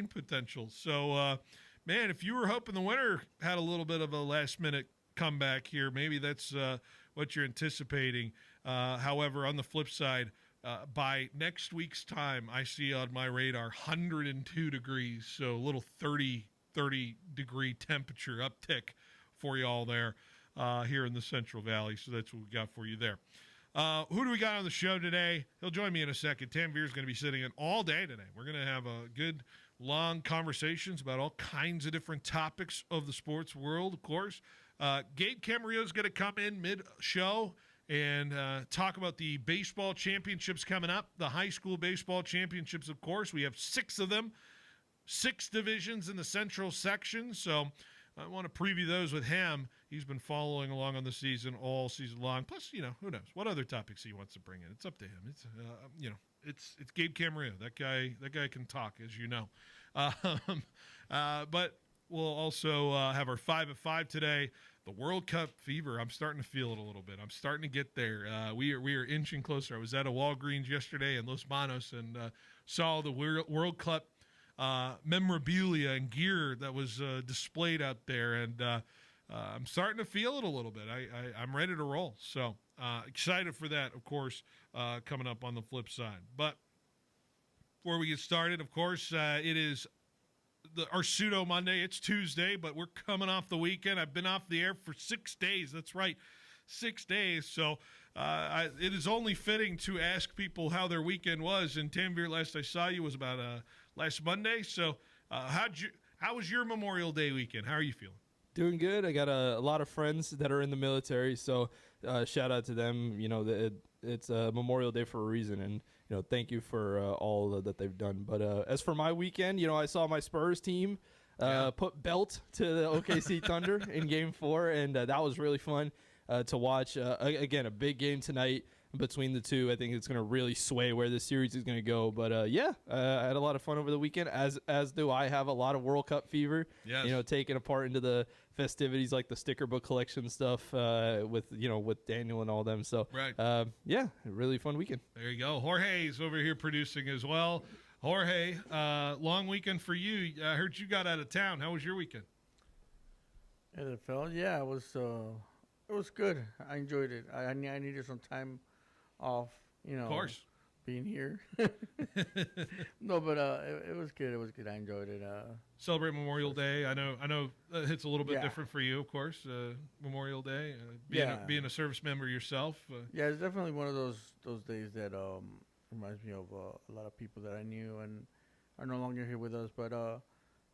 potential. So, man, if you were hoping the winner had a little bit of a last-minute comeback here, maybe that's what you're anticipating. However, on the flip side, by next week's time, I see on my radar 102 degrees, so a little 30 degree temperature uptick for you all there here in the Central Valley. So that's what we got for you there. Who do we got on the show today? He'll join me in a second. Tanvir is going to be sitting in all day today. We're going to have a good, long conversations about all kinds of different topics of the sports world, of course. Gabe Camarillo is going to come in mid-show and talk about the baseball championships coming up, the high school baseball championships, of course. We have 6 of them, 6 divisions in the central section, so I want to preview those with him. He's been following along on the season all season long. Plus, who knows what other topics he wants to bring in. It's up to him. It's it's Gabe Camarillo. That guy can talk, as you know. But we'll also have our 5 at 5 today. The World Cup fever. I'm starting to feel it a little bit. I'm starting to get there. We are inching closer. I was at a Walgreens yesterday in Los Banos and saw the World Cup memorabilia and gear that was displayed out there, and I'm starting to feel it a little bit. I'm ready to roll. So excited for that, of course, coming up on the flip side. But before we get started, of course, it is our pseudo Monday. It's Tuesday, but we're coming off the weekend. I've been off the air for 6 days. That's right, 6 days. So it is only fitting to ask people how their weekend was. And Tanvir, last I saw you was about last Monday. So how was your Memorial Day weekend? How are you feeling? Doing good. I got a lot of friends that are in the military, so shout out to them. It's Memorial Day for a reason, and thank you for all that they've done. But as for my weekend, I saw my Spurs team put belt to the OKC Thunder in Game 4, and that was really fun to watch. Again, a big game tonight between the two. I think it's going to really sway where this series is going to go. But I had a lot of fun over the weekend, as do I. Have a lot of World Cup fever. Yes. Taking apart into the festivities like the sticker book collection stuff with Daniel and all them. So right. A really fun weekend. There you go. Jorge's over here producing as well. Jorge, long weekend for you. I heard you got out of town. How was your weekend? NFL, it was good. I enjoyed it. I needed some time off, Of course. being here. No, but it was good. It was good. I enjoyed it. Celebrate Memorial Day. I know it hits a little bit Yeah. different for you, of course. Memorial Day, Yeah. being a service member yourself. Yeah, it's definitely one of those days that reminds me of a lot of people that I knew and are no longer here with us. But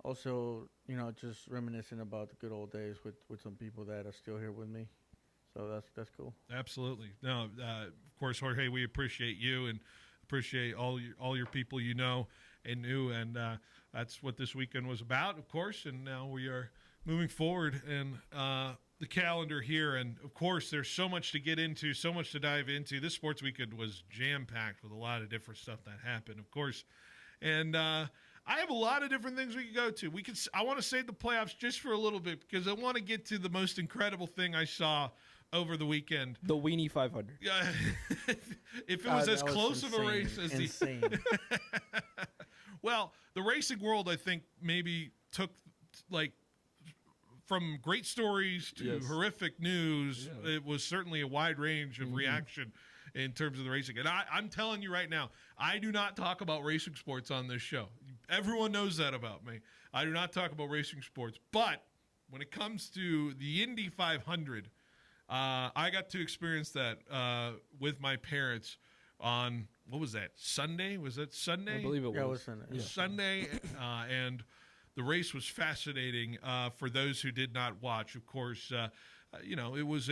also, just reminiscing about the good old days with some people that are still here with me. So that's cool. Absolutely. No, of course, Jorge, we appreciate you and appreciate all your people and knew, and that's what this weekend was about, of course. And now we are moving forward in the calendar here, and of course, there's so much to get into, so much to dive into. This sports weekend was jam-packed with a lot of different stuff that happened, of course, and I have a lot of different things we could go to. I want to save the playoffs just for a little bit because I want to get to the most incredible thing I saw over the weekend. The Weenie 500. Yeah, if it was as close of a race as Well, the racing world, I think, maybe took from great stories to horrific news. Yeah. It was certainly a wide range of reaction in terms of the racing. And I'm telling you right now, I do not talk about racing sports on this show. Everyone knows that about me. I do not talk about racing sports. But when it comes to the Indy 500, I got to experience that with my parents on, what was that, Sunday? Was that Sunday? I believe it was. Yeah, it was Sunday. Yeah. Sunday, and the race was fascinating for those who did not watch. Of course, it was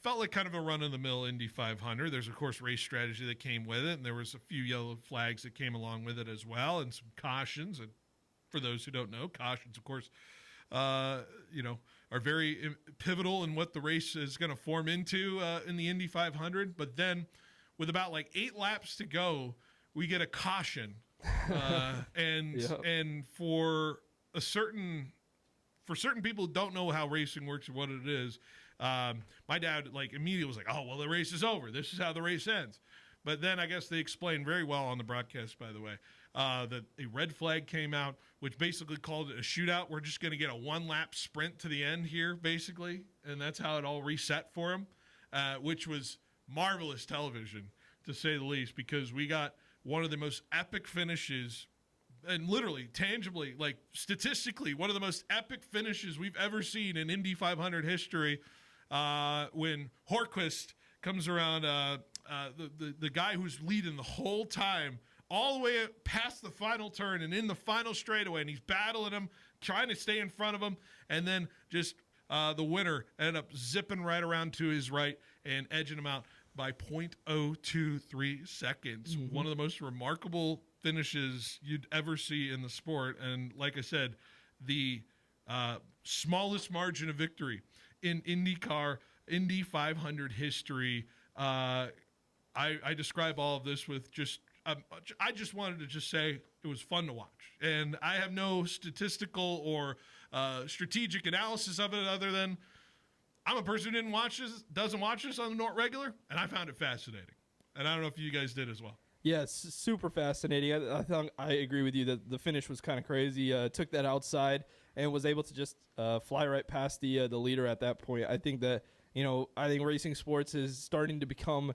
felt like kind of a run-of-the-mill Indy 500. There's, of course, race strategy that came with it, and there was a few yellow flags that came along with it as well, and some cautions. And for those who don't know, cautions, of course, are very pivotal in what the race is going to form into in the Indy 500. But then, with about 8 laps to go, we get a caution, and for certain people who don't know how racing works or what it is, my dad immediately was like, "Oh, well, the race is over. This is how the race ends." But then I guess they explained very well on the broadcast, by the way, that a red flag came out, which basically called it a shootout. We're just going to get a one-lap sprint to the end here, basically, and that's how it all reset for him, which was marvelous television, to say the least, because we got one of the most epic finishes, and literally, tangibly, like statistically, one of the most epic finishes we've ever seen in Indy 500 history, when Horquist comes around, the guy who's leading the whole time, all the way past the final turn and in the final straightaway, and he's battling him, trying to stay in front of him, and then just the winner ended up zipping right around to his right and edging him out by 0.023 seconds. One of the most remarkable finishes you'd ever see in the sport. And like I said, the smallest margin of victory in IndyCar, Indy 500 history. I describe all of this with just, I just wanted to just say it was fun to watch. And I have no statistical or strategic analysis of it other than I'm a person who doesn't watch this on the regular, and I found it fascinating. And I don't know if you guys did as well. Yeah, it's super fascinating. I agree with you that the finish was kind of crazy. Took that outside and was able to just fly right past the leader at that point. I think that, I think racing sports is starting to become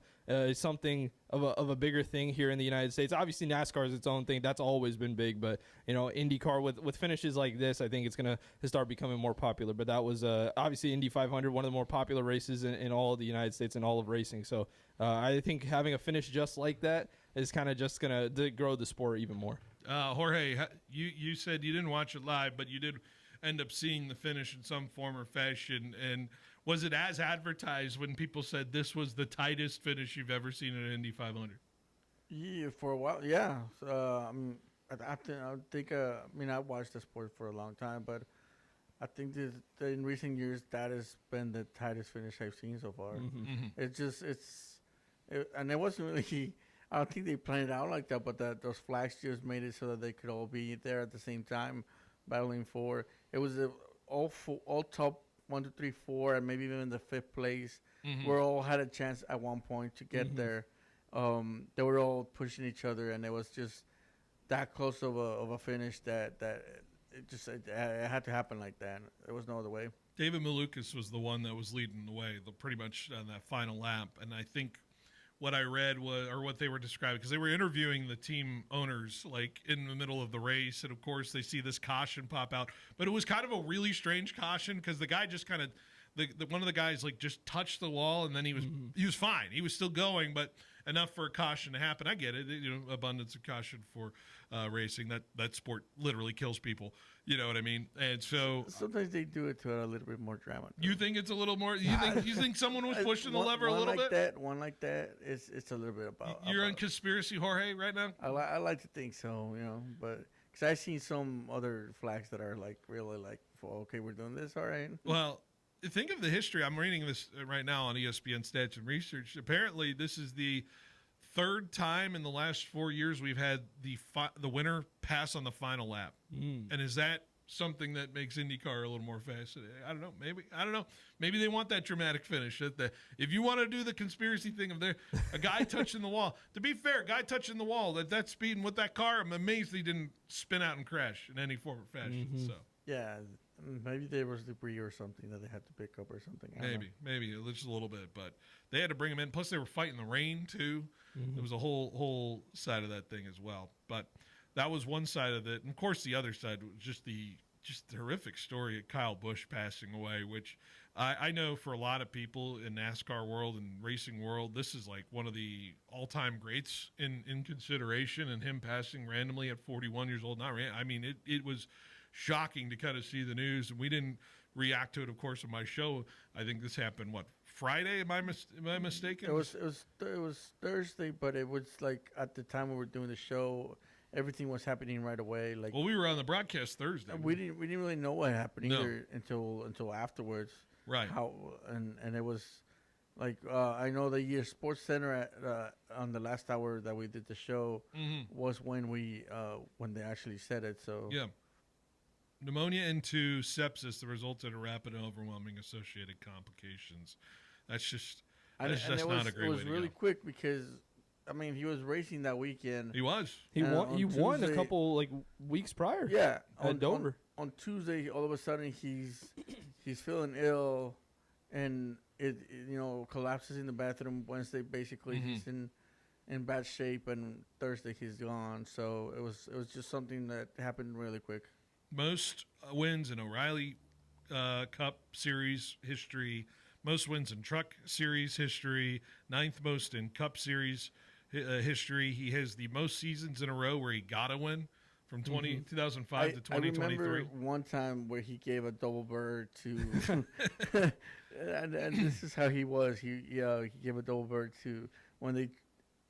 something of a bigger thing here in the United States. Obviously, NASCAR is its own thing. That's always been big. But, IndyCar with finishes like this, I think it's going to start becoming more popular. But that was obviously Indy 500, one of the more popular races in all of the United States and all of racing. So I think having a finish just like that is kind of just going to grow the sport even more. Jorge, you said you didn't watch it live, but you did end up seeing the finish in some form or fashion. And was it as advertised when people said this was the tightest finish you've ever seen in an Indy 500? Yeah, for a while, yeah. I've watched the sport for a long time, but I think that in recent years that has been the tightest finish I've seen so far. And it wasn't really. I don't think they planned it out like that, but those flags just made it so that they could all be there at the same time, battling for. It was all top 1, 2, 3, 4, and maybe even the 5th place. We all had a chance at one point to get there. They were all pushing each other, and it was just that close of a finish that it had to happen like that. There was no other way. David Malukas was the one that was leading the way, pretty much on that final lap, and I think what I read was, or what they were describing, because they were interviewing the team owners like in the middle of the race, and of course they see this caution pop out, but it was kind of a really strange caution because the guy just kind of, one of the guys like just touched the wall, and then he was fine. He was still going, but enough for a caution to happen. I get it, abundance of caution for racing. That sport literally kills people. You know what I mean? And so sometimes they do it to a little bit more drama. You think it's a little more? You think someone was pushing the lever a little bit? One like that. It's a little bit about. You're in conspiracy, Jorge, right now. I like to think so, but because I've seen some other flags that are like really like, okay, we're doing this, all right. Well, think of the history. I'm reading this right now on ESPN Stats and Research. Apparently, this is the 3rd time in the last 4 years we've had the winner pass on the final lap. And is that something that makes IndyCar a little more fascinating? I don't know. Maybe they want that dramatic finish. If you want to do the conspiracy thing of a guy touching the wall. To be fair, guy touching the wall at that speed and with that car, I'm amazed he didn't spin out and crash in any form or fashion. So yeah. Maybe there was debris or something that they had to pick up or something. Maybe just a little bit, but they had to bring him in. Plus, they were fighting the rain too. There was a whole side of that thing as well. But that was one side of it, and of course, the other side was just the horrific story of Kyle Busch passing away, which I know for a lot of people in NASCAR world and racing world, this is like one of the all-time greats in consideration. And him passing randomly at 41 years old, it was shocking to kind of see the news, and we didn't react to it, of course, on my show. I think this happened Friday? Am I mistaken? It was Thursday, but it was like at the time we were doing the show, everything was happening right away. Like, well, we were on the broadcast Thursday. We didn't really know what happened either until afterwards. Right. And it was like I know the year Sports Center on the last hour that we did the show was when they actually said it. So yeah. Pneumonia into sepsis, the result of rapid and overwhelming associated complications. That's just not a great way to go. It was really quick because I mean, he was racing that weekend. He was. He won. on He won a Tuesday- couple like weeks prior. Yeah, At Dover. On Tuesday, all of a sudden he's feeling ill, and it collapses in the bathroom. Wednesday, basically, he's in bad shape, and Thursday he's gone. So it was just something that happened really quick. Most wins in O'Reilly Cup Series history, most wins in Truck Series history, 9th most in Cup Series history. He has the most seasons in a row where he got a win from 2005 to 2023. I remember one time where he gave a double bird to, and this is how he was. He gave a double bird to when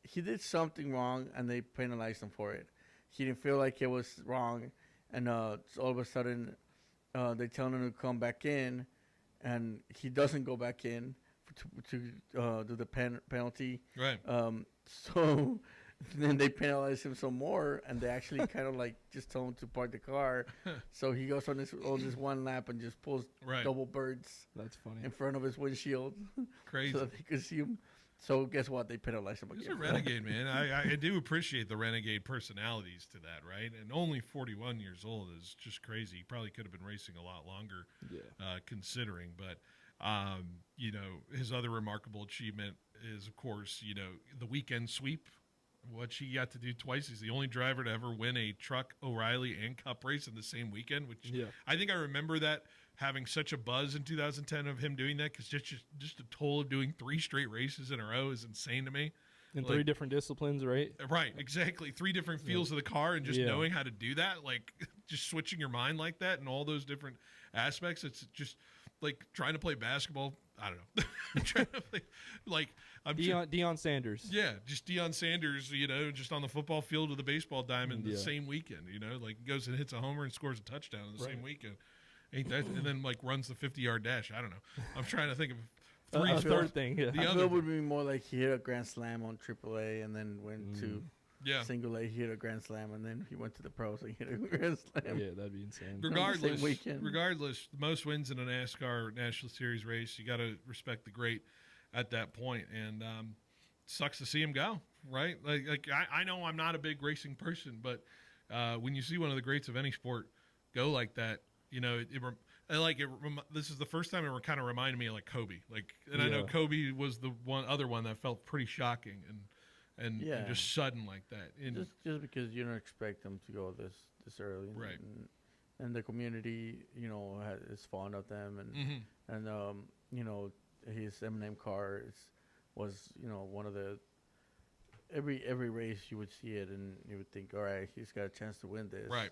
he did something wrong and they penalized him for it. He didn't feel like it was wrong, and so all of a sudden they tell him to come back in, and he doesn't go back in to do the penalty. Right. So then they penalize him some more, and they actually kind of like just tell him to park the car. So he goes on this one lap and just pulls double birds That's funny. in front of his windshield Crazy. so that they could see him. So guess what? They penalize him He's again. a renegade, man. I do appreciate the renegade personalities to that, right? And only 41 years old is just crazy. He probably could have been racing a lot longer, considering. But, his other remarkable achievement is, of course, the weekend sweep, which he got to do twice. He's the only driver to ever win a Truck, O'Reilly, and Cup race in the same weekend, which I think I remember that having such a buzz in 2010 of him doing that, because just a toll of doing 3 straight races in a row is insane to me. In 3 different disciplines, right? Right, exactly. 3 different feels of the car, and just knowing how to do that, like just switching your mind like that and all those different aspects. It's just like trying to play basketball. I don't know. I'm trying to play, Deion Sanders. Yeah, just Deion Sanders, just on the football field with a baseball diamond the same weekend, like goes and hits a homer and scores a touchdown in the same weekend. Ain't that? And then like runs the 50-yard dash. I don't know. I'm trying to think of A third thing. Yeah. I feel it would be more like he hit a grand slam on AAA and then went to single A. He hit a grand slam, and then he went to the pros and hit a grand slam. Yeah, that'd be insane. Regardless, Same weekend. the most wins in a NASCAR National Series race, you got to respect the great at that point, and sucks to see him go. Right? Like I know I'm not a big racing person, but when you see one of the greats of any sport go like that, this is the first time it kind of reminded me of like Kobe. I know Kobe was the other one that felt pretty shocking and just sudden like that. And just because you don't expect them to go this early, right? And the community, is fond of them, and his M&M car was one of the every race you would see it and you would think, all right, he's got a chance to win this, right?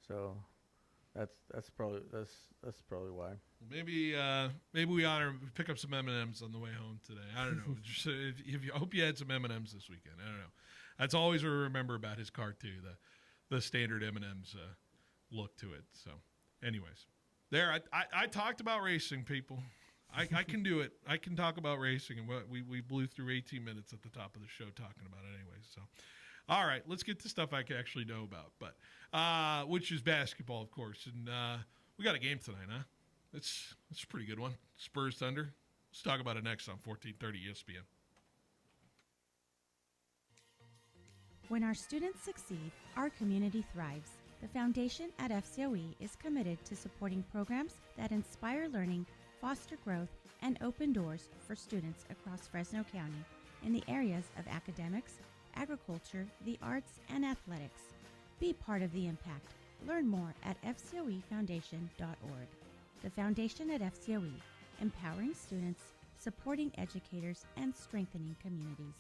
So that's probably why. Maybe we pick up some M&Ms on the way home today. I don't know. I hope you had some M&Ms this weekend. I don't know. That's always what I remember about his car too. The standard M&Ms look to it. So, anyways, I talked about racing, people. I can do it. I can talk about racing, and we blew through 18 minutes at the top of the show talking about it anyways. So, all right, let's get to stuff I can actually know about, but which is basketball, of course. And we got a game tonight, huh? It's a pretty good one. Spurs Thunder. Let's talk about it next on 1430 ESPN. When our students succeed, our community thrives. The foundation at FCOE is committed to supporting programs that inspire learning, foster growth, and open doors for students across Fresno County in the areas of academics, agriculture, the arts, and athletics. Be part of the impact. Learn more at fcoefoundation.org. The Foundation at FCOE, empowering students, supporting educators, and strengthening communities.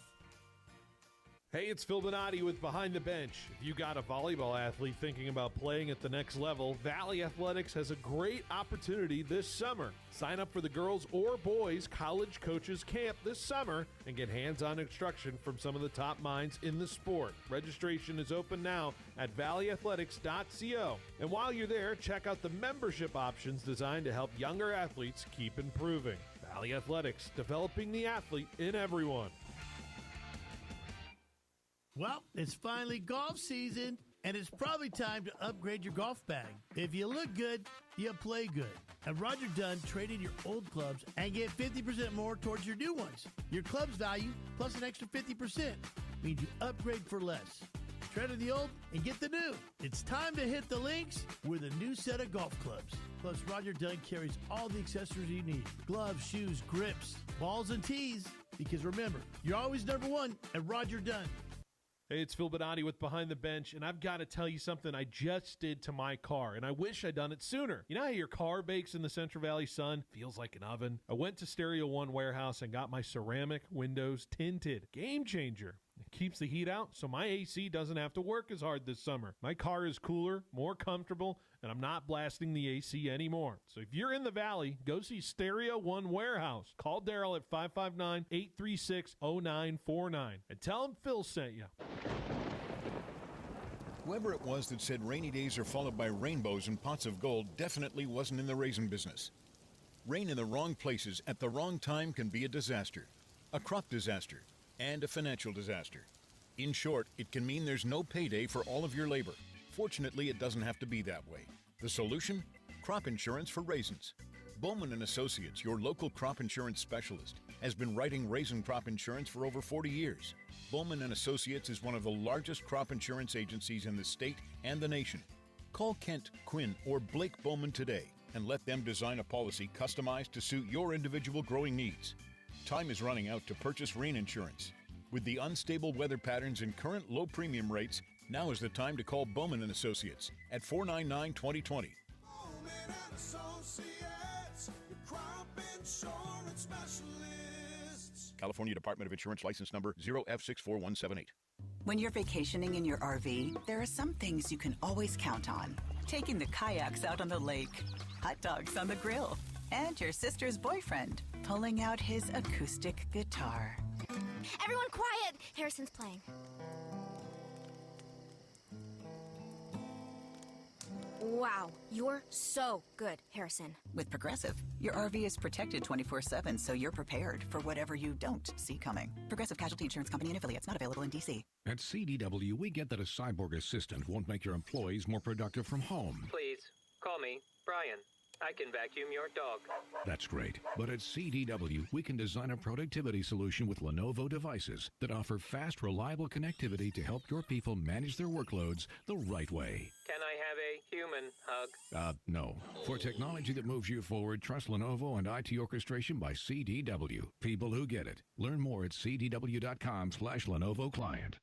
Hey, it's Phil Bonatti with Behind the Bench. If you got a volleyball athlete thinking about playing at the next level, Valley Athletics has a great opportunity this summer. Sign up for the girls or boys college coaches camp this summer and get hands-on instruction from some of the top minds in the sport. Registration is open now at valleyathletics.co. And while you're there, check out the membership options designed to help younger athletes keep improving. Valley Athletics, developing the athlete in everyone. Well, it's finally golf season, and it's probably time to upgrade your golf bag. If you look good, you play good. At Roger Dunn, trade in your old clubs and get 50% more towards your new ones. Your club's value plus an extra 50%. means you upgrade for less. Try the old and get the new. It's time to hit the links with a new set of golf clubs. Plus, Roger Dunn carries all the accessories you need. Gloves, shoes, grips, balls, and tees. Because remember, you're always number one at Roger Dunn. Hey, it's Phil Bonatti with Behind the Bench, and I've got to tell you something I just did to my car, and I wish I'd done it sooner. You know how your car bakes in the Central Valley sun? Feels like an oven. I went to Stereo One Warehouse and got my ceramic windows tinted. Game changer. It keeps the heat out, so my AC doesn't have to work as hard this summer. My car is cooler, more comfortable, and I'm not blasting the AC anymore. So if you're in the Valley, go see Stereo One Warehouse. Call Daryl at 559-836-0949 and tell him Phil sent you. Whoever it was that said rainy days are followed by rainbows and pots of gold definitely wasn't in the raisin business. Rain in the wrong places at the wrong time can be a disaster, a crop disaster, and a financial disaster. In short, it can mean there's no payday for all of your labor. Fortunately, it doesn't have to be that way. The solution? Crop insurance for raisins. Bowman & Associates, your local crop insurance specialist, has been writing raisin crop insurance for over 40 years. Bowman & Associates is one of the largest crop insurance agencies in the state and the nation. Call Kent, Quinn, or Blake Bowman today and let them design a policy customized to suit your individual growing needs. Time is running out to purchase rain insurance. With the unstable weather patterns and current low premium rates, now is the time to call Bowman & Associates at 499-2020. Bowman & Associates, the crop insurance specialists. California Department of Insurance license number 0F64178. When you're vacationing in your RV, there are some things you can always count on. Taking the kayaks out on the lake, hot dogs on the grill, and your sister's boyfriend pulling out his acoustic guitar. Everyone quiet! Harrison's playing. Wow, you're so good, Harrison. With Progressive, your RV is protected 24/7, so you're prepared for whatever you don't see coming. Progressive Casualty Insurance Company and affiliates, not available in D.C. At CDW, we get that a cyborg assistant won't make your employees more productive from home. Please, call me Brian. I can vacuum your dog. That's great. But at CDW, we can design a productivity solution with Lenovo devices that offer fast, reliable connectivity to help your people manage their workloads the right way. Can I have a human hug? No. For technology that moves you forward, trust Lenovo and IT orchestration by CDW. People who get it. Learn more at cdw.com/Lenovo Client.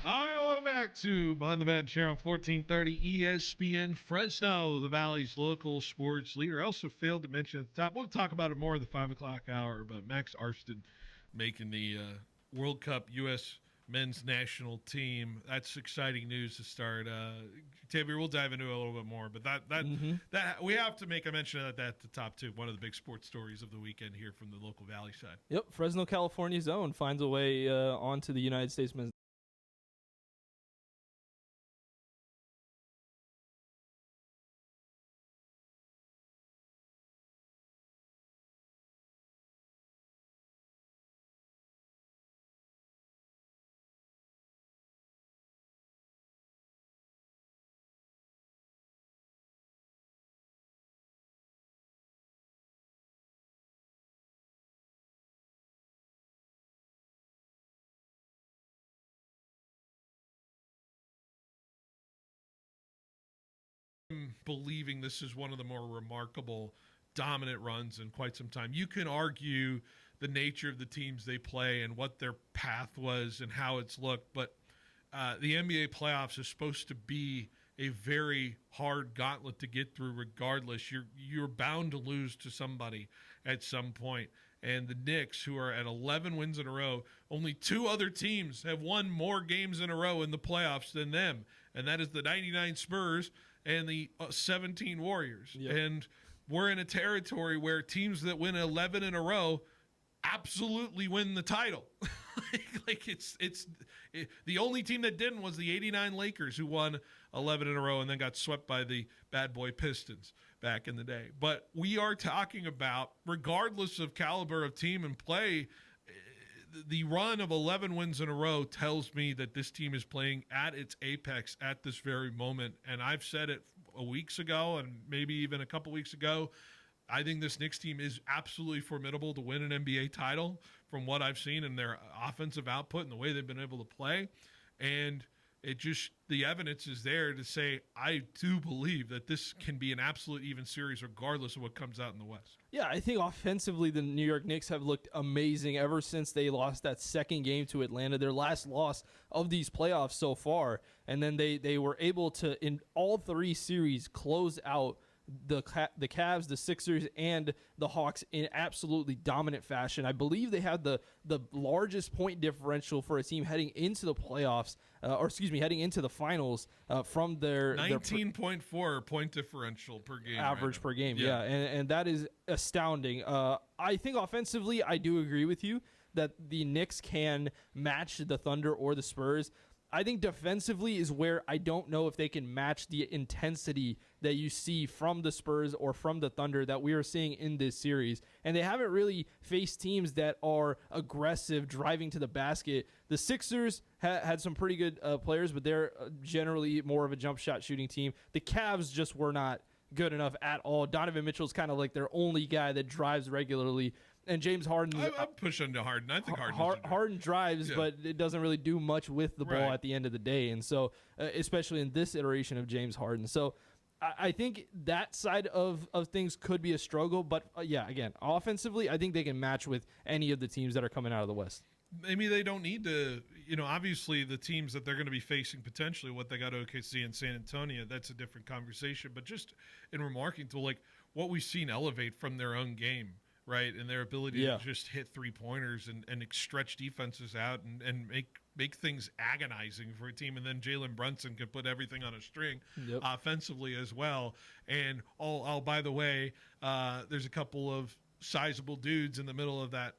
All right, welcome back to Behind the Bench here on 1430 ESPN Fresno, the Valley's local sports leader. I also failed to mention at the top, we'll talk about it more in the 5 o'clock hour, but Max Arston making the World Cup U.S. men's national team. That's exciting news to start. Xavier, we'll dive into it a little bit more, but that we have to make a mention of that at the top, too. One of the big sports stories of the weekend here from the local Valley side. Yep, Fresno, California's own finds a way onto the United States men's believing this is one of the more remarkable dominant runs in quite some time. You can argue the nature of the teams they play and what their path was and how it's looked, but the NBA playoffs is supposed to be a very hard gauntlet to get through regardless. You're bound to lose to somebody at some point. And the Knicks, who are at 11 wins in a row, only two other teams have won more games in a row in the playoffs than them, and that is the 99 Spurs and the 17 Warriors. Yep. And we're in a territory where teams that win 11 in a row absolutely win the title. The only team that didn't was the 89 Lakers, who won 11 in a row and then got swept by the bad boy Pistons. back in the day. But we are talking about, regardless of caliber of team and play, the run of 11 wins in a row tells me that this team is playing at its apex at this very moment. And I've said it weeks ago and maybe even a couple weeks ago. I think this Knicks team is absolutely formidable to win an NBA title from what I've seen in their offensive output and the way they've been able to play. And the evidence is there to say, I do believe that this can be an absolute even series regardless of what comes out in the West. Yeah, I think offensively the New York Knicks have looked amazing ever since they lost that second game to Atlanta, their last loss of these playoffs so far. And then they were able to, in all three series, close out the Cavs, the Sixers, and the Hawks in absolutely dominant fashion. I believe they had the largest point differential for a team heading into the playoffs, heading into the finals from their 19.4 point differential per game. Average per game, yeah. And that is astounding. I think offensively, I do agree with you that the Knicks can match the Thunder or the Spurs. I think defensively is where I don't know if they can match the intensity that you see from the Spurs or from the Thunder that we are seeing in this series. And they haven't really faced teams that are aggressive, driving to the basket. The Sixers had some pretty good players, but they're generally more of a jump shot shooting team. The Cavs just were not good enough at all. Donovan Mitchell's kind of like their only guy that drives regularly. And James Harden, I'm pushing to Harden. I think Harden drives, but it doesn't really do much with the ball at the end of the day. And so, especially in this iteration of James Harden. So, I think that side of things could be a struggle. But, again, offensively, I think they can match with any of the teams that are coming out of the West. Maybe they don't need to, obviously the teams that they're going to be facing potentially, what they got OKC and San Antonio, that's a different conversation. But just in remarking to, what we've seen elevate from their own game, right, and their ability to just hit three-pointers and stretch defenses out and make things agonizing for a team. And then Jalen Brunson can put everything on a string offensively as well. And, by the way, there's a couple of sizable dudes in the middle of that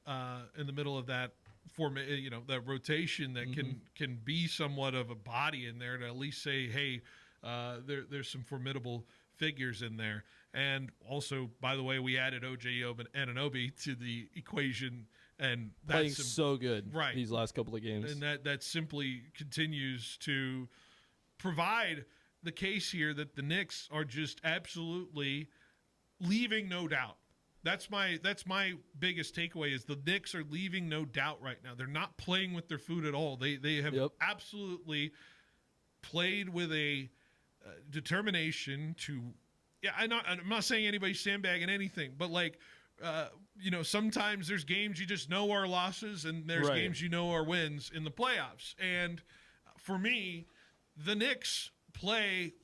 that rotation that can be somewhat of a body in there to at least say, hey, there's some formidable figures in there. And also, by the way, we added OJ Anunoby to the equation, and that's playing so good these last couple of games. And that simply continues to provide the case here that the Knicks are just absolutely leaving no doubt. That's my biggest takeaway is the Knicks are leaving no doubt right now. They're not playing with their food at all. They have absolutely played with a determination to. Yeah, I'm not saying anybody's sandbagging anything, but sometimes there's games you just know are losses, and there's games are wins in the playoffs. And for me, the Knicks play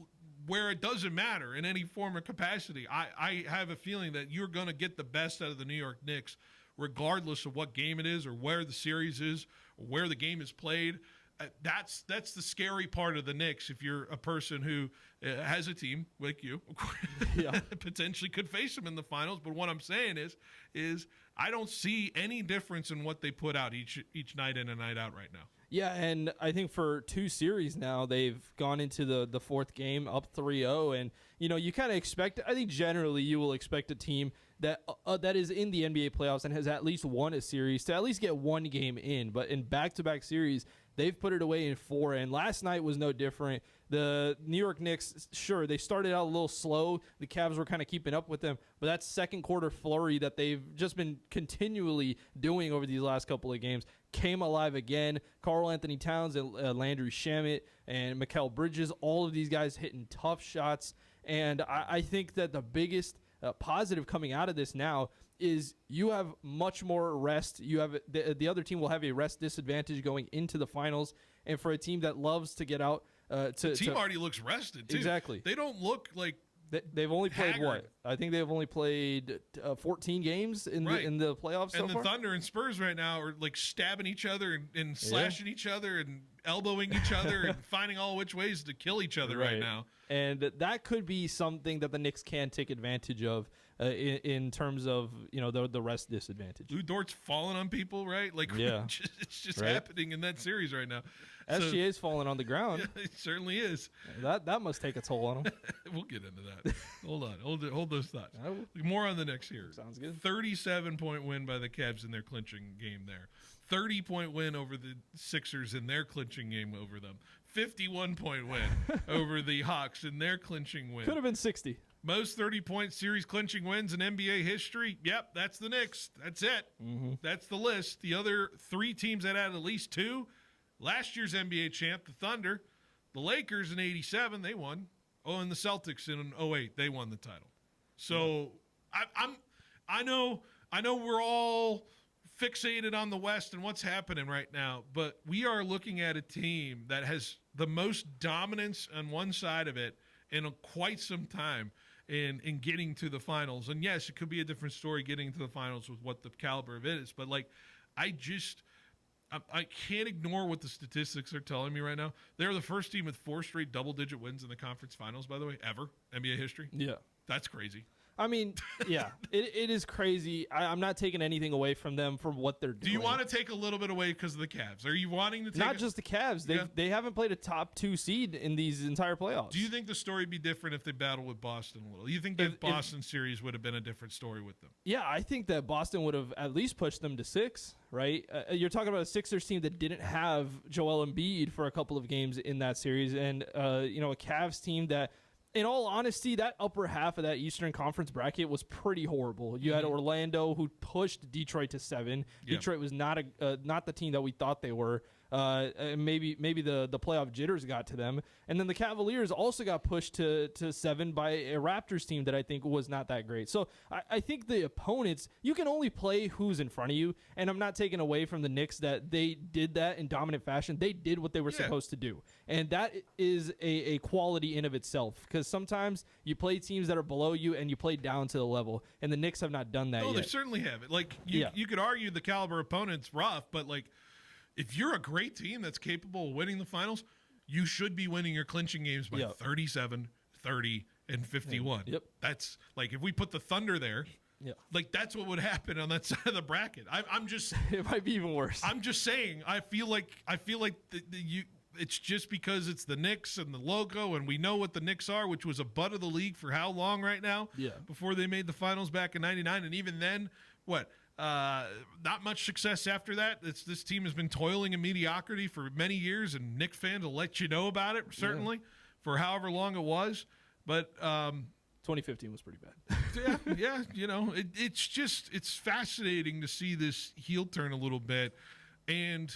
where it doesn't matter in any form or capacity. I have a feeling that you're going to get the best out of the New York Knicks, regardless of what game it is or where the series is or where the game is played. That's the scary part of the Knicks. If you're a person who has a team like you, potentially could face them in the finals. But what I'm saying is I don't see any difference in what they put out each night in and night out right now. Yeah, and I think for two series now, they've gone into the fourth game up 3-0. And, you kind of expect, I think generally you will expect a team that is in the NBA playoffs and has at least won a series to at least get one game in. But in back-to-back series, they've put it away in 4, and last night was no different. The New York Knicks, sure, they started out a little slow. The Cavs were kind of keeping up with them, but that second quarter flurry that they've just been continually doing over these last couple of games came alive again. Karl Anthony Towns and Landry Shamet and Mikal Bridges, all of these guys hitting tough shots, and I think that the biggest positive coming out of this now is you have much more rest. You have the other team will have a rest disadvantage going into the finals, and for a team that loves to get out, the team already looks rested too. Exactly, they don't look like they've only played haggard. what? I think they've only played 14 games in the playoffs so far. And the Thunder and Spurs right now are stabbing each other and slashing each other and elbowing each other and finding all which ways to kill each other right now. And that could be something that the Knicks can take advantage of in terms of the rest disadvantage. Lou Dort's falling on people, right? Like, Yeah. it's just Right. happening in that series right now. SGA's falling on the ground. Yeah, it certainly is. That must take a toll on him. We'll get into that. Hold on. Hold those thoughts. I will. More on the next here. Sounds good. 37-point win by the Cavs in their clinching game there. 30-point win over the Sixers in their clinching game over them. 51-point win over the Hawks in their clinching win. Could have been 60. Most 30-point series clinching wins in NBA history. Yep, that's the Knicks. That's it. That's the list. The other 3 teams that had at least 2. Last year's NBA champ, the Thunder. The Lakers in 87, they won. Oh, and the Celtics in 08, they won the title. So I know we're all fixated on the West and what's happening right now, but we are looking at a team that has the most dominance on one side of it in quite some time in getting to the finals. And yes, it could be a different story getting to the finals with what the caliber of it is, but like I can't ignore what the statistics are telling me right now. They're the first team with 4 straight double-digit wins in the conference finals, by the way, ever, NBA history. Yeah. That's crazy. I mean, yeah, it is crazy. I'm not taking anything away from them from what they're doing. Do you want to take a little bit away because of the Cavs? Are you wanting to take Not just the Cavs. They haven't played a top 2 seed in these entire playoffs. Do you think the story would be different if they battled with Boston a little? You think that Boston series would have been a different story with them? Yeah, I think that Boston would have at least pushed them to 6, right? You're talking about a Sixers team that didn't have Joel Embiid for a couple of games in that series, and a Cavs team that, in all honesty, that upper half of that Eastern Conference bracket was pretty horrible. You had Orlando, who pushed Detroit to 7. Yeah. Detroit was not the team that we thought they were. Maybe the playoff jitters got to them, and then the Cavaliers also got pushed to 7 by a Raptors team that I think was not that great. So I think the opponents, you can only play who's in front of you, and I'm not taking away from the Knicks that they did that in dominant fashion. They did what they were supposed to do, and that is a quality in of itself, because sometimes you play teams that are below you and you play down to the level, and the Knicks have not done that yet. They certainly haven't. Like you could argue the caliber opponent's rough, but like, if you're a great team that's capable of winning the finals, you should be winning your clinching games by 37, 30, and 51. Yep. That's like, if we put the Thunder there, like that's what would happen on that side of the bracket. I'm just it might be even worse. I'm just saying. I feel like it's just because it's the Knicks and the logo, and we know what the Knicks are, which was a butt of the league for how long right now? Yeah. Before they made the finals back in '99, and even then, what? Not much success after that. This team has been toiling in mediocrity for many years, and Knicks fans will let you know about it, certainly, for however long it was. But 2015 was pretty bad. yeah, it's fascinating to see this heel turn a little bit, and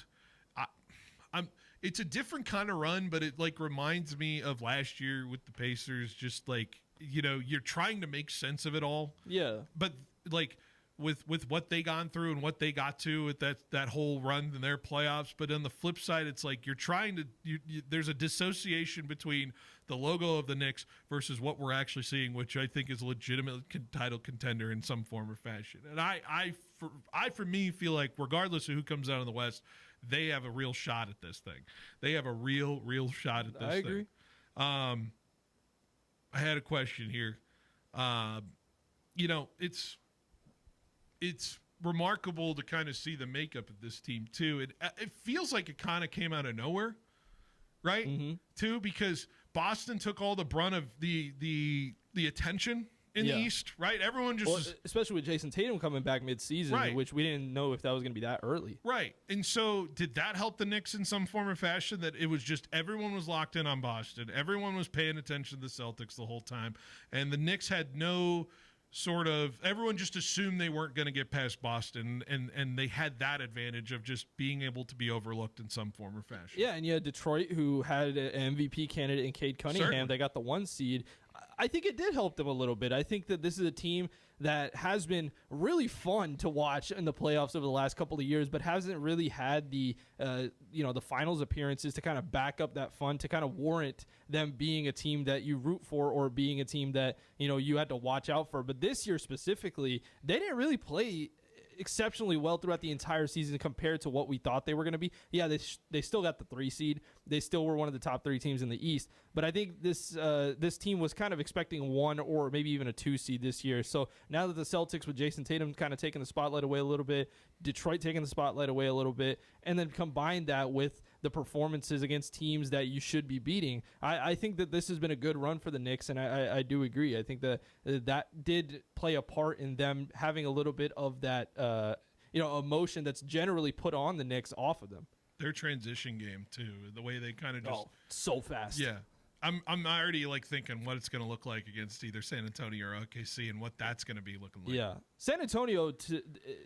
it's a different kind of run, but it like reminds me of last year with the Pacers. Just like, you're trying to make sense of it all. Yeah, but like, with what they gone through and what they got to with that whole run in their playoffs. But on the flip side, it's like you're trying to there's a dissociation between the logo of the Knicks versus what we're actually seeing, which I think is a legitimate title contender in some form or fashion. And I for me feel like regardless of who comes out in the West, they have a real shot at this thing. They have a real shot at this thing. I agree. I had a question here. It's remarkable to kind of see the makeup of this team too. It feels like it kind of came out of nowhere, right? Mm-hmm. Too, because Boston took all the brunt of the attention in the East, right? Everyone just especially with Jason Tatum coming back mid-season, right, which we didn't know if that was going to be that early. Right. And so did that help the Knicks in some form or fashion, that it was just everyone was locked in on Boston. Everyone was paying attention to the Celtics the whole time. And the Knicks had no everyone just assumed they weren't going to get past Boston, and they had that advantage of just being able to be overlooked in some form or fashion. Yeah, and you had Detroit, who had an MVP candidate in Cade Cunningham. Certainly. They got the 1 seed. I think it did help them a little bit. I think that this is a team that has been really fun to watch in the playoffs over the last couple of years, but hasn't really had the the finals appearances to kind of back up that fun, to kind of warrant them being a team that you root for or being a team that you had to watch out for. But this year specifically, they didn't really play exceptionally well throughout the entire season compared to what we thought they were going to be. Yeah, they still got the 3 seed. They still were one of the top 3 teams in the East. But I think this team was kind of expecting 1 or maybe even a 2 seed this year. So now that the Celtics with Jason Tatum kind of taking the spotlight away a little bit, Detroit taking the spotlight away a little bit, and then combine that with the performances against teams that you should be beating, I think that this has been a good run for the Knicks, and I do agree. I think that did play a part in them having a little bit of that emotion that's generally put on the Knicks off of them. Their transition game too, the way they kind of just so fast. Yeah. I'm already like thinking what it's going to look like against either San Antonio or OKC and what that's going to be looking like. Yeah. San Antonio,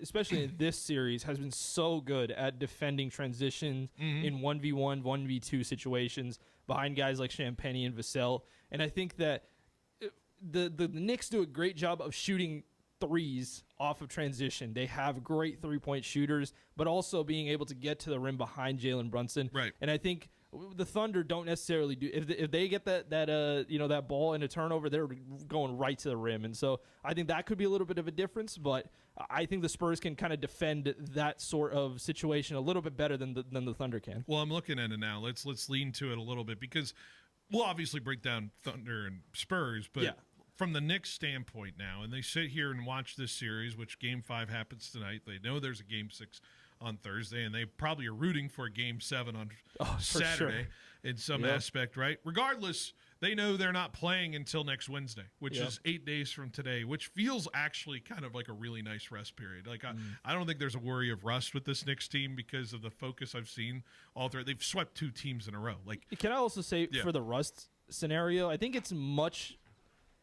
especially in this series, has been so good at defending transitions in 1v1, 1v2 situations behind guys like Champagny and Vassell. And I think that the Knicks do a great job of shooting threes off of transition. They have great three-point shooters, but also being able to get to the rim behind Jalen Brunson. Right. And I think the Thunder don't necessarily do if they get that ball in a turnover, they're going right to the rim, and so I think that could be a little bit of a difference. But I think the Spurs can kind of defend that sort of situation a little bit better than the Thunder can. Well, I'm looking at it now. Let's lean to it a little bit because we'll obviously break down Thunder and Spurs, but from the Knicks standpoint now, and they sit here and watch this series, which Game 5 happens tonight. They know there's a Game 6 on Thursday, and they probably are rooting for a Game 7 on Saturday in some aspect, right? Regardless, they know they're not playing until next Wednesday, which is 8 days from today, which feels actually kind of like a really nice rest period. Like I don't think there's a worry of rust with this Knicks team because of the focus I've seen all through. They've swept 2 teams in a row. Like, can I also say for the rust scenario, I think it's much.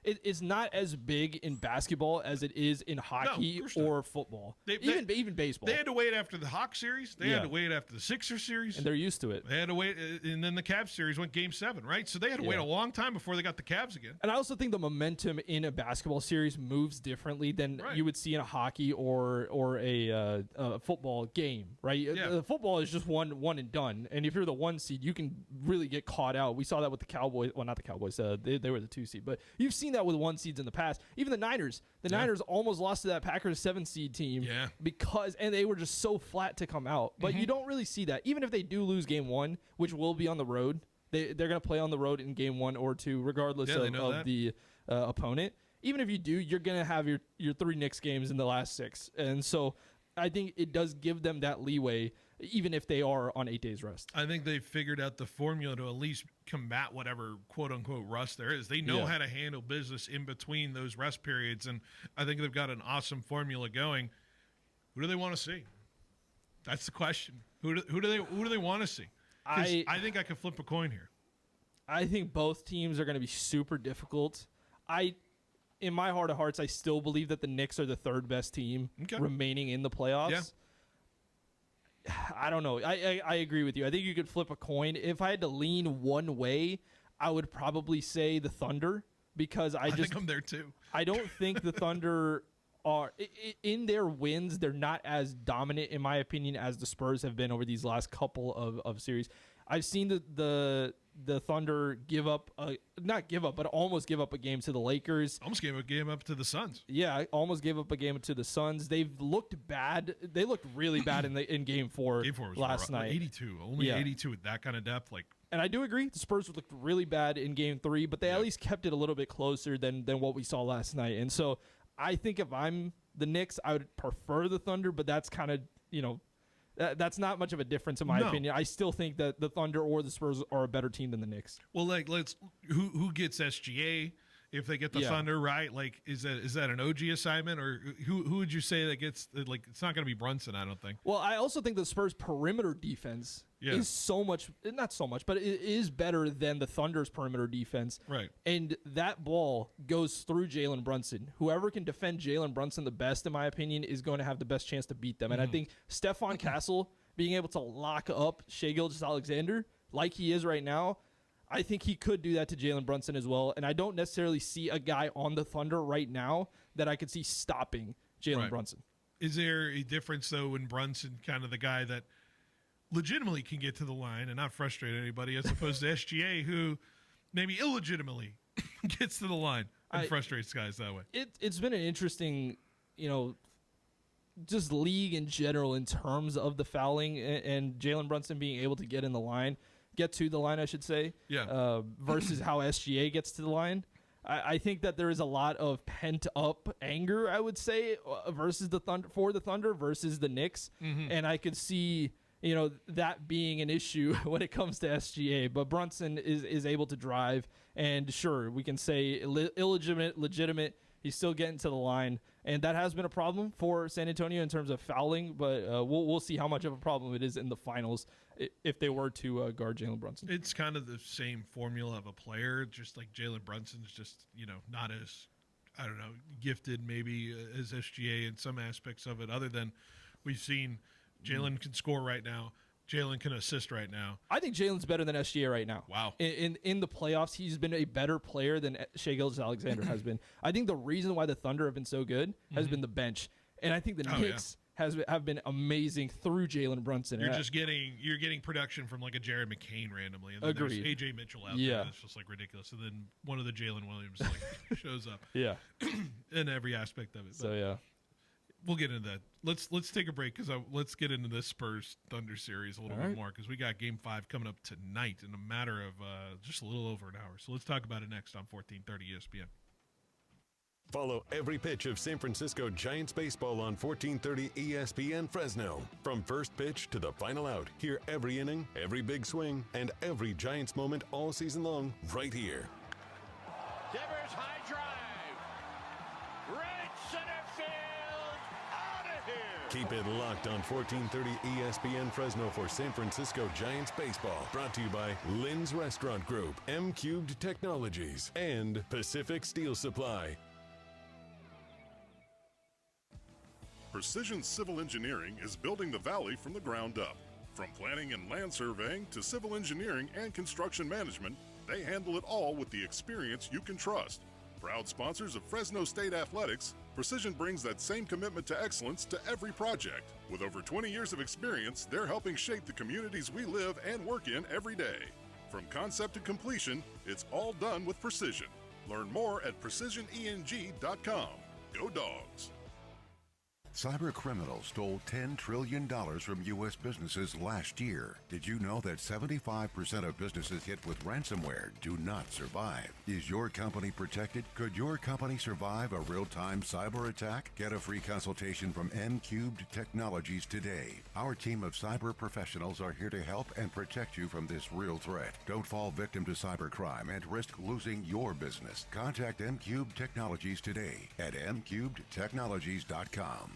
It's not as big in basketball as it is in hockey or football, even baseball. They had to wait after the Hawks series. They had to wait after the Sixers series. And they're used to it. They had to wait, and then the Cavs series went Game 7, right? So they had to wait a long time before they got the Cavs again. And I also think the momentum in a basketball series moves differently than you would see in a hockey or a football game, right? The football is just one and done. And if you're the 1 seed, you can really get caught out. We saw that with the Cowboys. Well, not the Cowboys. They were the 2 seed. But you've seen that with 1 seeds in the past. Even the Niners. The Niners almost lost to that Packers 7 seed team because they were just so flat to come out. But you don't really see that. Even if they do lose Game 1, which will be on the road, they're going to play on the road in Game 1 or 2, regardless of the opponent. Even if you do, you're going to have your 3 Knicks games in the last 6. And so I think it does give them that leeway, even if they are on 8 days rest. I think they've figured out the formula to at least combat whatever quote-unquote rust there is. They know how to handle business in between those rest periods, and I think they've got an awesome formula going. Who do they want to see? That's the question. Who do they want to see? I think I could flip a coin here. I think both teams are going to be super difficult. In my heart of hearts, I still believe that the Knicks are the 3rd best team remaining in the playoffs. Yeah. I don't know. I agree with you. I think you could flip a coin. If I had to lean one way, I would probably say the Thunder because I think I'm there too. I don't think the Thunder are in their wins. They're not as dominant, in my opinion, as the Spurs have been over these last couple of series. I've seen the Thunder almost give up a game to the Lakers. Almost gave a game up to the Suns. Yeah, almost gave up a game to the Suns. They've looked bad. They looked really bad in Game 4. Game 4 was last night. 82, only 82 with that kind of depth. And I do agree, the Spurs looked really bad in Game 3, but they at least kept it a little bit closer than what we saw last night. And so I think if I'm the Knicks, I would prefer the Thunder, but that's kind of that's not much of a difference in my opinion. I still think that the Thunder or the Spurs are a better team than the Knicks. Well, who gets SGA if they get the Thunder, right? Like, is that an OG assignment, or who would you say that gets, like, it's not going to be Brunson, I don't think. Well, I also think the Spurs perimeter defense is not so much, but it is better than the Thunder's perimeter defense. Right. And that ball goes through Jalen Brunson. Whoever can defend Jalen Brunson the best, in my opinion, is going to have the best chance to beat them. And I think Stephon Castle being able to lock up Shai Gilgeous-Alexander like he is right now, I think he could do that to Jalen Brunson as well. And I don't necessarily see a guy on the Thunder right now that I could see stopping Jalen Brunson. Is there a difference, though, when Brunson kind of the guy that legitimately can get to the line and not frustrate anybody, as opposed to SGA, who maybe illegitimately gets to the line and frustrates guys that way? It's been an interesting, just league in general in terms of the fouling and Jalen Brunson being able to get to the line, I should say, versus how SGA gets to the line. I think that there is a lot of pent up anger, I would say, versus the Thunder versus the Knicks, and I could see that being an issue when it comes to SGA. But Brunson is able to drive, and sure, we can say legitimate. He's still getting to the line, and that has been a problem for San Antonio in terms of fouling. But we'll see how much of a problem it is in the finals if they were to guard Jalen Brunson. It's kind of the same formula of a player, just like Jalen Brunson's just not as gifted maybe as SGA in some aspects of it. Other than we've seen Jalen can score right now. Jalen can assist right now. I think Jalen's better than SGA right now. Wow. In the playoffs, he's been a better player than Shai Gilgeous-Alexander has been. I think the reason why the Thunder have been so good has been the bench. And I think the Knicks have been amazing through Jalen Brunson. You're getting production from like a Jared McCain randomly. And then there's AJ Mitchell out there. It's just like ridiculous. And then one of the Jalen Williams shows up. Yeah. In every aspect of it. So, yeah. We'll get into that. Let's take a break because let's get into this Spurs Thunder series a little bit more because we got Game 5 coming up tonight in a matter of just a little over an hour. So let's talk about it next on 1430 ESPN. Follow every pitch of San Francisco Giants baseball on 1430 ESPN Fresno. From first pitch to the final out, hear every inning, every big swing, and every Giants moment all season long right here. Devers high drive. Right center field. Out of here. Keep it locked on 1430 ESPN Fresno for San Francisco Giants baseball. Brought to you by Lynn's Restaurant Group, M Cubed Technologies, and Pacific Steel Supply. Precision Civil Engineering is building the Valley from the ground up. From planning and land surveying to civil engineering and construction management, they handle it all with the experience you can trust. Proud sponsors of Fresno State Athletics, Precision brings that same commitment to excellence to every project. With over 20 years of experience, they're helping shape the communities we live and work in every day. From concept to completion, it's all done with precision. Learn more at precisioneng.com. Go Dogs! Cyber criminals stole $10 trillion from U.S. businesses last year. Did you know that 75% of businesses hit with ransomware do not survive? Is your company protected? Could your company survive a real-time cyber attack? Get a free consultation from M Cubed Technologies today. Our team of cyber professionals are here to help and protect you from this real threat. Don't fall victim to cybercrime and risk losing your business. Contact M Cubed Technologies today at mcubedtechnologies.com.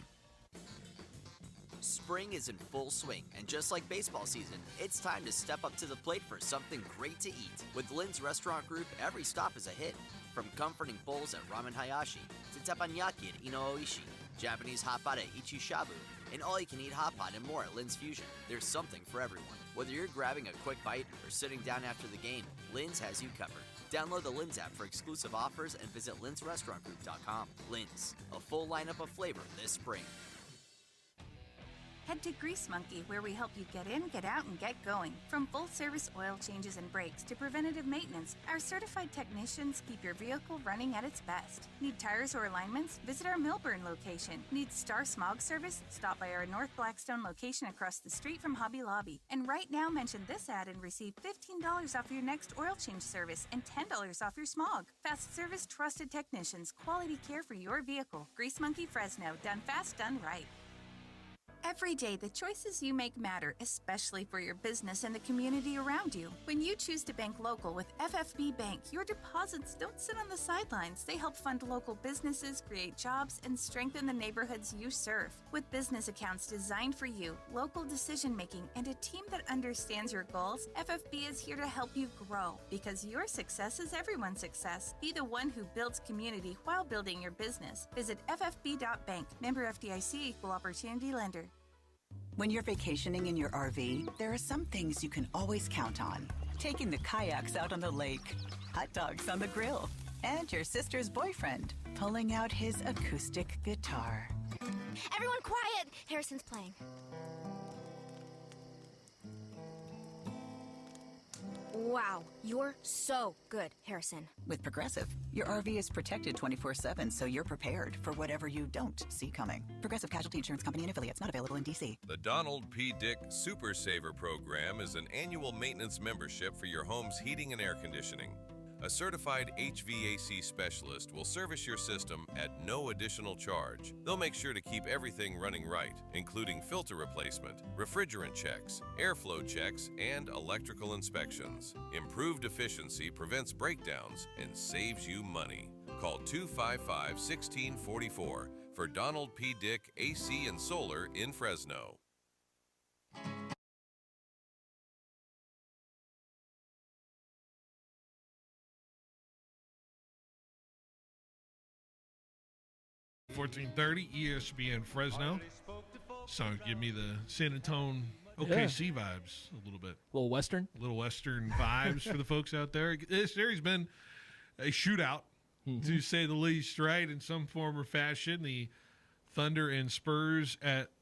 Spring is in full swing, and just like baseball season, it's time to step up to the plate for something great to eat. With Lynn's Restaurant Group, every stop is a hit. From comforting bowls at Ramen Hayashi to teppanyaki at Ino-Oishi, Japanese hot pot at Ichushabu, and all-you-can-eat hot pot and more at Lynn's Fusion. There's something for everyone. Whether you're grabbing a quick bite or sitting down after the game, Lynn's has you covered. Download the Lynn's app for exclusive offers and visit lynn'srestaurantgroup.com. Lynn's, a full lineup of flavor this spring. Head to Grease Monkey, where we help you get in, get out, and get going. From full-service oil changes and brakes to preventative maintenance, our certified technicians keep your vehicle running at its best. Need tires or alignments? Visit our Millburn location. Need Star Smog service? Stop by our North Blackstone location across the street from Hobby Lobby. And right now, mention this ad and receive $15 off your next oil change service and $10 off your smog. Fast service, trusted technicians, quality care for your vehicle. Grease Monkey Fresno, done fast, done right. Every day, the choices you make matter, especially for your business and the community around you. When you choose to bank local with FFB Bank, your deposits don't sit on the sidelines. They help fund local businesses, create jobs, and strengthen the neighborhoods you serve. With business accounts designed for you, local decision-making, and a team that understands your goals, FFB is here to help you grow. Because your success is everyone's success. Be the one who builds community while building your business. Visit ffb.bank. Member FDIC, Equal Opportunity Lender. When you're vacationing in your RV, there are some things you can always count on. Taking the kayaks out on the lake, hot dogs on the grill, and your sister's boyfriend pulling out his acoustic guitar. Everyone quiet! Harrison's playing. Wow, you're so good, Harrison. With Progressive, your RV is protected 24/7, so you're prepared for whatever you don't see coming. Progressive Casualty Insurance Company and affiliates, not available in D.C. The Donald P. Dick Super Saver Program is an annual maintenance membership for your home's heating and air conditioning. A certified HVAC specialist will service your system at no additional charge. They'll make sure to keep everything running right, including filter replacement, refrigerant checks, airflow checks, and electrical inspections. Improved efficiency prevents breakdowns and saves you money. Call 255-1644 for Donald P. Dick AC and Solar in Fresno. $14:30 ESPN Fresno. So give me the San Antonio OKC vibes a little bit. Little Western vibes for the folks out there. This series been a shootout, to say the least, right? In some form or fashion. The Thunder and Spurs at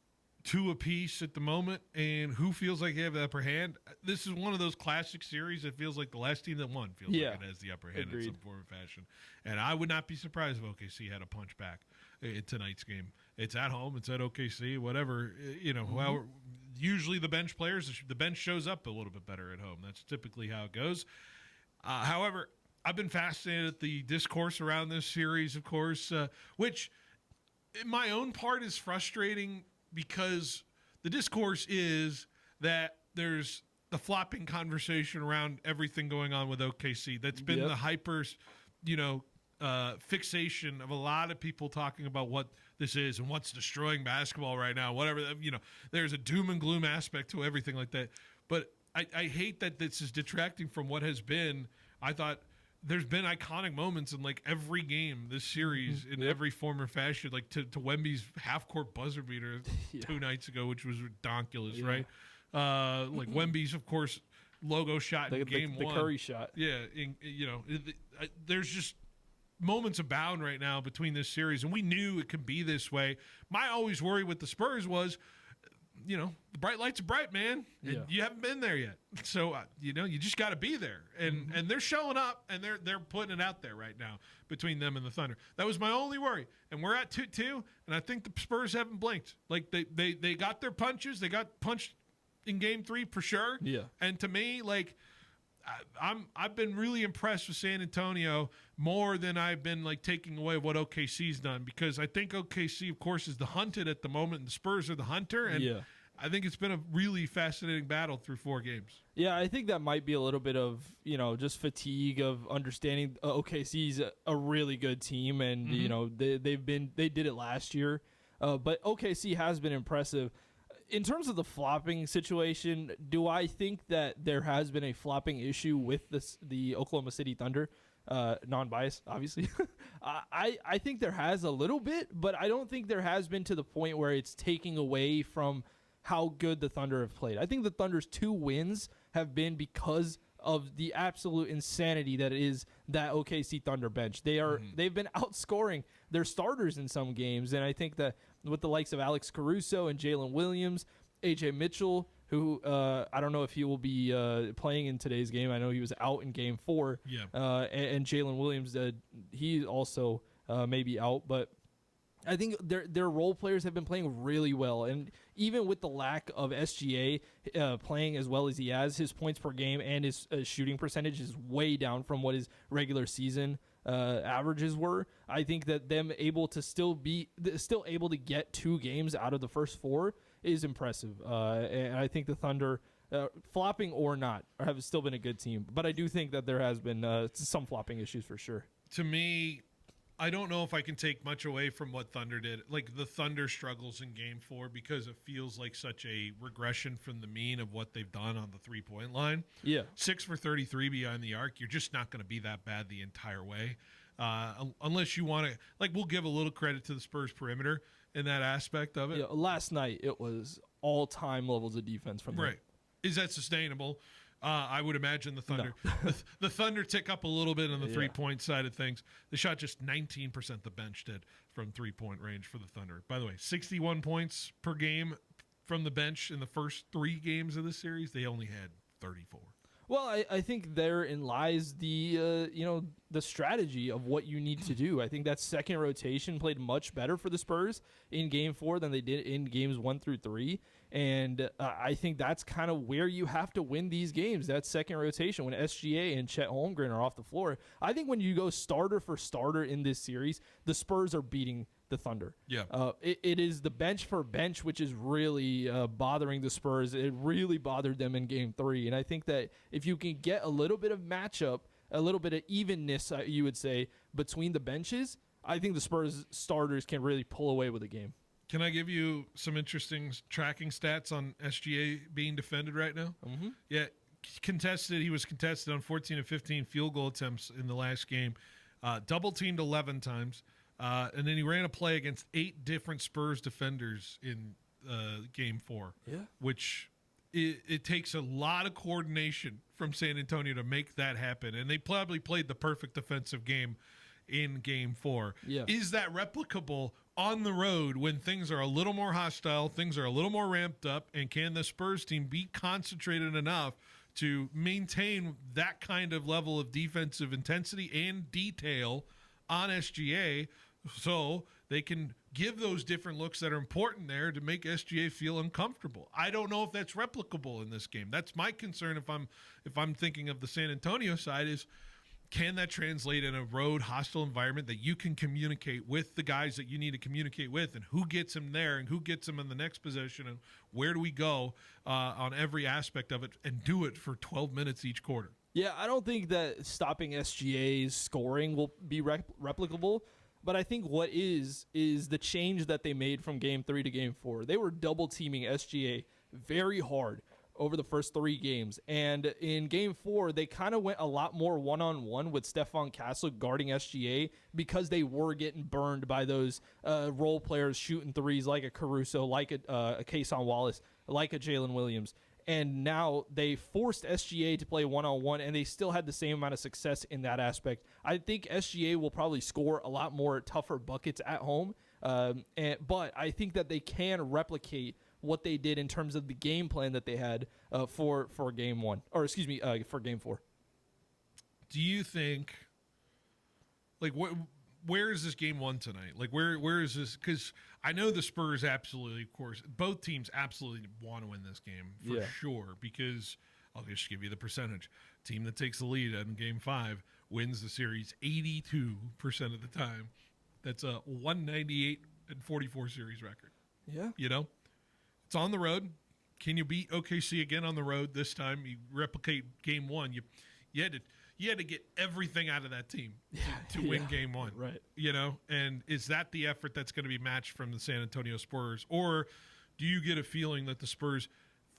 2 apiece at the moment, and who feels like they have the upper hand? This is one of those classic series that feels like the last team that won feels like it has the upper hand in some form or fashion. And I would not be surprised if OKC had a punch back in tonight's game. It's at home. It's at OKC. Whatever, Well, usually the bench shows up a little bit better at home. That's typically how it goes. However, I've been fascinated at the discourse around this series, of course, which in my own part is frustrating because the discourse is that there's the flopping conversation around everything going on with OKC. That's been the hyper, fixation of a lot of people talking about what this is and what's destroying basketball right now. Whatever, there's a doom and gloom aspect to everything like that. But I hate that this is detracting from what has been. I thought there's been iconic moments in like every game this series in every form or fashion, like to Wemby's half-court buzzer beater 2 nights ago, which was ridiculous, right? Like Wemby's, of course, logo shot in game one. The Curry shot. Yeah, there's just moments abound right now between this series, and we knew it could be this way. My always worry with the Spurs was, the bright lights are bright, man. And you haven't been there yet. So, you just got to be there. And and they're showing up, and they're putting it out there right now between them and the Thunder. That was my only worry. And we're at 2-2, and I think the Spurs haven't blinked. Like, they got their punches. They got punched in Game 3 for sure. Yeah. And to me, like, I've been really impressed with San Antonio more than I've been like taking away what OKC's done, because I think OKC, of course, is the hunted at the moment, and the Spurs are the hunter. And I think it's been a really fascinating battle through 4 games. Yeah, I think that might be a little bit of, just fatigue of understanding OKC's a really good team, and they did it last year, but OKC has been impressive. In terms of the flopping situation, do I think that there has been a flopping issue with the Oklahoma City Thunder? Non-biased, obviously. I think there has a little bit, but I don't think there has been to the point where it's taking away from how good the Thunder have played. I think the Thunder's 2 wins have been because of the absolute insanity that is that OKC Thunder bench. They've been outscoring their starters in some games, and I think that with the likes of Alex Caruso and Jalen Williams, AJ Mitchell, who I don't know if he will be playing in today's game. I know he was out in Game 4. Yeah. And Jalen Williams, he also may be out, but I think their role players have been playing really well, and even with the lack of SGA playing as well as he has, his points per game and his shooting percentage is way down from what his regular season averages were. I think that them able to still able to get 2 games out of the first 4 is impressive, and I think the Thunder, flopping or not, have still been a good team. But I do think that there has been some flopping issues for sure. To me, I don't know if I can take much away from what Thunder did. Like, the Thunder struggles in Game 4 because it feels like such a regression from the mean of what they've done on the 3-point line. Yeah. 6 for 33 behind the arc. You're just not going to be that bad the entire way. Unless you want to, like, we'll give a little credit to the Spurs perimeter in that aspect of it. Yeah, last night it was all-time levels of defense from them. Right. Is that sustainable? I would imagine the Thunder. No. the Thunder tick up a little bit on the 3-point side of things. They shot just 19% the bench did from 3-point range for the Thunder. By the way, 61 points per game from the bench in the first 3 games of the series. They only had 34. Well, I think therein lies the the strategy of what you need to do. I think that second rotation played much better for the Spurs in Game 4 than they did in Games 1 through 3, and I think that's kind of where you have to win these games. That second rotation when SGA and Chet Holmgren are off the floor. I think when you go starter for starter in this series, the Spurs are beating the Thunder. Yeah. It is the bench for bench, which is really bothering the Spurs. It really bothered them in Game 3. And I think that if you can get a little bit of matchup, a little bit of evenness, you would say, between the benches, I think the Spurs starters can really pull away with the game. Can I give you some interesting tracking stats on SGA being defended right now? Mm-hmm. Yeah, he was contested on 14 of 15 field goal attempts in the last game, double-teamed 11 times. And then he ran a play against 8 different Spurs defenders in Game 4. Yeah. Which it takes a lot of coordination from San Antonio to make that happen. And they probably played the perfect defensive game in Game 4. Yeah. Is that replicable on the road when things are a little more hostile, things are a little more ramped up, and can the Spurs team be concentrated enough to maintain that kind of level of defensive intensity and detail on SGA so they can give those different looks that are important there to make SGA feel uncomfortable? I don't know if that's replicable in this game. That's my concern if I'm thinking of the San Antonio side is, can that translate in a road hostile environment that you can communicate with the guys that you need to communicate with, and who gets him there and who gets him in the next position, and where do we go on every aspect of it, and do it for 12 minutes each quarter? Yeah, I don't think that stopping SGA's scoring will be replicable. But I think what is the change that they made from Game 3 to Game 4. They were double-teaming SGA very hard over the first 3 games. And in Game 4, they kind of went a lot more one-on-one with Stephon Castle guarding SGA because they were getting burned by those role players shooting threes like a Caruso, like a Kason Wallace, like a Jalen Williams. And now they forced SGA to play one-on-one, and they still had the same amount of success in that aspect. I think SGA will probably score a lot more tougher buckets at home, but I think that they can replicate what they did in terms of the game plan that they had for Game 1, or excuse me, for Game 4. Do you think, like, where is this Game 1 tonight? Like, where is this? Because I know the Spurs absolutely, of course, both teams absolutely want to win this game for sure, because I'll just give you the percentage. Team that takes the lead in Game 5 wins the series 82% of the time. That's a 198-44 series record. Yeah. You know? It's on the road. Can you beat OKC again on the road this time? You replicate Game 1. You had to get everything out of that team to win Game 1. Right. You know? And is that the effort that's going to be matched from the San Antonio Spurs? Or do you get a feeling that the Spurs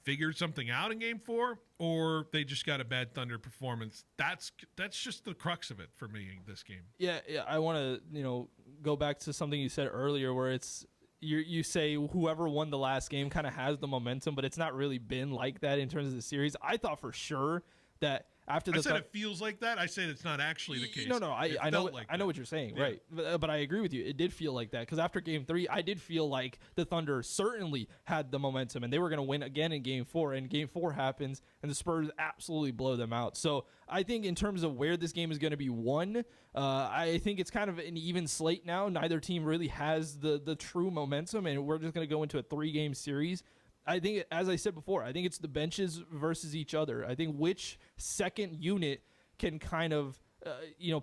figured something out in Game 4, or they just got a bad Thunder performance? That's just the crux of it for me in this game. Yeah, I want to, go back to something you said earlier where it's you say whoever won the last game kind of has the momentum, but it's not really been like that in terms of the series. I thought for sure that after I said it feels like that. I said it's not actually the case. No, I know what you're saying, Yeah. right? But I agree with you. It did feel like that because after Game 3, I did feel like the Thunder certainly had the momentum and they were going to win again in Game 4. And Game 4 happens, and the Spurs absolutely blow them out. So I think in terms of where this game is going to be won, I think it's kind of an even slate now. Neither team really has the true momentum, and we're just going to go into a 3-game series. I think, as I said before, I think it's the benches versus each other. I think which second unit can kind of,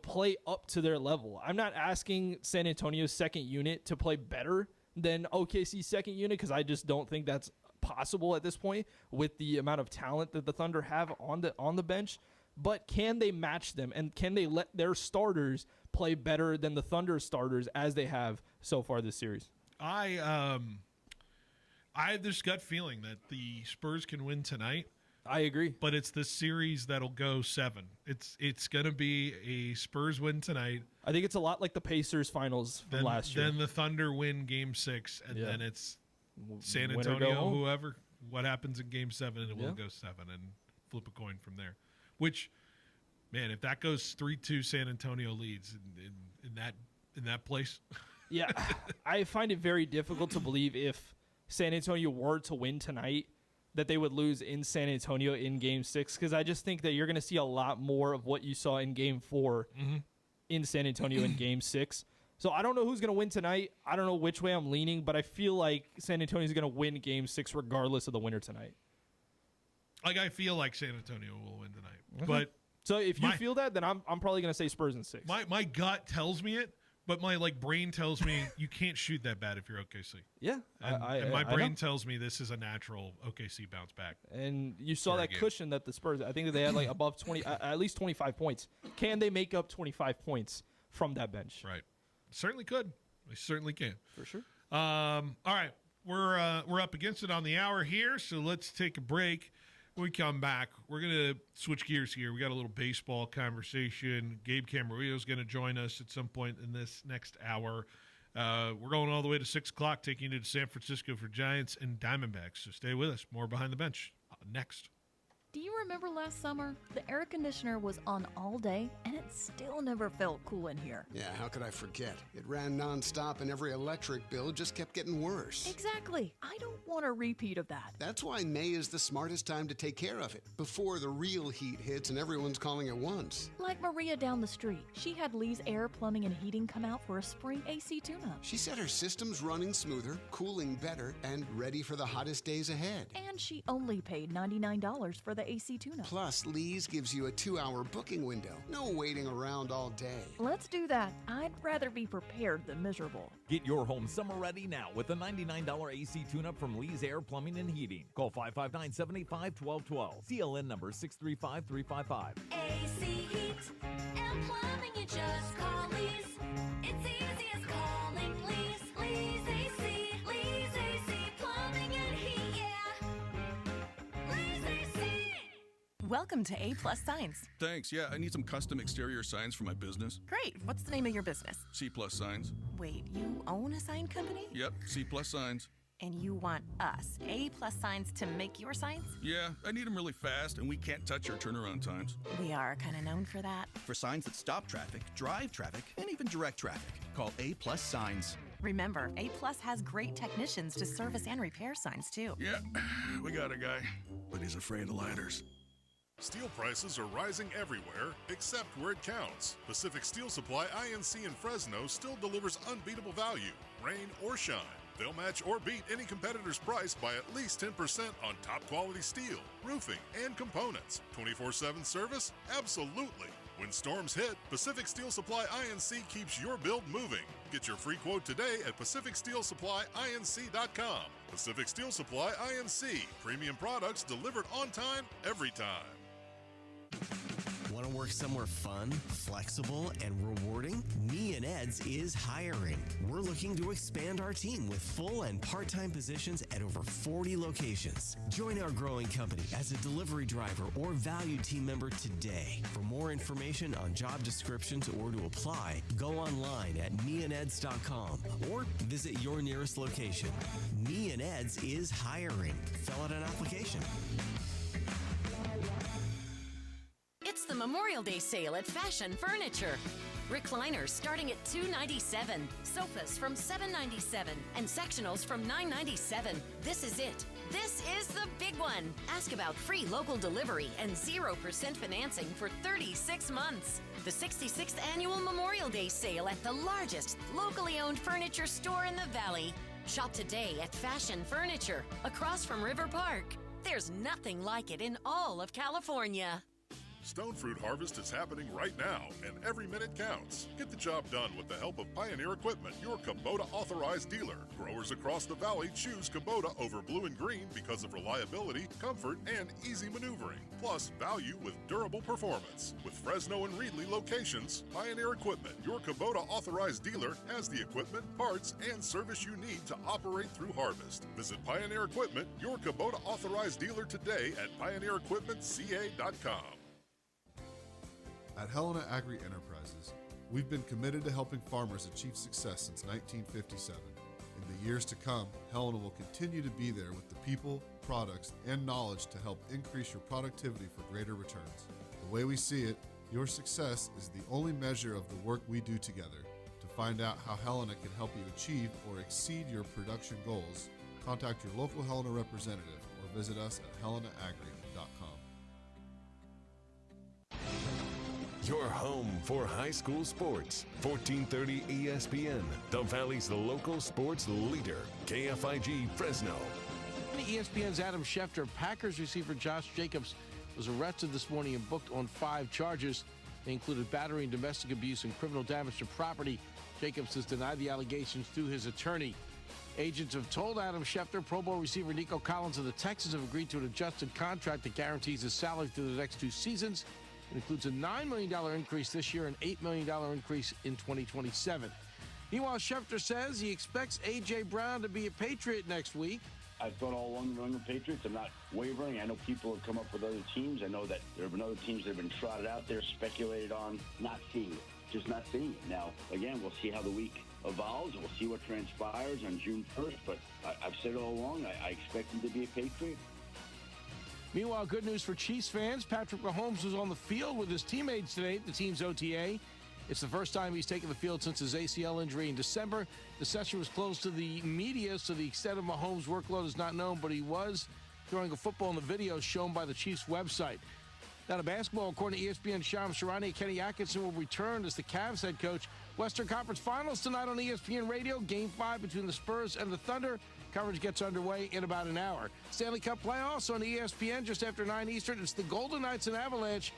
play up to their level. I'm not asking San Antonio's second unit to play better than OKC's second unit because I just don't think that's possible at this point with the amount of talent that the Thunder have on the bench. But can they match them, and can they let their starters play better than the Thunder starters as they have so far this series? I have this gut feeling that the Spurs can win tonight. I agree. But it's the series that'll go 7. It's going to be a Spurs win tonight. I think it's a lot like the Pacers finals from last year. Then the Thunder win Game 6, and then it's San Win or go Antonio, home. whoever. What happens in Game 7, and it will go 7, and flip a coin from there. Which, man, if that goes 3-2, San Antonio leads in that place. Yeah, I find it very difficult to believe if San Antonio were to win tonight, that they would lose in San Antonio in Game 6, because I just think that you're going to see a lot more of what you saw in Game 4 in San Antonio in Game 6. So I don't know who's going to win tonight. I don't know which way I'm leaning, but I feel like San Antonio is going to win Game 6 regardless of the winner tonight. Like, I feel like San Antonio will win tonight. Okay. But so if you feel that, then I'm probably going to say Spurs in 6. My gut tells me it, but my brain tells me you can't shoot that bad if you're OKC. Yeah. And my brain tells me this is a natural OKC bounce back. And you saw that cushion that the Spurs, I think that they had like above 20, at least 25 points. Can they make up 25 points from that bench? Right. Certainly could. They certainly can. For sure. All right. We're up against it on the hour here, so let's take a break. When we come back, we're going to switch gears here. We got a little baseball conversation. Gabe Camarillo is going to join us at some point in this next hour. We're going all the way to 6 o'clock, taking you to San Francisco for Giants and Diamondbacks. So stay with us. More Behind the Bench next. Do you remember last summer? The air conditioner was on all day, and it still never felt cool in here. Yeah, how could I forget? It ran nonstop, and every electric bill just kept getting worse. Exactly. I don't want a repeat of that. That's why May is the smartest time to take care of it, before the real heat hits and everyone's calling at once. Like Maria down the street. She had Lee's Air Plumbing and Heating come out for a spring AC tune-up. She said her system's running smoother, cooling better, and ready for the hottest days ahead. And she only paid $99 for the AC tune-up. Plus, Lee's gives you a 2-hour booking window. No waiting around all day. Let's do that. I'd rather be prepared than miserable. Get your home summer ready now with a $99 AC tune-up from Lee's Air Plumbing and Heating. Call 559-785-1212. CLN number 635355. AC Heat and Plumbing, you just call Lee's. It's easy as calling Lee's. Lee's AC, Lee's AC, Plumbing and Heat, yeah. Lee's AC. Welcome to A Plus Signs. Thanks. Yeah, I need some custom exterior signs for my business. Great. What's the name of your business? C Plus Signs. Wait, you own a sign company? Yep, C Plus Signs. And you want us, A Plus Signs, to make your signs? Yeah, I need them really fast, and we can't touch our turnaround times. We are kind of known for that. For signs that stop traffic, drive traffic, and even direct traffic, call A Plus Signs. Remember, A Plus has great technicians to service and repair signs, too. Yeah, we got a guy, but he's afraid of ladders. Steel prices are rising everywhere except where it counts. Pacific Steel Supply INC in Fresno still delivers unbeatable value, rain or shine. They'll match or beat any competitor's price by at least 10% on top quality steel, roofing, and components. 24/7 service? Absolutely. When storms hit, Pacific Steel Supply INC keeps your build moving. Get your free quote today at PacificSteelSupplyINC.com. Pacific Steel Supply INC. Premium products delivered on time, every time. Want to work somewhere fun, flexible, and rewarding? Me and Ed's is hiring. We're looking to expand our team with full and part-time positions at over 40 locations. Join our growing company as a delivery driver or valued team member today. For more information on job descriptions or to apply, go online at meandeds.com or visit your nearest location. Me and Ed's is hiring. Fill out an application. It's the Memorial Day sale at Fashion Furniture. Recliners starting at $297, sofas from $797, and sectionals from $997. This is it. This is the big one. Ask about free local delivery and 0% financing for 36 months. The 66th annual Memorial Day sale at the largest locally owned furniture store in the Valley. Shop today at Fashion Furniture, across from River Park. There's nothing like it in all of California. Stone fruit harvest is happening right now, and every minute counts. Get the job done with the help of Pioneer Equipment, your Kubota authorized dealer. Growers across the valley choose Kubota over blue and green because of reliability, comfort, and easy maneuvering. Plus, value with durable performance. With Fresno and Reedley locations, Pioneer Equipment, your Kubota authorized dealer, has the equipment, parts, and service you need to operate through harvest. Visit Pioneer Equipment, your Kubota authorized dealer today at pioneerequipmentca.com. At Helena Agri Enterprises, we've been committed to helping farmers achieve success since 1957. In the years to come, Helena will continue to be there with the people, products, and knowledge to help increase your productivity for greater returns. The way we see it, your success is the only measure of the work we do together. To find out how Helena can help you achieve or exceed your production goals, contact your local Helena representative or or visit us at helenaagri.com. Your home for high school sports. 1430 ESPN, the Valley's local sports leader. KFIG Fresno. ESPN's Adam Schefter, Packers receiver Josh Jacobs was arrested this morning and booked on 5 charges. They included battery and domestic abuse and criminal damage to property. Jacobs has denied the allegations through his attorney. Agents have told Adam Schefter Pro Bowl receiver Nico Collins of the Texans have agreed to an adjusted contract that guarantees his salary through the next 2 seasons. It includes a $9 million increase this year and $8 million increase in 2027. Meanwhile, Schefter says he expects A.J. Brown to be a Patriot next week. I thought all along the New England Patriots. I'm not wavering. I know people have come up with other teams. I know that there have been other teams that have been trotted out there, speculated on, not seeing it. Just not seeing it. Now, again, we'll see how the week evolves. We'll see what transpires on June 1st. But I've said all along, I expect him to be a Patriot. Meanwhile, good news for Chiefs fans. Patrick Mahomes was on the field with his teammates today at the team's OTA. It's the first time he's taken the field since his ACL injury in December. The session was closed to the media, so the extent of Mahomes' workload is not known, but he was throwing a football in the video shown by the Chiefs' website. Now to basketball, according to ESPN, Shams Charania and Kenny Atkinson will return as the Cavs head coach. Western Conference Finals tonight on ESPN Radio. Game 5 between the Spurs and the Thunder. Coverage gets underway in about an hour. Stanley Cup playoffs on ESPN just after 9 Eastern. It's the Golden Knights and Avalanche,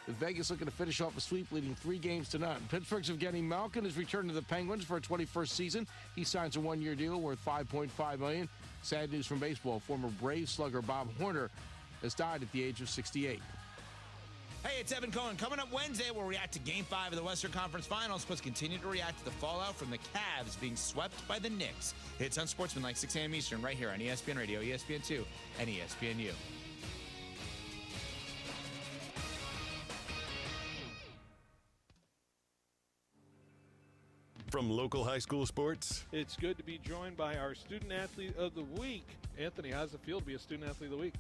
with Vegas looking to finish off a sweep, leading 3-0. Pittsburgh's Evgeny Malkin has returned to the Penguins for a 21st season. He signs a 1-year deal worth $5.5 million. Sad news from baseball. Former Brave slugger Bob Horner has died at the age of 68. Hey, it's Evan Cohen. Coming up Wednesday, we'll react to Game 5 of the Western Conference Finals, plus continue to react to the fallout from the Cavs being swept by the Knicks. It's Unsportsmanlike, 6 a.m. Eastern, right here on ESPN Radio, ESPN2, and ESPNU. From local high school sports It's good to be joined by our Student Athlete of the Week. Anthony, how's it feel to be a Student Athlete of the Week?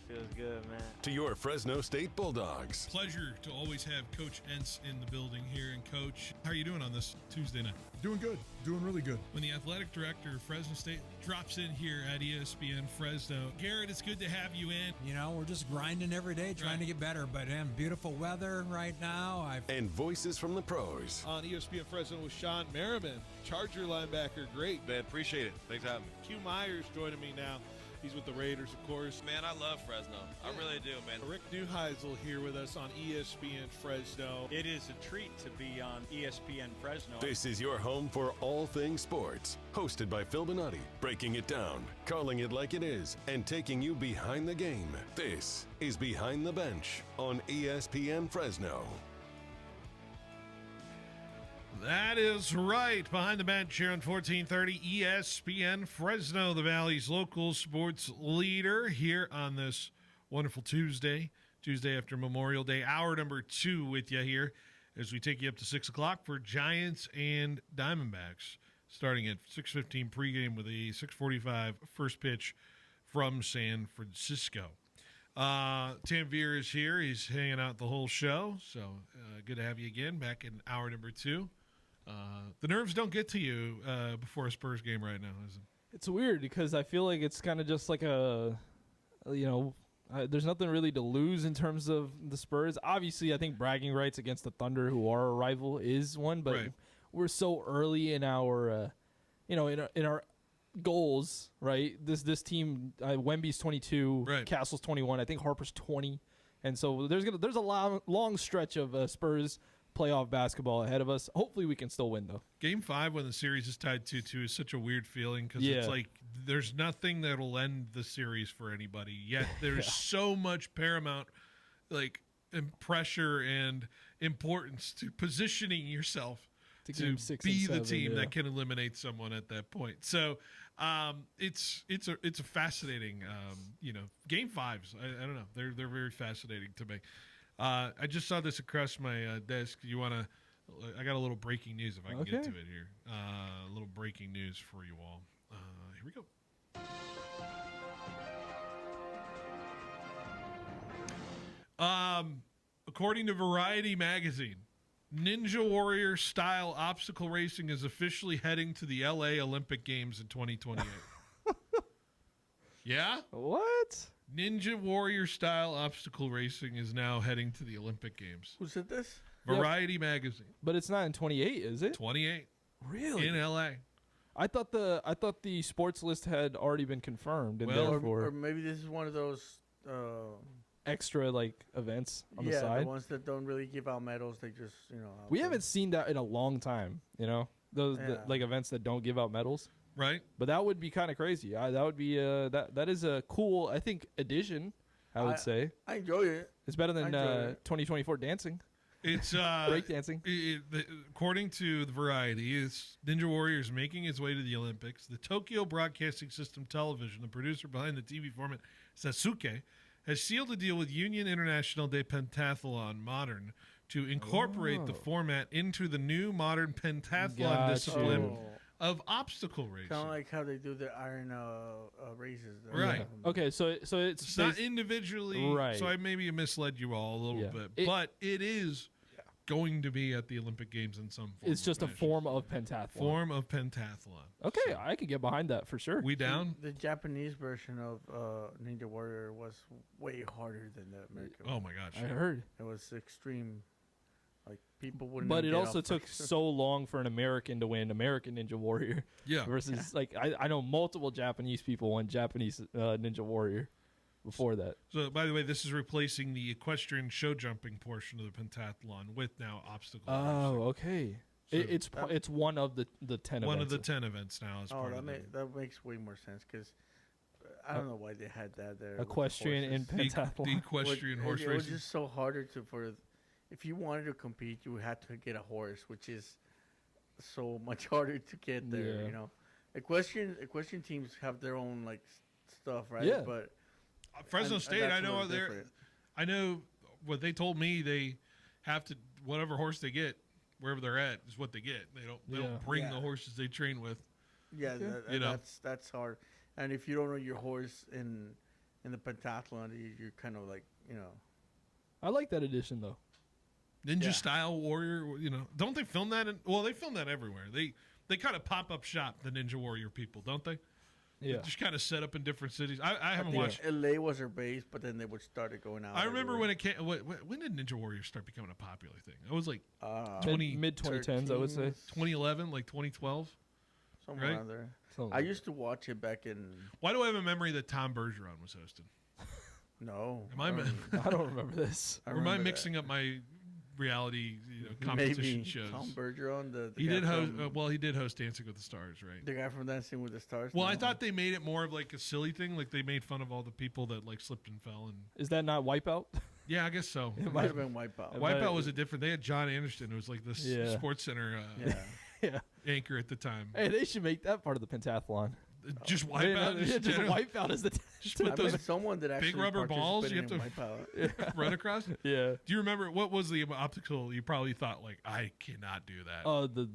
Feels good, man. to your Fresno State Bulldogs. Pleasure to always have Coach Entz in the building here. And Coach, how are you doing on this Tuesday night? Doing good. Doing really good. When the athletic director of Fresno State drops in here at ESPN Fresno, Garrett, it's good to have you in. You know, we're just grinding every day, trying to get better. But beautiful weather right now. And voices from the pros. On ESPN Fresno with Sean Merriman, Charger linebacker. Great. Man, appreciate it. Thanks for having me. Q Myers joining me now. He's with the Raiders, of course. Man, I love Fresno. I really do, man. Rick Neuheisel here with us on ESPN Fresno. It is a treat to be on ESPN Fresno. This is your home for all things sports. Hosted by Phil Bonatti, breaking it down, calling it like it is, and taking you behind the game. This is Behind the Bench on ESPN Fresno. That is right. Behind the bench here on 1430 ESPN Fresno, the Valley's local sports leader, here on this wonderful Tuesday after Memorial Day. Hour number 2 with you here as we take you up to 6 o'clock for Giants and Diamondbacks, starting at 6:15 pregame with a 6:45 first pitch from San Francisco. Tanvir is here. He's hanging out the whole show, so good to have you again back in hour number 2. The nerves don't get to you before a Spurs game right now, is it? It's weird because I feel like it's kind of just like a, there's nothing really to lose in terms of the Spurs. Obviously, I think bragging rights against the Thunder, who are a rival, is one, but we're so early in our, in our goals, right? This team, Wemby's 22, Castle's 21, I think Harper's 20, and so there's a long stretch of Spurs playoff basketball ahead of us. Hopefully we can still win, though. Game 5, when the series is tied 2-2, is such a weird feeling because it's like there's nothing that'll end the series for anybody. Yet there's so much paramount pressure and importance to positioning yourself to be the team that can eliminate someone at that point. So it's a fascinating, Game 5s. I don't know. They're very fascinating to me. I just saw this across my desk. I got a little breaking news if I can get to it here. A little breaking news for you all. Here we go. According to Variety magazine, Ninja Warrior style obstacle racing is officially heading to the LA Olympic Games in 2028. Yeah? What? Ninja Warrior style obstacle racing is now heading to the Olympic Games. Who said this? Variety magazine. But it's not in 28, is it? 28. Really? In LA. I thought the sports list had already been confirmed, and Well, therefore Or maybe this is one of those. extra like events on the Yeah, side. the ones that don't really give out medals. They just, We haven't seen that in a long time. Those Yeah. like events that don't give out medals. Right. But that would be kind of crazy. That would be that is a cool, I think, addition. I would say I enjoy it. it's better than I enjoy it. 2024 dancing. It's break dancing. According to the Variety, it's Ninja Warrior is making its way to the Olympics. The Tokyo Broadcasting System Television, the producer behind the TV format Sasuke, has sealed a deal with Union International de Pentathlon Modern to incorporate the format into the new modern pentathlon discipline of obstacle racing. Kind of like how they do the iron races. though. Right. Okay, so It's not individually, right. so I maybe misled you all a little bit, but it is going to be at the Olympic Games in some form. It's just a form of pentathlon. Form of pentathlon. Okay, I could get behind that for sure. We down? The Japanese version of Ninja Warrior was way harder than the American. Oh my gosh! I heard it was extreme. Like people wouldn't. But even it get also off took first. so long for an American to win American Ninja Warrior. Yeah. Versus like I know multiple Japanese people won Japanese Ninja Warrior before that. So, by the way, this is replacing the equestrian show jumping portion of the pentathlon with now obstacle. Oh, okay. So It's one of the 10 one events. of the 10 events now is part of that makes way more sense because I don't know why they had that there. with the Equestrian and horses. pentathlon. The equestrian horse It was racing. just so harder for. If you wanted to compete, you had to get a horse, which is so much harder to get there. Yeah. You know, equestrian teams have their own like stuff, right? Yeah. But Fresno and State, that's I a know little they're. different. I know what they told me. They have to whatever horse they get wherever they're at is what they get. They don't bring Yeah. the horses they train with. Yeah, You know? that's hard. And if you don't know your horse in the pentathlon, you're kind of like I like that edition though. Ninja style warrior, don't they film that? They film that everywhere. They kind of pop up shop the Ninja Warrior people, don't they? Yeah. They just kind of set up in different cities. I I haven't think watched. LA was their base, but then they would start going out. I remember everywhere. when it came. When did Ninja Warrior start becoming a popular thing? It was like mid 2010s, I would say. 2011, like 2012. Somewhere right? around there. Something I like used to watch it back in. Why do I have a memory that Tom Bergeron was hosting? No. Am I? I don't remember this. Or am I mixing up my reality competition Maybe shows? Tom Bergeron, the He guy did host. from- He did host Dancing with the Stars, right? the guy from Dancing with the Stars. Well, I No. thought they made it more of like a silly thing. Like they made fun of all the people that like slipped and fell. And Is that not Wipeout? yeah, I guess so. It might have been Wipeout. Wipeout was a different. They had John Anderson, who was like this Yeah. Sports Center Yeah. anchor at the time. Hey, they should make that part of the pentathlon. Just I mean, Wipeout. just general- Wipeout is the. Just put I those met someone that actually big rubber balls you have to participated in Wipeout. run across. Yeah. Do you remember what was the obstacle you probably thought like I cannot do that? Oh, the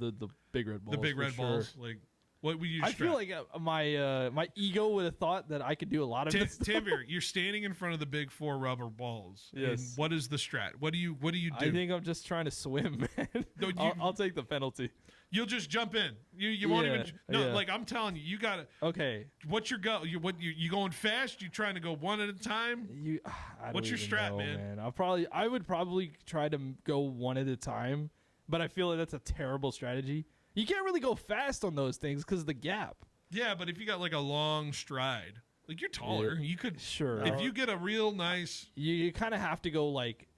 big red balls. the big for red sure. balls. Like what would you? I feel like my ego would have thought that I could do a lot of this. Tanvir, you're standing in front of the big 4 rubber balls. Yes. And what is the strat? What do you do? I think I'm just trying to swim, man. No, I'll take the penalty. You'll just jump in. You won't Yeah, even. No, yeah. like I'm telling you, you gotta. Okay. What's your go? You going fast? You trying to go one at a time? I What's don't your even strat, know, man? I would probably try to go one at a time, but I feel like that's a terrible strategy. You can't really go fast on those things because of the gap. Yeah, but if you got like a long stride, like you're taller, you could. Sure. If you get a real nice. You kind of have to go like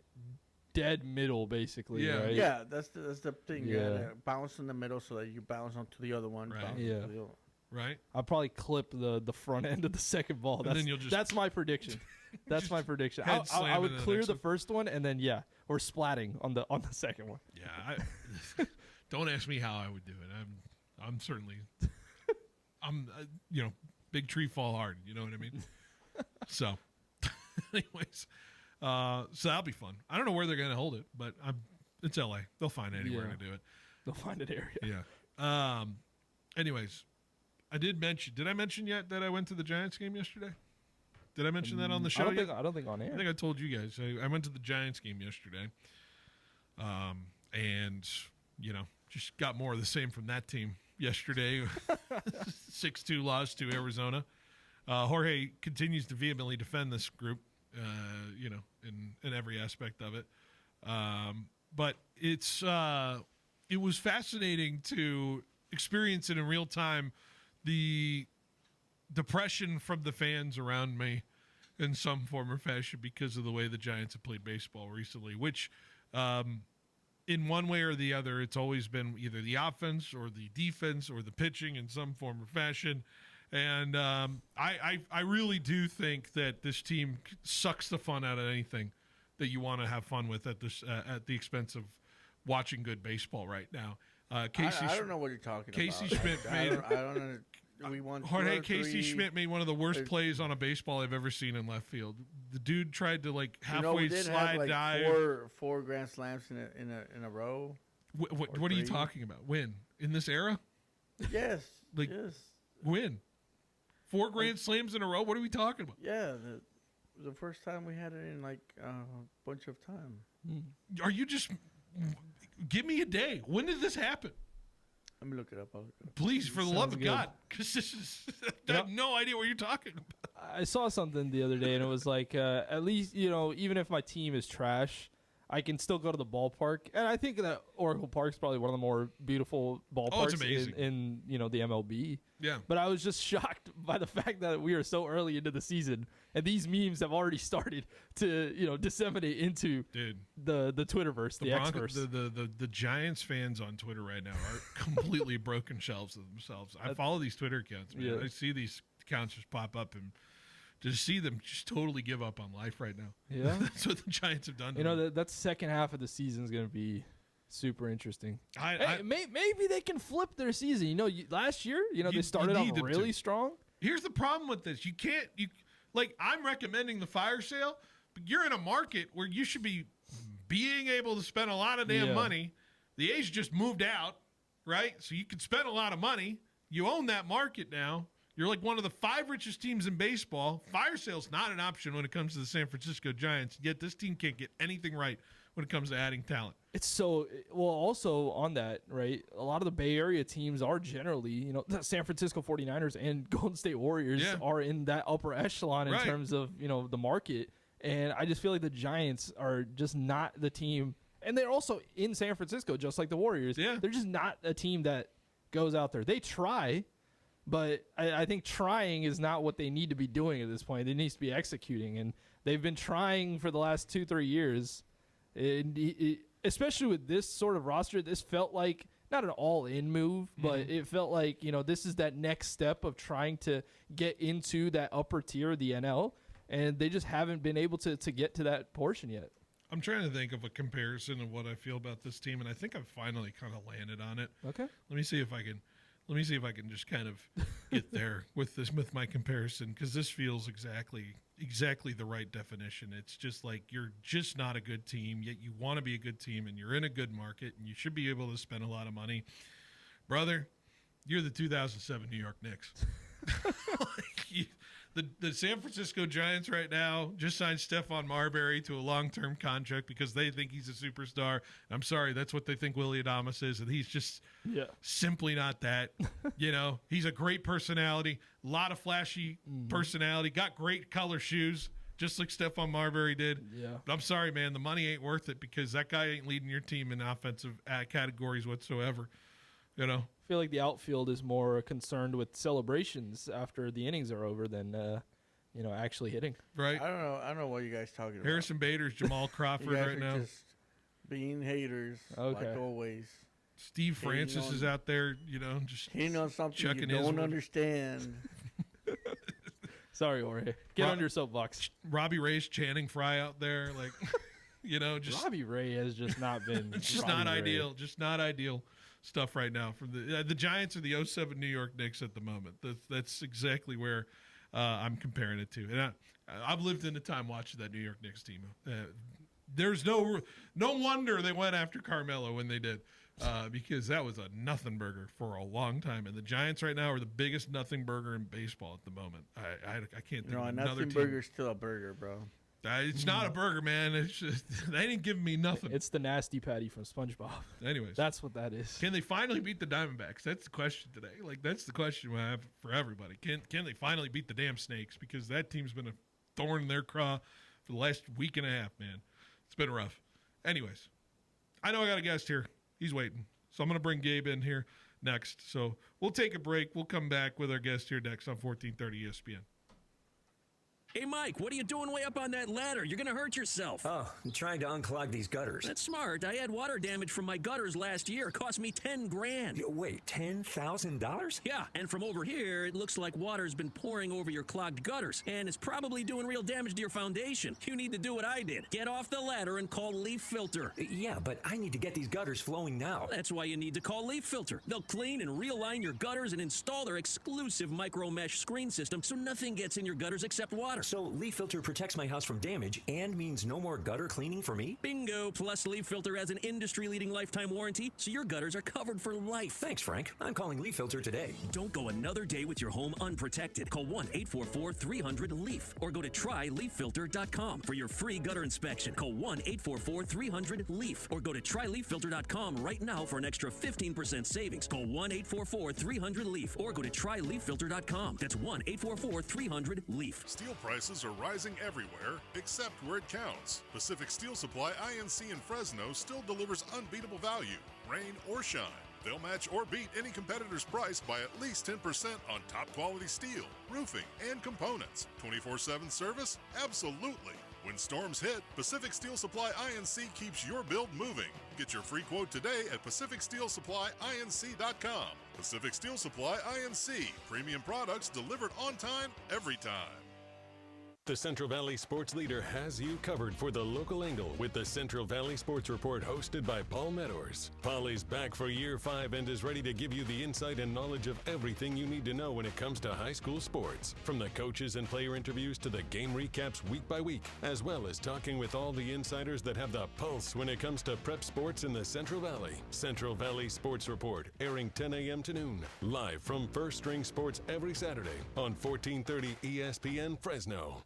dead middle, basically. Yeah. Right? Yeah, that's the thing. You Yeah. gotta bounce in the middle so that you bounce onto the other one. Right. bounce Yeah. onto the other. Right. I'll probably clip the front end of the second ball. And That's, then you'll just- that's my prediction. That's my prediction. head I slam would into the clear next the one. first one and then or splatting on the second one. Yeah. Don't ask me how I would do it. I'm certainly. I'm big tree fall hard. You know what I mean. So, anyways, so that'll be fun. I don't know where they're going to hold it, but it's LA. They'll find anywhere Yeah. to do it. They'll find an area. Yeah. Anyways, Did I mention yet that I went to the Giants game yesterday? Did I mention that on the show? I don't think on air. I think I told you guys. I went to the Giants game yesterday, and just got more of the same from that team yesterday. 6-2 loss to Arizona. Jorge continues to vehemently defend this group, in every aspect of it. But it was fascinating to experience it in real time, the depression from the fans around me in some form or fashion because of the way the Giants have played baseball recently, which in one way or the other, it's always been either the offense or the defense or the pitching in some form or fashion. And I really do think that this team sucks the fun out of anything that you want to have fun with at the expense of watching good baseball right now. Casey, I don't know what you're talking Casey about. Schmidt made. I don't know. We won Jorge, 2 or Casey 3. Schmidt made one of the worst plays on a baseball I've ever seen in left field. The dude tried to halfway we did slide have like dive. four grand slams in a row. What are you talking about? When in this era? Yes. Yes. When 4 grand slams in a row? What are we talking about? Yeah, the first time we had it in a bunch of time. Are you just give me a day? When did this happen? Let me look it up. Please, for the love of good. God, because this is I have no idea what you're talking about. I saw something the other day, and it was like, at least, even if my team is trash, I can still go to the ballpark. And I think that Oracle Park's probably one of the more beautiful ballparks amazing. in the MLB. Yeah. But I was just shocked by the fact that we are so early into the season, and these memes have already started to disseminate into the Twitterverse, the Xverse. The Giants fans on Twitter right now are completely broken shelves of themselves. I follow these Twitter accounts, man. Yeah. I see these accounts just pop up and just see them just totally give up on life right now. Yeah. That's what the Giants have done. To That second half of the season is going to be super interesting. I Maybe they can flip their season. Last year, they started off really strong. Here's the problem with this. I'm recommending the fire sale, but you're in a market where you should be being able to spend a lot of damn money. The A's just moved out, right? So you can spend a lot of money. You own that market now. You're like one of the 5 richest teams in baseball. Fire sale's not an option when it comes to the San Francisco Giants, yet this team can't get anything right when it comes to adding talent. It's so well. Also on that, right? A lot of the Bay Area teams are generally, the San Francisco 49ers and Golden State Warriors are in that upper echelon in terms of the market. And I just feel like the Giants are just not the team, and they're also in San Francisco, just like the Warriors. Yeah, they're just not a team that goes out there. They try, but I think trying is not what they need to be doing at this point. They need to be executing, and they've been trying for the last 2-3 years. Especially with this sort of roster, this felt like not an all-in move, but it felt like, this is that next step of trying to get into that upper tier of the NL, and they just haven't been able to get to that portion yet. I'm trying to think of a comparison of what I feel about this team, and I think I've finally kind of landed on it. Okay. Let me see if I can just kind of get there with my comparison, because this feels exactly the right definition. It's just like you're just not a good team, yet you want to be a good team, and you're in a good market, and you should be able to spend a lot of money. Brother, you're the 2007 New York Knicks. The San Francisco Giants right now just signed Stephon Marbury to a long-term contract because they think he's a superstar. I'm sorry, that's what they think Willy Adames is, and he's just simply not that. He's a great personality, a lot of flashy personality, got great color shoes, just like Stephon Marbury did. Yeah. But I'm sorry, man, the money ain't worth it because that guy ain't leading your team in offensive categories whatsoever. I feel like the outfield is more concerned with celebrations after the innings are over than actually hitting. Right. I don't know what you guys talking about. Harrison Bader's Jamal Crawford you guys right are now. Just being haters, like always. Steve Francis is out there, just hating on something chucking you don't understand. Sorry, Jorge. Get on your soapbox. Robbie Ray's Channing Frye out there, just Robbie Ray has just not been. It's just not ideal. Just not ideal stuff right now from the Giants are the 07 New York Knicks at the moment. That's exactly where I'm comparing it to. And I've lived in the time watching that New York Knicks team. There's no wonder they went after Carmelo when they did, because that was a nothing burger for a long time. And the Giants right now are the biggest nothing burger in baseball at the moment. I can't think of another nothing team. burger's still a burger, bro. It's not a burger, man. It's just, they didn't give me nothing. It's the nasty patty from SpongeBob. Anyways, that's what that is. Can they finally beat the Diamondbacks? That's the question today. Like, that's the question I have for everybody. Can they finally beat the damn Snakes? Because that team's been a thorn in their craw for the last week and a half, man. It's been rough. Anyways, I know I got a guest here. He's waiting. So I'm going to bring Gabe in here next. So we'll take a break. We'll come back with our guest here next on 1430 ESPN. Hey, Mike, what are you doing way up on that ladder? You're going to hurt yourself. Oh, I'm trying to unclog these gutters. That's smart. I had water damage from my gutters last year. It cost me $10,000. Wait, $10,000? Yeah, and from over here, it looks like water's been pouring over your clogged gutters, and it's probably doing real damage to your foundation. You need to do what I did. Get off the ladder and call Leaf Filter. Yeah, but I need to get these gutters flowing now. That's why you need to call Leaf Filter. They'll clean and realign your gutters and install their exclusive micro mesh screen system so nothing gets in your gutters except water. So Leaf Filter protects my house from damage and means no more gutter cleaning for me? Bingo! Plus, Leaf Filter has an industry-leading lifetime warranty, so your gutters are covered for life. Thanks, Frank. I'm calling Leaf Filter today. Don't go another day with your home unprotected. Call 1-844-300-LEAF or go to tryleaffilter.com for your free gutter inspection. Call 1-844-300-LEAF or go to tryleaffilter.com right now for an extra 15% savings. Call 1-844-300-LEAF or go to tryleaffilter.com. That's 1-844-300-LEAF. Steel prices are rising everywhere except where it counts. Pacific Steel Supply INC in Fresno still delivers unbeatable value, rain or shine. They'll match or beat any competitor's price by at least 10% on top quality steel, roofing, and components. 24/7 service? Absolutely. When storms hit, Pacific Steel Supply INC keeps your build moving. Get your free quote today at PacificSteelSupplyINC.com. Pacific Steel Supply INC. Premium products delivered on time, every time. The Central Valley Sports Leader has you covered for the local angle with the Central Valley Sports Report hosted by Paul Meadors. Paul is back for year 5 and is ready to give you the insight and knowledge of everything you need to know when it comes to high school sports. From the coaches and player interviews to the game recaps week by week, as well as talking with all the insiders that have the pulse when it comes to prep sports in the Central Valley. Central Valley Sports Report, airing 10 a.m. to noon, live from First String Sports every Saturday on 1430 ESPN Fresno.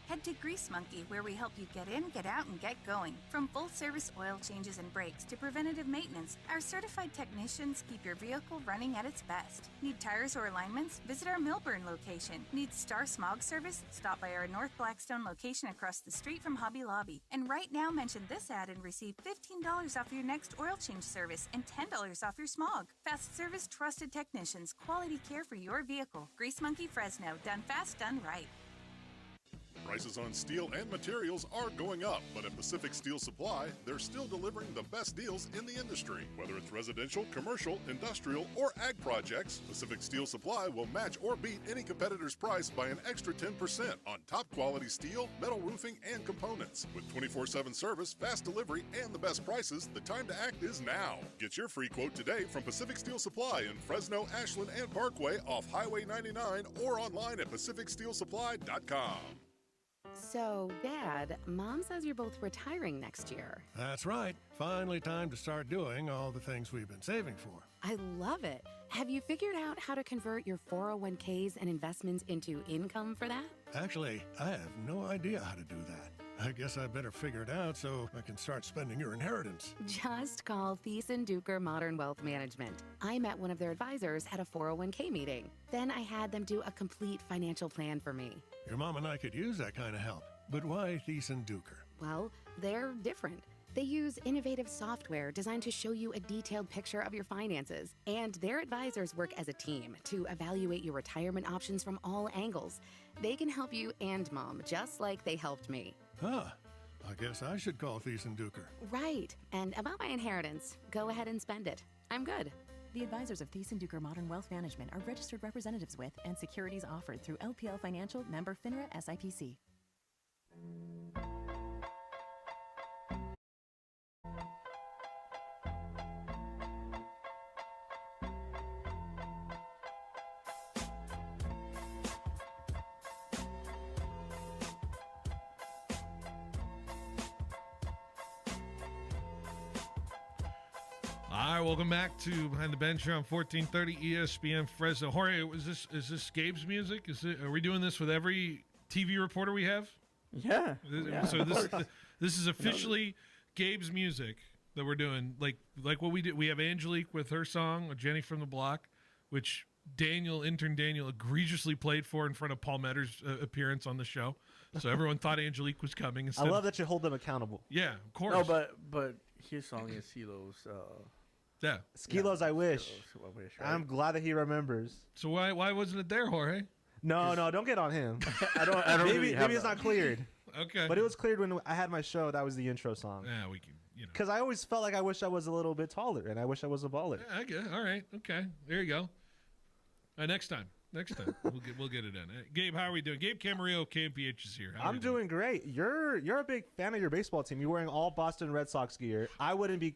Head to Grease Monkey, where we help you get in, get out, and get going. From full-service oil changes and brakes to preventative maintenance, our certified technicians keep your vehicle running at its best. Need tires or alignments? Visit our Millburn location. Need Star Smog service? Stop by our North Blackstone location across the street from Hobby Lobby. And right now, mention this ad and receive $15 off your next oil change service and $10 off your smog. Fast service, trusted technicians, quality care for your vehicle. Grease Monkey Fresno, done fast, done right. Prices on steel and materials are going up, but at Pacific Steel Supply, they're still delivering the best deals in the industry. Whether it's residential, commercial, industrial, or ag projects, Pacific Steel Supply will match or beat any competitor's price by an extra 10% on top quality steel, metal roofing, and components. With 24/7 service, fast delivery, and the best prices, the time to act is now. Get your free quote today from Pacific Steel Supply in Fresno, Ashland, and Parkway off Highway 99 or online at PacificSteelSupply.com. So, Dad, Mom says you're both retiring next year. That's right. Finally time to start doing all the things we've been saving for. I love it. Have you figured out how to convert your 401ks and investments into income for that? Actually, I have no idea how to do that. I guess I better figure it out so I can start spending your inheritance. Just call Thiessen Duker Modern Wealth Management. I met one of their advisors at a 401k meeting. Then I had them do a complete financial plan for me. Your mom and I could use that kind of help. But why Thiessen Duker? Well, they're different. They use innovative software designed to show you a detailed picture of your finances. And their advisors work as a team to evaluate your retirement options from all angles. They can help you and Mom, just like they helped me. Huh. I guess I should call Thiessen Duker. Right. And about my inheritance, go ahead and spend it. I'm good. The advisors of Thiessen Duker Modern Wealth Management are registered representatives with and securities offered through LPL Financial, member FINRA SIPC. All right, welcome back to Behind the Bench here on 1430 ESPN Fresno. Jorge, is this Gabe's music? Are we doing this with every TV reporter we have? Yeah. So this is officially Gabe's music that we're doing. Like what we did. We have Angelique with her song, Jenny from the Block, which intern Daniel egregiously played for in front of Paul Metter's appearance on the show. So everyone thought Angelique was coming. I love that you hold them accountable. Yeah, of course. No, but his song is CeeLo's. Yeah. Skilo's I Wish. I Wish, right? I'm glad that he remembers. So why wasn't it there, Jorge? No, don't get on him. I don't maybe really have it's that. not cleared. Okay. But it was cleared when I had my show. That was the intro song. Yeah, we can, Because I always felt like I wish I was a little bit taller, and I wish I was a baller. Yeah, I get it. All right. Okay. There you go. Next time we'll get it in. Gabe, how are we doing? Gabe Camarillo, KMPH is here. I'm doing great. You're a big fan of your baseball team. You're wearing all Boston Red Sox gear. I wouldn't be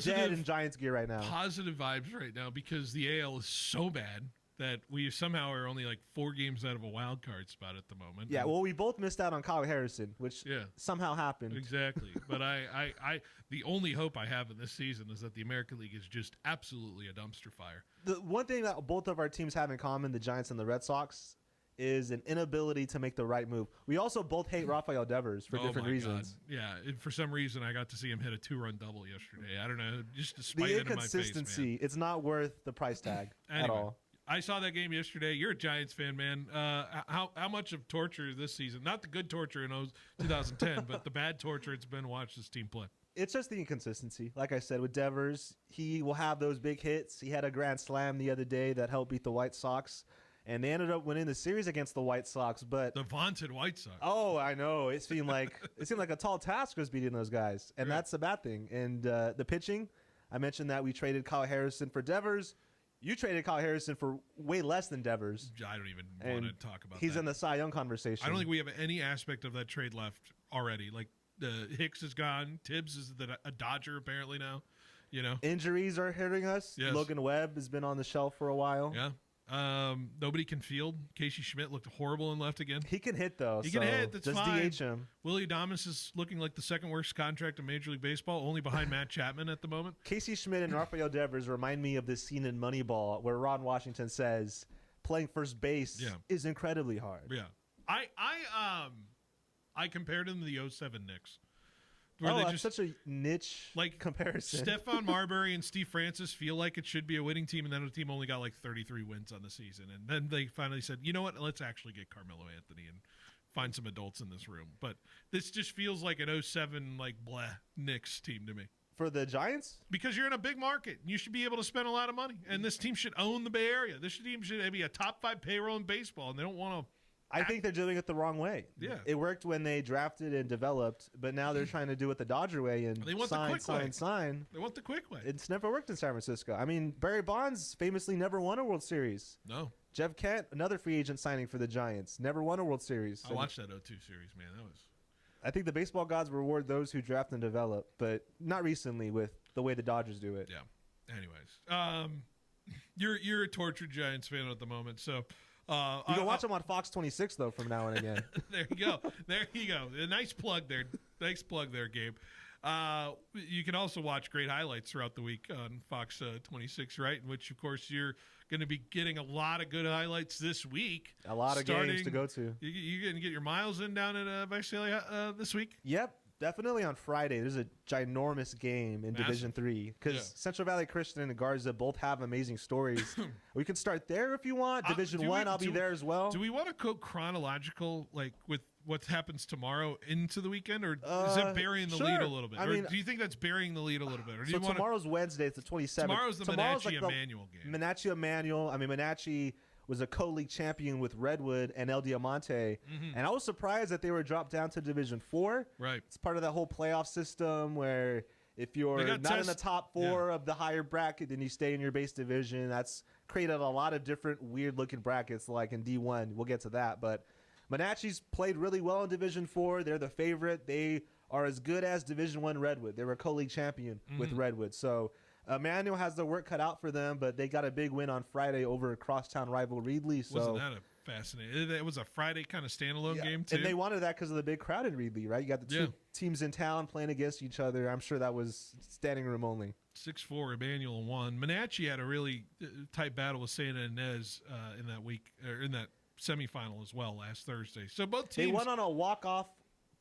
dead in Giants gear right now. Positive vibes right now because the AL is so bad that we somehow are only like 4 games out of a wild card spot at the moment. Yeah, well, we both missed out on Kyle Harrison, which somehow happened. Exactly. But I the only hope I have in this season is that the American League is just absolutely a dumpster fire. The one thing that both of our teams have in common, the Giants and the Red Sox, is an inability to make the right move. We also both hate Rafael Devers for different reasons. God. Yeah, for some reason I got to see him hit a 2-run double yesterday. I don't know, just to spite the it in my face, inconsistency, it's not worth the price tag at all. I saw that game yesterday. You're a Giants fan, man. How much of torture this season? Not the good torture in 2010, but the bad torture it's been to watch this team play. It's just the inconsistency. Like I said, with Devers, he will have those big hits. He had a grand slam the other day that helped beat the White Sox, and they ended up winning the series against the White Sox. But the vaunted White Sox. Oh, I know. It seemed like a tall task was beating those guys, and that's a bad thing. And the pitching, I mentioned that we traded Kyle Harrison for Devers. You traded Kyle Harrison for way less than Devers. I don't even want to talk about he's that. in the Cy Young conversation. I don't think we have any aspect of that trade left already. Like, Hicks is gone. Tibbs is a Dodger apparently now. Injuries are hitting us. Yes. Logan Webb has been on the shelf for a while. Yeah. Nobody can field. Casey Schmidt looked horrible and left again. He can hit, though. He can hit. That's just fine. DH him. Willie Adames is looking like the second worst contract in Major League Baseball, only behind Matt Chapman at the moment. Casey Schmidt and Rafael Devers remind me of this scene in Moneyball where Ron Washington says playing first base is incredibly hard. Yeah. I compared him to the 07 Knicks. That's such a niche comparison. Stephon Marbury and Steve Francis feel like it should be a winning team, and then the team only got like 33 wins on the season. And then they finally said, you know what, let's actually get Carmelo Anthony and find some adults in this room. But this just feels like an 07 Knicks team to me. For the Giants? Because you're in a big market. You should be able to spend a lot of money. And this team should own the Bay Area. This team should be a top 5 payroll in baseball, and they don't want to. I think they're doing it the wrong way. Yeah. It worked when they drafted and developed, but now they're trying to do it the Dodger way and they want sign. They want the quick way. It's never worked in San Francisco. I mean, Barry Bonds famously never won a World Series. No. Jeff Kent, another free agent signing for the Giants, never won a World Series. I watched that 02 series, man. I think the baseball gods reward those who draft and develop, but not recently with the way the Dodgers do it. Yeah. Anyways, you're a tortured Giants fan at the moment, so you can watch them on Fox 26 though from now and again. There you go. A nice plug there. Nice plug there, Gabe. You can also watch great highlights throughout the week on Fox 26, right? In which, of course, you're going to be getting a lot of good highlights this week. A lot of games to go to. You're going to get your miles in down at Visalia this week? Yep. Definitely on Friday. There's a ginormous game in Division 3 because Central Valley Christian and Garza both have amazing stories. We can start there if you want. Division 1, I'll be there as well. Do we want to go chronological, like with what happens tomorrow into the weekend, or is it burying the lead a little bit? Or do you think that's burying the lead a little bit? Or do you tomorrow's Wednesday. It's the 27th. Tomorrow's the Menachie-Emmanuel game. Menachie-Emmanuel. I mean, Menachie was a co-league champion with Redwood and El Diamante. And I was surprised that they were dropped down to Division 4. Right. It's part of that whole playoff system where if you're not in the top 4 of the higher bracket, then you stay in your base division. That's created a lot of different weird-looking brackets like in D1. We'll get to that. But Menachie's played really well in Division 4. They're the favorite. They are as good as Division 1 Redwood. They were a co-league champion with Redwood. So Emmanuel has the work cut out for them, but they got a big win on Friday over crosstown rival Reedley. So wasn't that a fascinating? It was a Friday kind of standalone game too, and they wanted that because of the big crowd in Reedley, right? You got the two teams in town playing against each other. I'm sure that was standing room only. 6-4 Emmanuel won. Menachie had a really tight battle with Santa Ynez in that week, or in that semifinal as well last Thursday. So both teams they won on a walk-off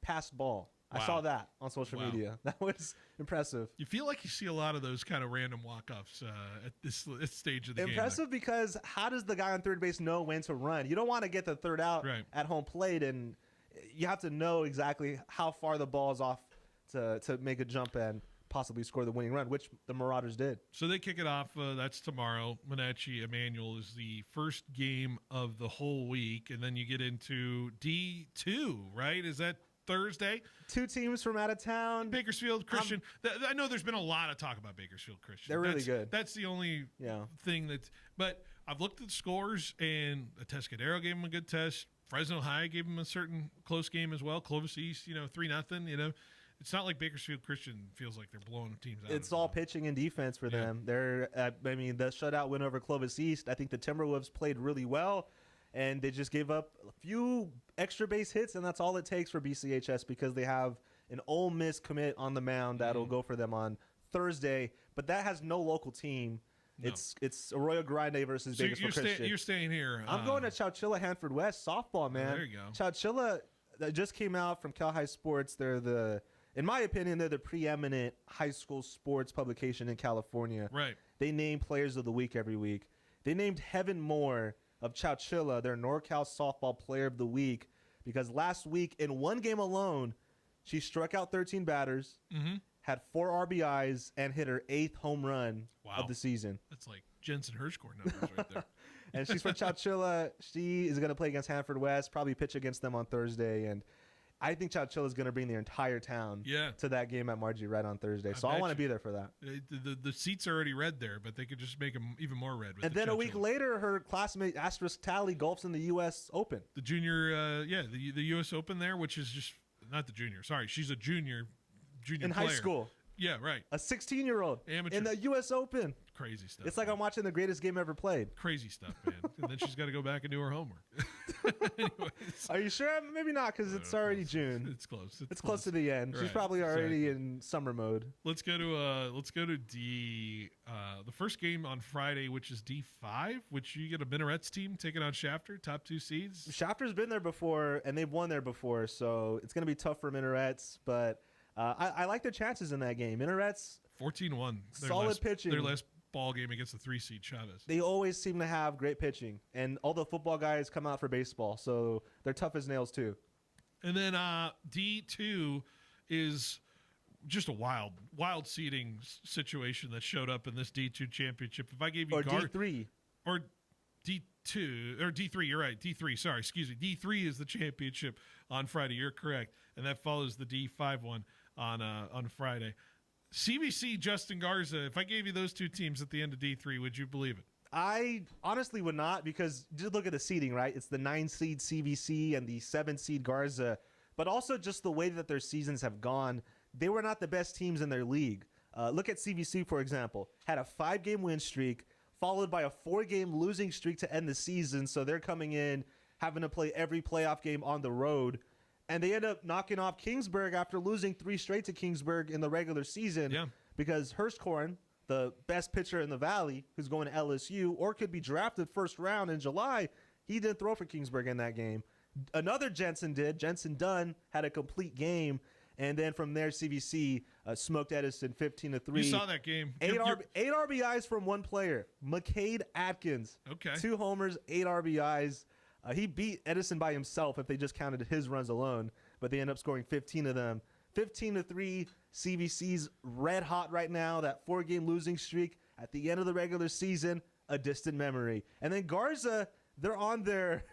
passed ball. Wow. I saw that on social media. That was impressive. You feel like you see a lot of those kind of random walk-offs at this stage of the game. Impressive because how does the guy on third base know when to run? You don't want to get the third out at home plate, and you have to know exactly how far the ball is off to make a jump and possibly score the winning run, which the Marauders did. So they kick it off. That's tomorrow. Monachi Emmanuel is the first game of the whole week, and then you get into D2, right? Is that Thursday? 2 teams from out of town. Bakersfield Christian. I know there's been a lot of talk about Bakersfield Christian. They're really good. That's the only thing that's. But I've looked at the scores, and Atascadero gave them a good test. Fresno High gave them a certain close game as well. Clovis East, 3-0. It's not like Bakersfield Christian feels like they're blowing teams out. It's all pitching and defense for them. They're, the shutout win over Clovis East. I think the Timberwolves played really well, and they just gave up a few extra base hits, and that's all it takes for BCHS because they have an Ole Miss commit on the mound that'll go for them on Thursday. But that has no local team. No. It's Arroyo Grande versus Bakersfield Christian. You're staying here. I'm going to Chowchilla Hanford West softball, man. There you go. Chowchilla that just came out from Cal High Sports. In my opinion, they're the preeminent high school sports publication in California. Right. They name players of the week every week. They named Heaven Moore of Chowchilla their NorCal softball player of the week because last week in one game alone, she struck out 13 batters, had 4 RBIs, and hit her 8th home run of the season. That's like Jensen Hirschcore numbers right there. And she's from Chowchilla. She is going to play against Hanford West, probably pitch against them on Thursday, and I think Chowchilla is going to bring their entire town to that game at Margie Red on Thursday. So I want to be there for that. The seats are already red there, but they could just make them even more red. And then a week later, her classmate Asterisk Tally golfs in the U.S. Open. The junior, the U.S. Open there, which is just not the junior. Sorry, she's a junior in player. high school. Yeah, right. A 16-year-old amateur in the U.S. Open. Crazy stuff. It's like I'm watching the greatest game ever played. Crazy stuff, man. And then she's got to go back and do her homework. Anyways. Are you sure? Maybe not, because it's already June. It's close. It's close to the end. Right. She's probably already in summer mode. Let's go to D. The first game on Friday, which is D5, which you get a Minarets team taking on Shafter, top 2 seeds. Shafter's been there before, and they've won there before, so it's going to be tough for Minarets, but I like their chances in that game. Minarets 14-1. Solid pitching. Their last ball game against the 3-seed Chavez. They always seem to have great pitching, and all the football guys come out for baseball, so they're tough as nails too. And then D2 is just a wild seeding situation that showed up in this D2 championship. If I gave you D3 or D2 or D3, you're right. D3, sorry, excuse me. D3 is the championship on Friday. You're correct, and that follows the D5 one on Friday. CBC, Justin Garza, if I gave you those 2 teams at the end of D3, would you believe it? I honestly would not, because just look at the seeding, right? It's the 9-seed CBC and the 7-seed Garza, but also just the way that their seasons have gone. They were not the best teams in their league. Look at CBC, for example. Had a 5-game win streak, followed by a 4-game losing streak to end the season, so they're coming in having to play every playoff game on the road. And they end up knocking off Kingsburg after losing 3 straight to Kingsburg in the regular season because Hirschkorn, the best pitcher in the Valley, who's going to LSU or could be drafted first round in July, he didn't throw for Kingsburg in that game. Another Jensen did. Jensen Dunn had a complete game. And then from there, CBC smoked Edison 15-3. You saw that game. 8 RBIs from one player, McCade Atkins. Okay. 2 homers, 8 RBIs. He beat Edison by himself if they just counted his runs alone, but they end up scoring 15 of them. 15-3, CBC's red hot right now. That 4-game losing streak at the end of the regular season, a distant memory. And then Garza, they're on their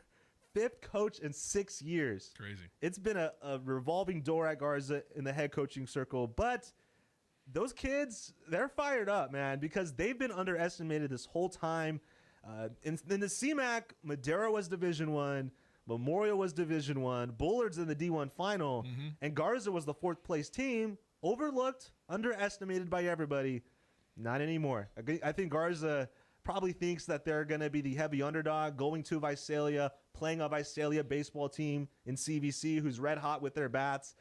5th coach in 6 years. Crazy. It's been a revolving door at Garza in the head coaching circle, but those kids, they're fired up, man, because they've been underestimated this whole time. In the CMAC, Madera was Division I, Memorial was Division I, Bullard's in the D1 final, and Garza was the 4th place team. Overlooked, underestimated by everybody. Not anymore. I think Garza probably thinks that they're going to be the heavy underdog, going to Visalia, playing a Visalia baseball team in CVC who's red hot with their bats.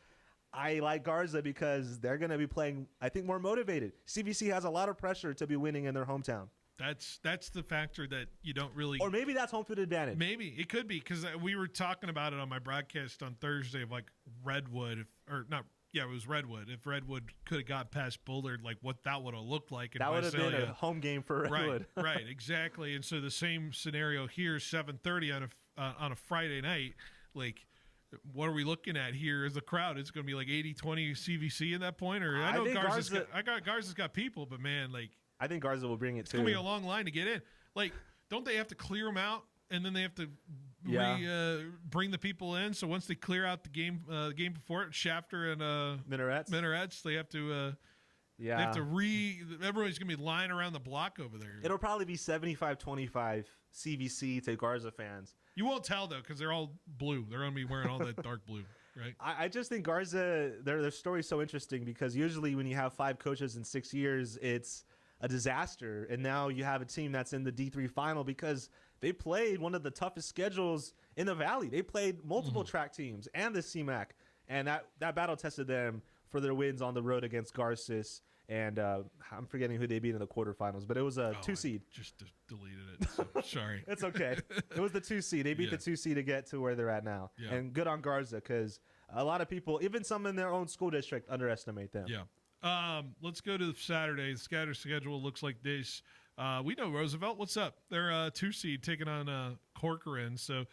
I like Garza because they're going to be playing, I think, more motivated. CVC has a lot of pressure to be winning in their hometown. That's the factor that you don't really. Or maybe that's home field advantage. Maybe it could be because we were talking about it on my broadcast on Thursday of like Redwood, it was Redwood. If Redwood could have got past Bullard, like what that would have looked like. In that would have been Visalia. a home game for Redwood. Right, exactly. And so the same scenario here, 7:30 on a Friday night. Like, what are we looking at here as a crowd? It's going to be like 80-20 CVC at that point, or I know Garza's got people, but man, like. I think Garza will bring it too. It's going to be a long line to get in. Like, don't they have to clear them out and then they have to bring the people in? So once they clear out the game before it, Shafter and Minarets, they have to they have to everybody's going to be lying around the block over there. It'll probably be 75-25 CVC to Garza fans. You won't tell though because they're all blue. They're going to be wearing all that dark blue. Right. I just think Garza, their story's so interesting because usually when you have 5 coaches in 6 years, it's a disaster. And now you have a team that's in the D3 final because they played one of the toughest schedules in the Valley. They played multiple track teams and the CMAC, and that battle tested them for their wins on the road against Garces. And I'm forgetting who they beat in the quarterfinals, but it was a 2 seed. I just deleted it. So sorry. It's okay. It was the 2 seed. They beat the 2 seed to get to where they're at now. Yeah. And good on Garza because a lot of people, even some in their own school district, underestimate them. Yeah. Let's go to Saturday. The scatter schedule looks like this. We know Roosevelt. What's up? They're a 2 seed taking on Corcoran. So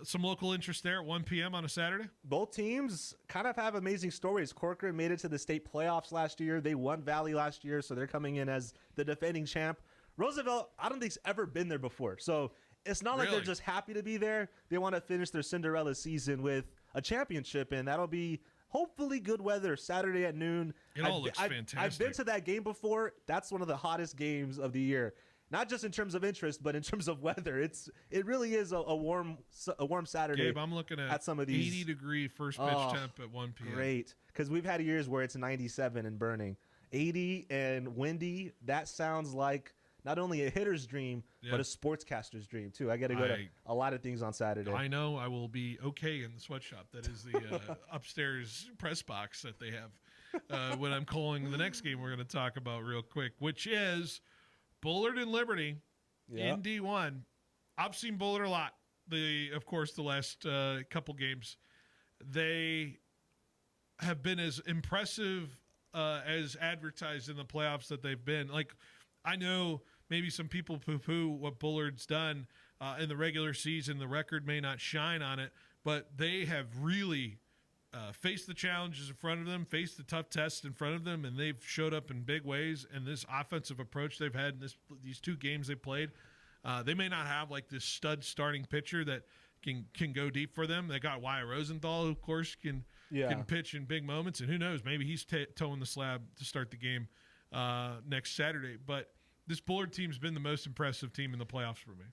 some local interest there at 1 p.m. on a Saturday. Both teams kind of have amazing stories. Corcoran made it to the state playoffs last year. They won Valley last year, so they're coming in as the defending champ. Roosevelt, I don't think's ever been there before. So it's not like they're just happy to be there. They want to finish their Cinderella season with a championship, and that'll be hopefully good weather Saturday at noon. It all looks fantastic. I've been to that game before. That's one of the hottest games of the year. Not just in terms of interest, but in terms of weather. It really is a warm Saturday. Gabe, I'm looking at some of these 80-degree first pitch temp at 1 p.m. Great, because we've had years where it's 97 and burning. 80 and windy, that sounds like not only a hitter's dream, but a sportscaster's dream, too. I got to go to a lot of things on Saturday. I know I will be okay in the sweatshop. That is the upstairs press box that they have when I'm calling the next game we're going to talk about real quick, which is Bullard and Liberty in D1. I've seen Bullard a lot. Of course, the last couple games. They have been as impressive as advertised in the playoffs that they've been. Like, I know maybe some people poo-poo what Bullard's done in the regular season. The record may not shine on it, but they have really faced the challenges in front of them, faced the tough tests in front of them, and they've showed up in big ways. And this offensive approach they've had in these 2 games they played, they may not have like this stud starting pitcher that can go deep for them. They got Wyatt Rosenthal, who of course can pitch in big moments, and who knows, maybe he's toeing the slab to start the game next Saturday. But this Bullard team's been the most impressive team in the playoffs for me.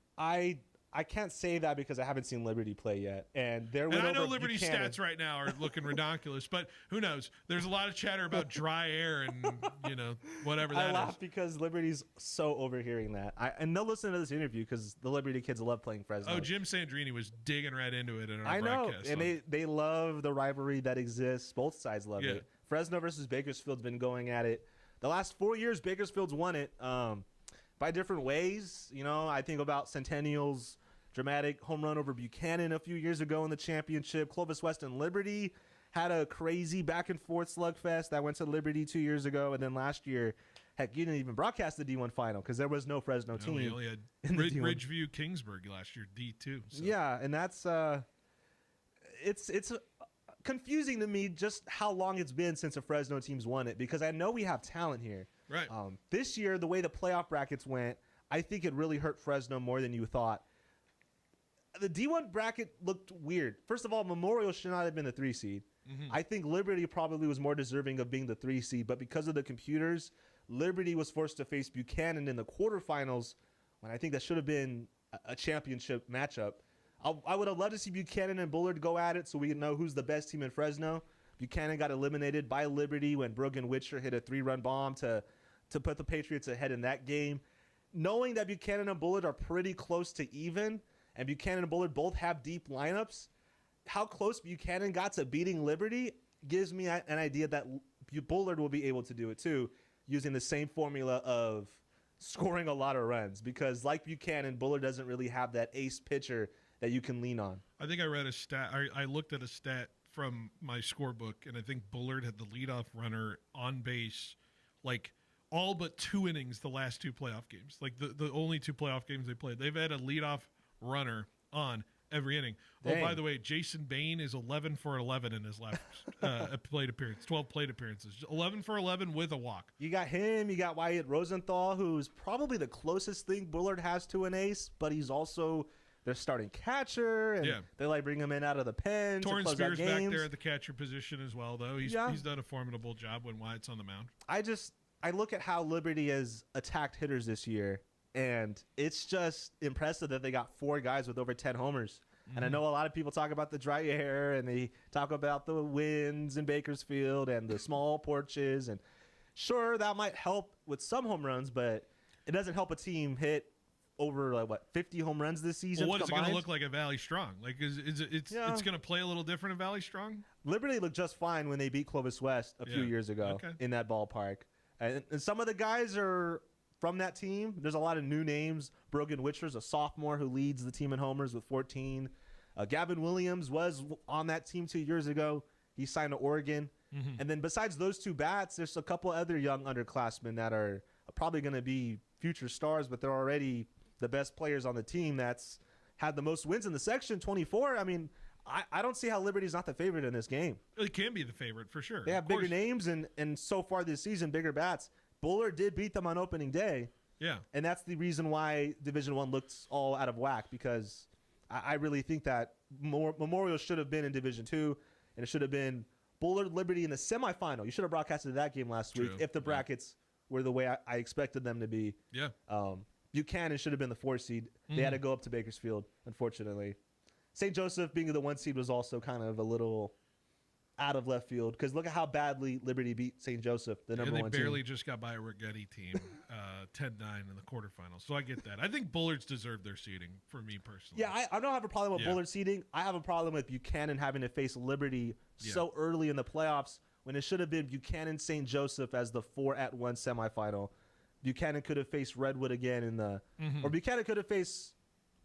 I can't say that because I haven't seen Liberty play yet, and I know Liberty's stats right now are looking ridiculous, but who knows? There's a lot of chatter about dry air and whatever that is. I laugh because Liberty's so overhearing that, and they'll listen to this interview because the Liberty kids love playing Fresno. Oh, Jim Sandrini was digging right into it in our I know, broadcast. And they love the rivalry that exists. Both sides love it. Fresno versus Bakersfield's been going at it. The last 4 years, Bakersfield's won it by different ways. I think about Centennial's dramatic home run over Buchanan a few years ago in the championship. Clovis West and Liberty had a crazy back-and-forth slugfest that went to Liberty 2 years ago. And then last year, heck, you didn't even broadcast the D1 final because there was no Fresno team. We only had Ridgeview Kingsburg last year, D2. So. Yeah, and that's it's confusing to me just how long it's been since a Fresno team's won it because I know we have talent here. Right. This year, the way the playoff brackets went, I think it really hurt Fresno more than you thought. The D1 bracket looked weird. First of all, Memorial should not have been the 3 seed. I think Liberty probably was more deserving of being the 3 seed, but because of the computers, Liberty was forced to face Buchanan in the quarterfinals when I think that should have been a championship matchup. I would have loved to see Buchanan and Bullard go at it so we can know who's the best team in Fresno. Buchanan got eliminated by Liberty when Brogan Witcher hit a 3-run bomb to put the Patriots ahead in that game. Knowing that Buchanan and Bullard are pretty close to even, and Buchanan and Bullard both have deep lineups, how close Buchanan got to beating Liberty gives me an idea that Bullard will be able to do it too, using the same formula of scoring a lot of runs because, like Buchanan, Bullard doesn't really have that ace pitcher that you can lean on. I think I read a stat. I looked at a stat from my scorebook, and I think Bullard had the leadoff runner on base, like all but 2 innings the last 2 playoff games. Like the only 2 playoff games they played, they've had a leadoff runner on every inning. Dang. Oh, by the way, Jason Bain is 11 for 11 in his last plate appearance, 12 plate appearances, 11 for 11 with a walk. You got him. You got Wyatt Rosenthal, who's probably the closest thing Bullard has to an ace, but he's also their starting catcher, and they like bring him in out of the pen. Torrance to close out Spears back games. there at the catcher position as well, though. He's done a formidable job when Wyatt's on the mound. I look at how Liberty has attacked hitters this year, and it's just impressive that they got 4 guys with over 10 homers. And I know a lot of people talk about the dry air, and they talk about the winds in Bakersfield and the small porches. And sure, that might help with some home runs, but it doesn't help a team hit over 50 home runs this season. Well, what is it going to combined? look like at Valley Strong? Like, it's going to play a little different at Valley Strong? Liberty looked just fine when they beat Clovis West a few years ago in that ballpark. And some of the guys are from that team. There's a lot of new names. Brogan Witcher's a sophomore who leads the team in homers with 14. Gavin Williams was on that team 2 years ago. He signed to Oregon. Mm-hmm. And then besides those 2 bats, there's a couple other young underclassmen that are probably going to be future stars, but they're already the best players on the team that's had the most wins in the section, 24. I mean, I don't see how Liberty's not the favorite in this game. It can be the favorite for sure. They have bigger names and so far this season, bigger bats. Bullard did beat them on opening day. Yeah. And that's the reason why Division I looks all out of whack, because I really think that Memorial should have been in Division II, and it should have been Bullard Liberty in the semifinal. You should have broadcasted that game last week if the brackets were the way I expected them to be. Yeah. Buchanan should have been the 4 seed. They had to go up to Bakersfield, unfortunately. St. Joseph being the 1 seed was also kind of a little out of left field, because look at how badly Liberty beat St. Joseph, the number 1 team. And they barely just got by a Rigetti team, 10-9 in the quarterfinals. So I get that. I think Bullards deserve their seeding, for me personally. Yeah, I don't have a problem with Bullard seeding. I have a problem with Buchanan having to face Liberty so early in the playoffs when it should have been Buchanan St. Joseph as the 4-1 semifinal. Buchanan could have faced Redwood again in the or Buchanan could have faced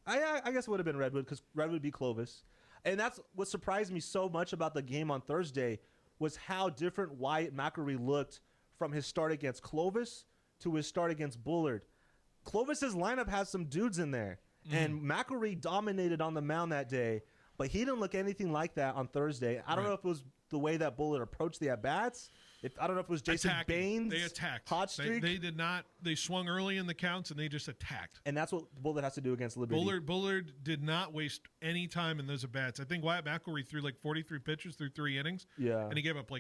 I guess it would have been Redwood, because Redwood beat Clovis. And that's what surprised me so much about the game on Thursday, was how different Wyatt McElry looked from his start against Clovis to his start against Bullard. Clovis's lineup has some dudes in there, and McElry dominated on the mound that day, but he didn't look anything like that on Thursday. I don't know if it was the way that Bullard approached the at-bats. I don't know if it was Jason Baines. They attacked. Hot streak. They did not. They swung early in the counts, and they just attacked. And that's what Bullard has to do against Liberty. Bullard did not waste any time in those at-bats. I think Wyatt McElry threw 43 pitches through 3 innings. Yeah. And he gave up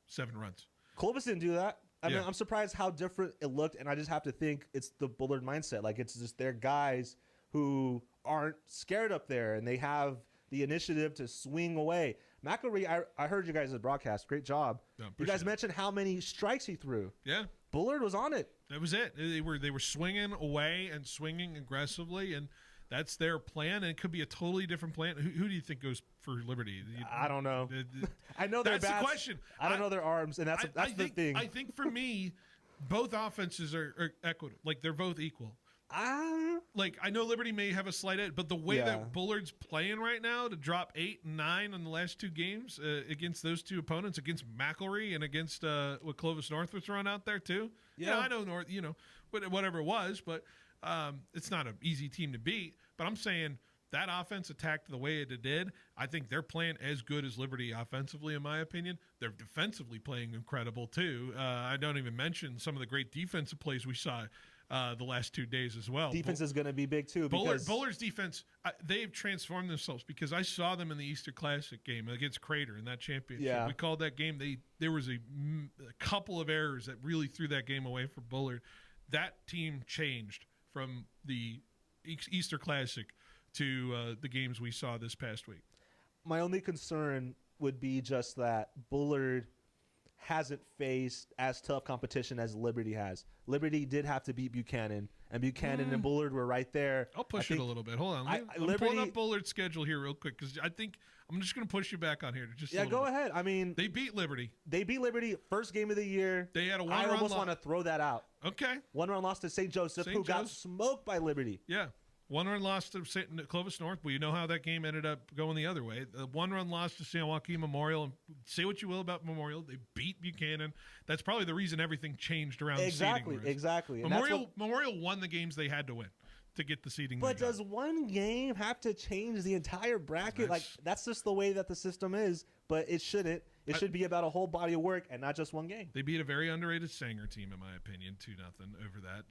7 runs. Clovis didn't do that. I mean, I'm surprised how different it looked, and I just have to think it's the Bullard mindset. It's just their guys who aren't scared up there, and they have the initiative to swing away. McElry, I heard you guys' broadcast. Great job. You guys mentioned how many strikes he threw. Yeah. Bullard was on it. That was it. They were swinging away and swinging aggressively, and that's their plan. And it could be a totally different plan. Who do you think goes for Liberty? I don't know. I know their that's bats. the question. I don't know their arms, and that's the thing. I think for me, both offenses are equitable. They're both equal. I know Liberty may have a slight edge, but the way that Bullard's playing right now, to drop 8 and 9 in the last 2 games against those 2 opponents, against McElry and against what Clovis North was throwing out there too. Yeah, I know North, whatever it was, but it's not an easy team to beat. But I'm saying that offense attacked the way it did. I think they're playing as good as Liberty offensively, in my opinion. They're defensively playing incredible too. I don't even mention some of the great defensive plays we saw the last 2 days as well. Defense is going to be big too. Because Bullard's defense, they've transformed themselves, because I saw them in the Easter Classic game against Crater in that championship. Yeah. We called that game. There was a couple of errors that really threw that game away for Bullard. That team changed from the Easter Classic to the games we saw this past week. My only concern would be just that Bullard hasn't faced as tough competition as Liberty has. Liberty did have to beat Buchanan, and Buchanan and Bullard were right there. I'll push it a little bit. Hold on. I'm pulling up Bullard's schedule here real quick because I think I'm just going to push you back on here. Go ahead. I mean, they beat Liberty. First game of the year. They had a I almost want to throw that out. Okay. 1-run loss to St. Joseph, who got smoked by Liberty. Yeah. 1-run loss to Clovis North. Well, you know how that game ended up going the other way. The 1-run loss to San Joaquin Memorial. And say what you will about Memorial, they beat Buchanan. That's probably the reason everything changed around Exactly. seeding. Memorial won the games they had to win to get the seeding. But does one game have to change the entire bracket? That's just the way that the system is. But it shouldn't. It should be about a whole body of work and not just one game. They beat a very underrated Sanger team, in my opinion, 2-0 over that.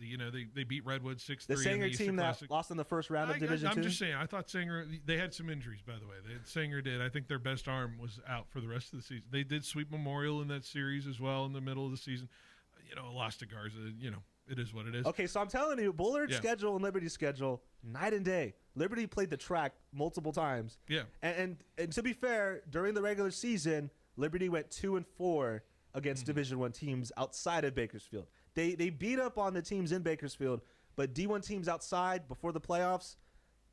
They beat Redwood 6-3. The Sanger team that lost in the first round of Division II? I'm just saying. I thought Sanger, they had some injuries, by the way. Sanger did. I think their best arm was out for the rest of the season. They did sweep Memorial in that series as well in the middle of the season. Lost to Garza, it is what it is. Okay, so I'm telling you, Bullard's schedule and Liberty's schedule, night and day. Liberty played the track multiple times. Yeah. And to be fair, during the regular season, Liberty went 2-4 against Division I teams outside of Bakersfield. They beat up on the teams in Bakersfield, but D1 teams outside before the playoffs,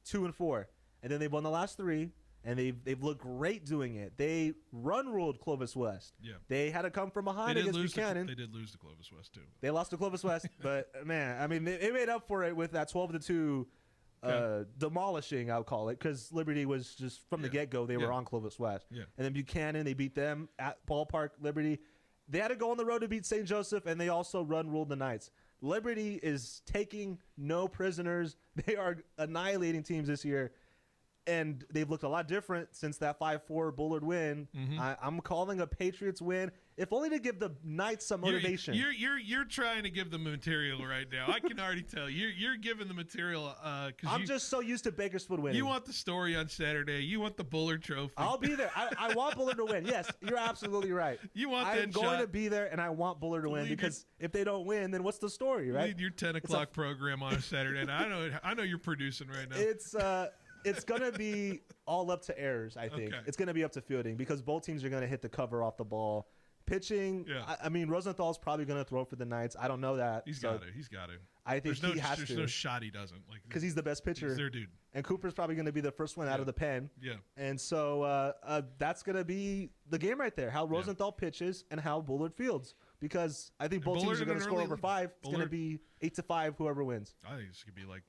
2-4. And then they won the last 3, and they've looked great doing it. They run-ruled Clovis West. Yeah. They had to come from behind against Buchanan. They did lose to Clovis West, too. They lost to Clovis West, but, man, I mean, they made up for it with that 12-2 demolishing, I'll call it, because Liberty was just from the get-go, they were on Clovis West. Yeah. And then Buchanan, they beat them at Ballpark Liberty. They had to go on the road to beat St. Joseph, and they also run-ruled the Knights. Liberty is taking no prisoners. They are annihilating teams this year, and they've looked a lot different since that 5-4 Bullard win. I'm calling a Patriots win, if only to give the Knights some motivation. You're trying to give them material right now. I can already tell. You're giving the material. I'm just so used to Bakersfield winning. You want the story on Saturday. You want the Bullard Trophy. I'll be there. I want Bullard to win. Yes, you're absolutely right. I'm going to be there, and I want Bullard to win because if they don't win, then what's the story, right? Lead your 10 o'clock program on a Saturday. And I know you're producing right now. It's going to be all up to errors, I think. Okay. It's going to be up to fielding because both teams are going to hit the cover off the ball. Pitching, I mean, Rosenthal's probably going to throw for the Knights. I don't know that. He's got to. I think he has to. There's no shot he doesn't. Because he's the best pitcher. He's their dude. And Cooper's probably going to be the first one out of the pen. Yeah. And so that's going to be the game right there, how Rosenthal pitches and how Bullard fields. Because I think both teams are going to score over 5. It's going to be 8-5, whoever wins. I think it's going to be like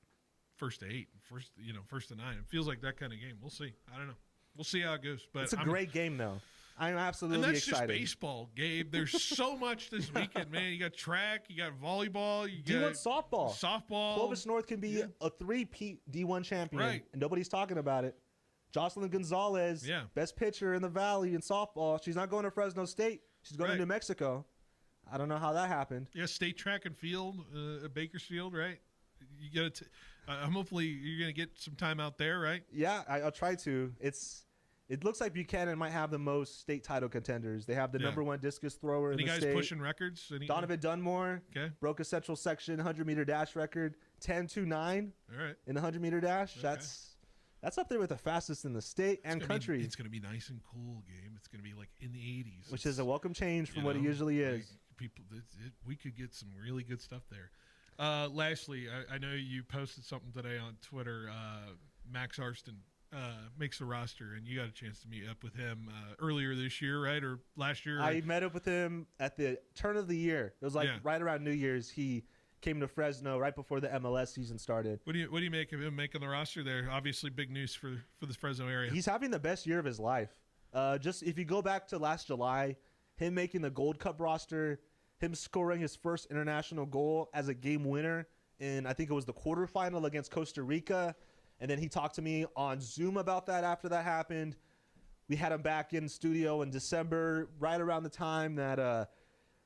first to 8, first to 9. It feels like that kind of game. We'll see. I don't know. We'll see how it goes. But it's a great game, though. I'm absolutely excited. And that's excited. just baseball, Gabe. There's so much this weekend, man. You got track, you got volleyball, you D1 got softball. Softball. Clovis North can be a 3-peat D1 champion, right. And nobody's talking about it. Jocelyn Gonzalez, best pitcher in the Valley in softball. She's not going to Fresno State. She's going to New Mexico. I don't know how that happened. Yeah, state track and field at Bakersfield, right? You got to. Hopefully, you're going to get some time out there, right? Yeah, I'll try to. It looks like Buchanan might have the most state title contenders. They have the number 1 discus thrower in the state. Any guys pushing records? Donovan Dunmore broke a Central Section 100-meter dash record, 10.29 All right. in the 100-meter dash. Okay. That's up there with the fastest in the state and country. It's going to be nice and cool, game. It's going to be like in the 80s. Which is a welcome change from what it usually is. We could get some really good stuff there. Lastly, I know you posted something today on Twitter. Max Arston makes the roster, and you got a chance to meet up with him earlier this year, right, or last year? I met up with him at the turn of the year. It was like right around New Year's. He came to Fresno right before the MLS season started. What do you make of him making the roster there? Obviously, big news for the Fresno area. He's having the best year of his life. Just if you go back to last July, him making the Gold Cup roster, him scoring his first international goal as a game winner in, I think it was the quarterfinal against Costa Rica. And then he talked to me on Zoom about that after that happened. We had him back in studio in December, right around the time that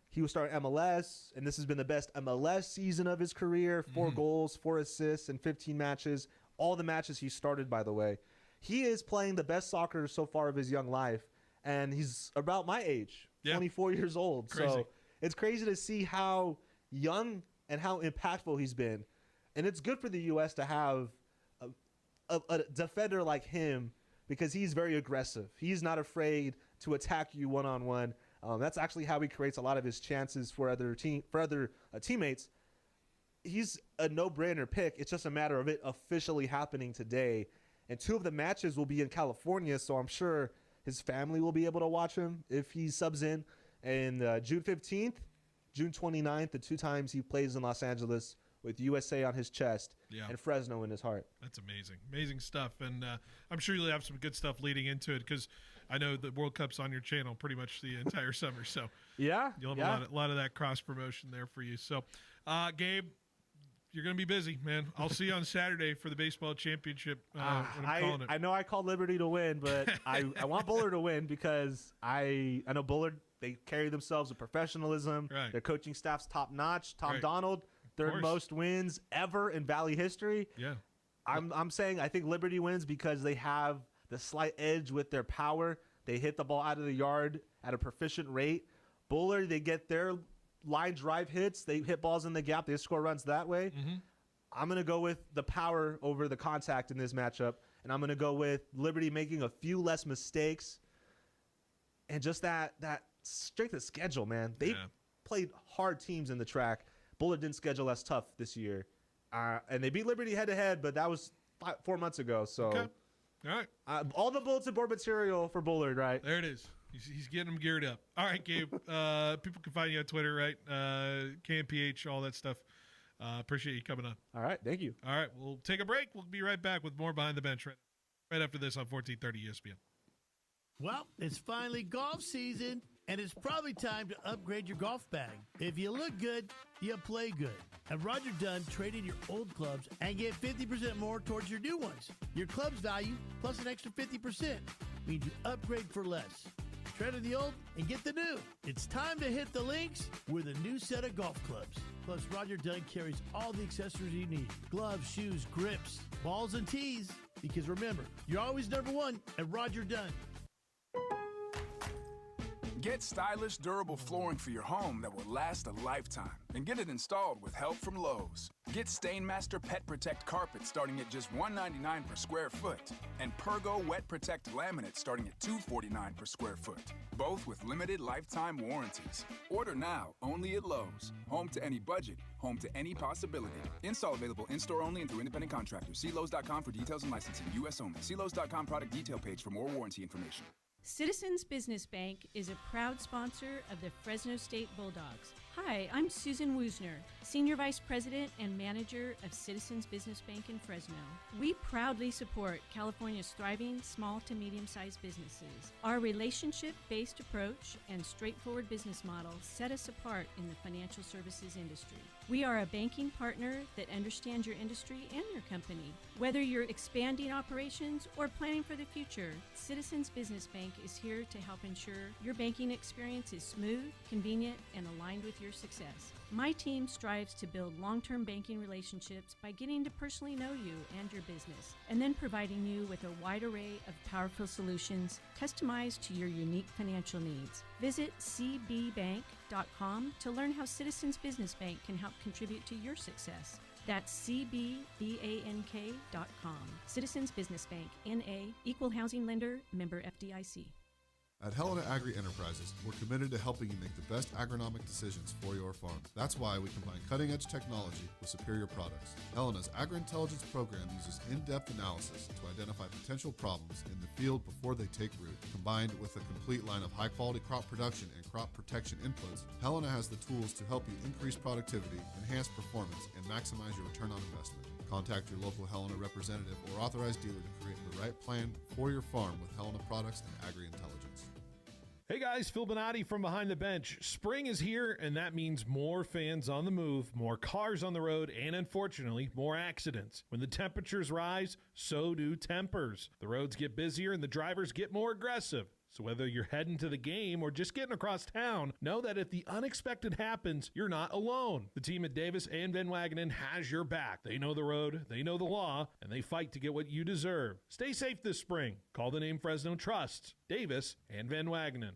he was starting MLS. And this has been the best MLS season of his career. 4 goals, 4 assists, and 15 matches. All the matches he started, by the way. He is playing the best soccer so far of his young life. And he's about my age, 24 years old. Crazy. So it's crazy to see how young and how impactful he's been. And it's good for the U.S. to have a defender like him because he's very aggressive. He's not afraid to attack you one-on-one. That's actually how he creates a lot of his chances for other teammates. He's a no-brainer pick. It's just a matter of it officially happening today. And 2 of the matches will be in California, so I'm sure his family will be able to watch him if he subs in. And June 15th, June 29th, the 2 times he plays in Los Angeles with USA on his chest and Fresno in his heart. That's amazing. Amazing stuff. And I'm sure you'll have some good stuff leading into it because I know the World Cup's on your channel pretty much the entire summer. So you'll have a lot of that cross-promotion there for you. So, Gabe, you're going to be busy, man. I'll see you on Saturday for the baseball championship. I know I called Liberty to win, but I want Bullard to win because I know Bullard, they carry themselves with professionalism. Right. Their coaching staff's top-notch. Tom Donald, third most wins ever in Valley history. Yeah. I'm saying I think Liberty wins because they have the slight edge with their power. They hit the ball out of the yard at a proficient rate. Bullard, they get their line drive hits. They hit balls in the gap. They score runs that way. Mm-hmm. I'm going to go with the power over the contact in this matchup, and I'm going to go with Liberty making a few less mistakes and just that strength of schedule, man. They played hard teams in the track. Bullard didn't schedule as tough this year, and they beat Liberty head-to-head, but that was 4 months ago. So, all right. All the bulletin board material for Bullard, right? There it is. He's getting them geared up. All right, Gabe. People can find you on Twitter, right? KMPH, all that stuff. Appreciate you coming on. All right, thank you. All right, we'll take a break. We'll be right back with more Behind the Bench right after this on 1430 ESPN. Well, it's finally golf season, and it's probably time to upgrade your golf bag. If you look good, you play good. At Roger Dunn, trade in your old clubs and get 50% more towards your new ones. Your club's value plus an extra 50% means you upgrade for less. Trade in the old and get the new. It's time to hit the links with a new set of golf clubs. Plus, Roger Dunn carries all the accessories you need. Gloves, shoes, grips, balls, and tees. Because remember, you're always number one at Roger Dunn. Get stylish, durable flooring for your home that will last a lifetime. And get it installed with help from Lowe's. Get Stainmaster Pet Protect carpet starting at just $199 per square foot. And Pergo Wet Protect laminate starting at $249 per square foot. Both with limited lifetime warranties. Order now, only at Lowe's. Home to any budget, home to any possibility. Install available in-store only and through independent contractors. See Lowe's.com for details and licensing. U.S. only. See Lowe's.com product detail page for more warranty information. Citizens Business Bank is a proud sponsor of the Fresno State Bulldogs. Hi, I'm Susan Woosner, Senior Vice President and Manager of Citizens Business Bank in Fresno. We proudly support California's thriving small to medium-sized businesses. Our relationship-based approach and straightforward business model set us apart in the financial services industry. We are a banking partner that understands your industry and your company. Whether you're expanding operations or planning for the future, Citizens Business Bank is here to help ensure your banking experience is smooth, convenient, and aligned with your success. My team strives to build long-term banking relationships by getting to personally know you and your business, and then providing you with a wide array of powerful solutions customized to your unique financial needs. Visit cbbank.com to learn how Citizens Business Bank can help contribute to your success. That's cbbank.com. Citizens Business Bank, N.A., Equal Housing Lender, member FDIC. At Helena Agri Enterprises, we're committed to helping you make the best agronomic decisions for your farm. That's why we combine cutting-edge technology with superior products. Helena's Agri-Intelligence program uses in-depth analysis to identify potential problems in the field before they take root. Combined with a complete line of high-quality crop production and crop protection inputs, Helena has the tools to help you increase productivity, enhance performance, and maximize your return on investment. Contact your local Helena representative or authorized dealer to create the right plan for your farm with Helena products and Agri-Intelligence. Hey guys, Phil Bonatti from Behind the Bench. Spring is here, and that means more fans on the move, more cars on the road, and unfortunately, more accidents. When the temperatures rise, so do tempers. The roads get busier and the drivers get more aggressive. So whether you're heading to the game or just getting across town, know that if the unexpected happens, you're not alone. The team at Davis and Van Wagenen has your back. They know the road, they know the law, and they fight to get what you deserve. Stay safe this spring. Call the name Fresno trusts. Davis and Van Wagenen.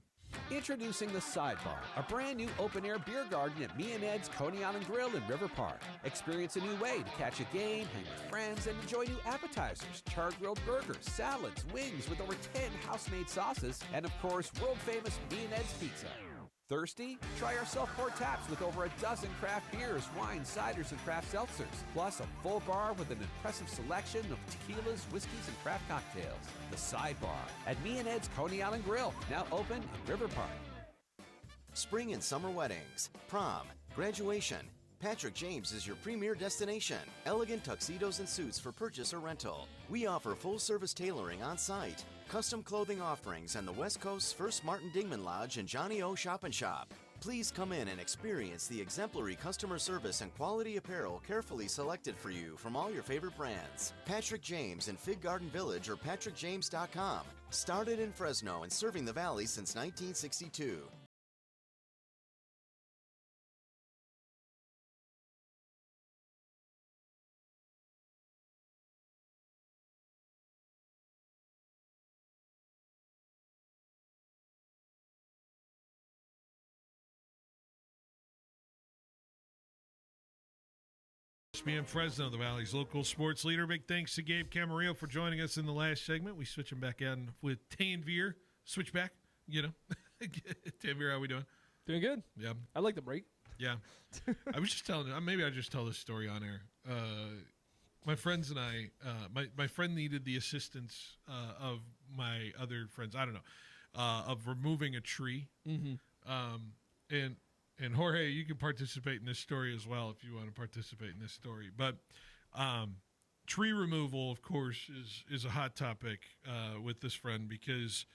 Introducing The Sidebar, a brand new open-air beer garden at Me and Ed's Coney Island Grill in River Park. Experience a new way to catch a game, hang with friends, and enjoy new appetizers, char-grilled burgers, salads, wings with over 10 house-made sauces, and of course, world-famous Me and Ed's pizza. Thirsty? Try our self-poured taps with over a dozen craft beers, wines, ciders, and craft seltzers. Plus a full bar with an impressive selection of tequilas, whiskeys, and craft cocktails. The Sidebar at Me and Ed's Coney Island Grill, now open in River Park. Spring and summer weddings, prom, graduation. Patrick James is your premier destination. Elegant tuxedos and suits for purchase or rental. We offer full-service tailoring on site, custom clothing offerings, and the West Coast's first Martin Dingman Lodge and Johnny O Shop and Shop. Please come in and experience the exemplary customer service and quality apparel carefully selected for you from all your favorite brands. Patrick James in Fig Garden Village or patrickjames.com. Started in Fresno and serving the Valley since 1962. ESPN Fresno, the Valley's local sports leader. Big thanks to Gabe Camarillo for joining us in the last segment. We switch him back in with Tanvir. Switch back, Tanvir, how we doing? Doing good. Yeah. I like the break. Yeah. I was just telling, maybe I just tell this story on air. My friends and I, my friend needed the assistance of my other friends, I don't know, of removing a tree. Mm-hmm. And Jorge, you can participate in this story as well if you want to participate in this story. But tree removal, of course, is a hot topic with this friend because,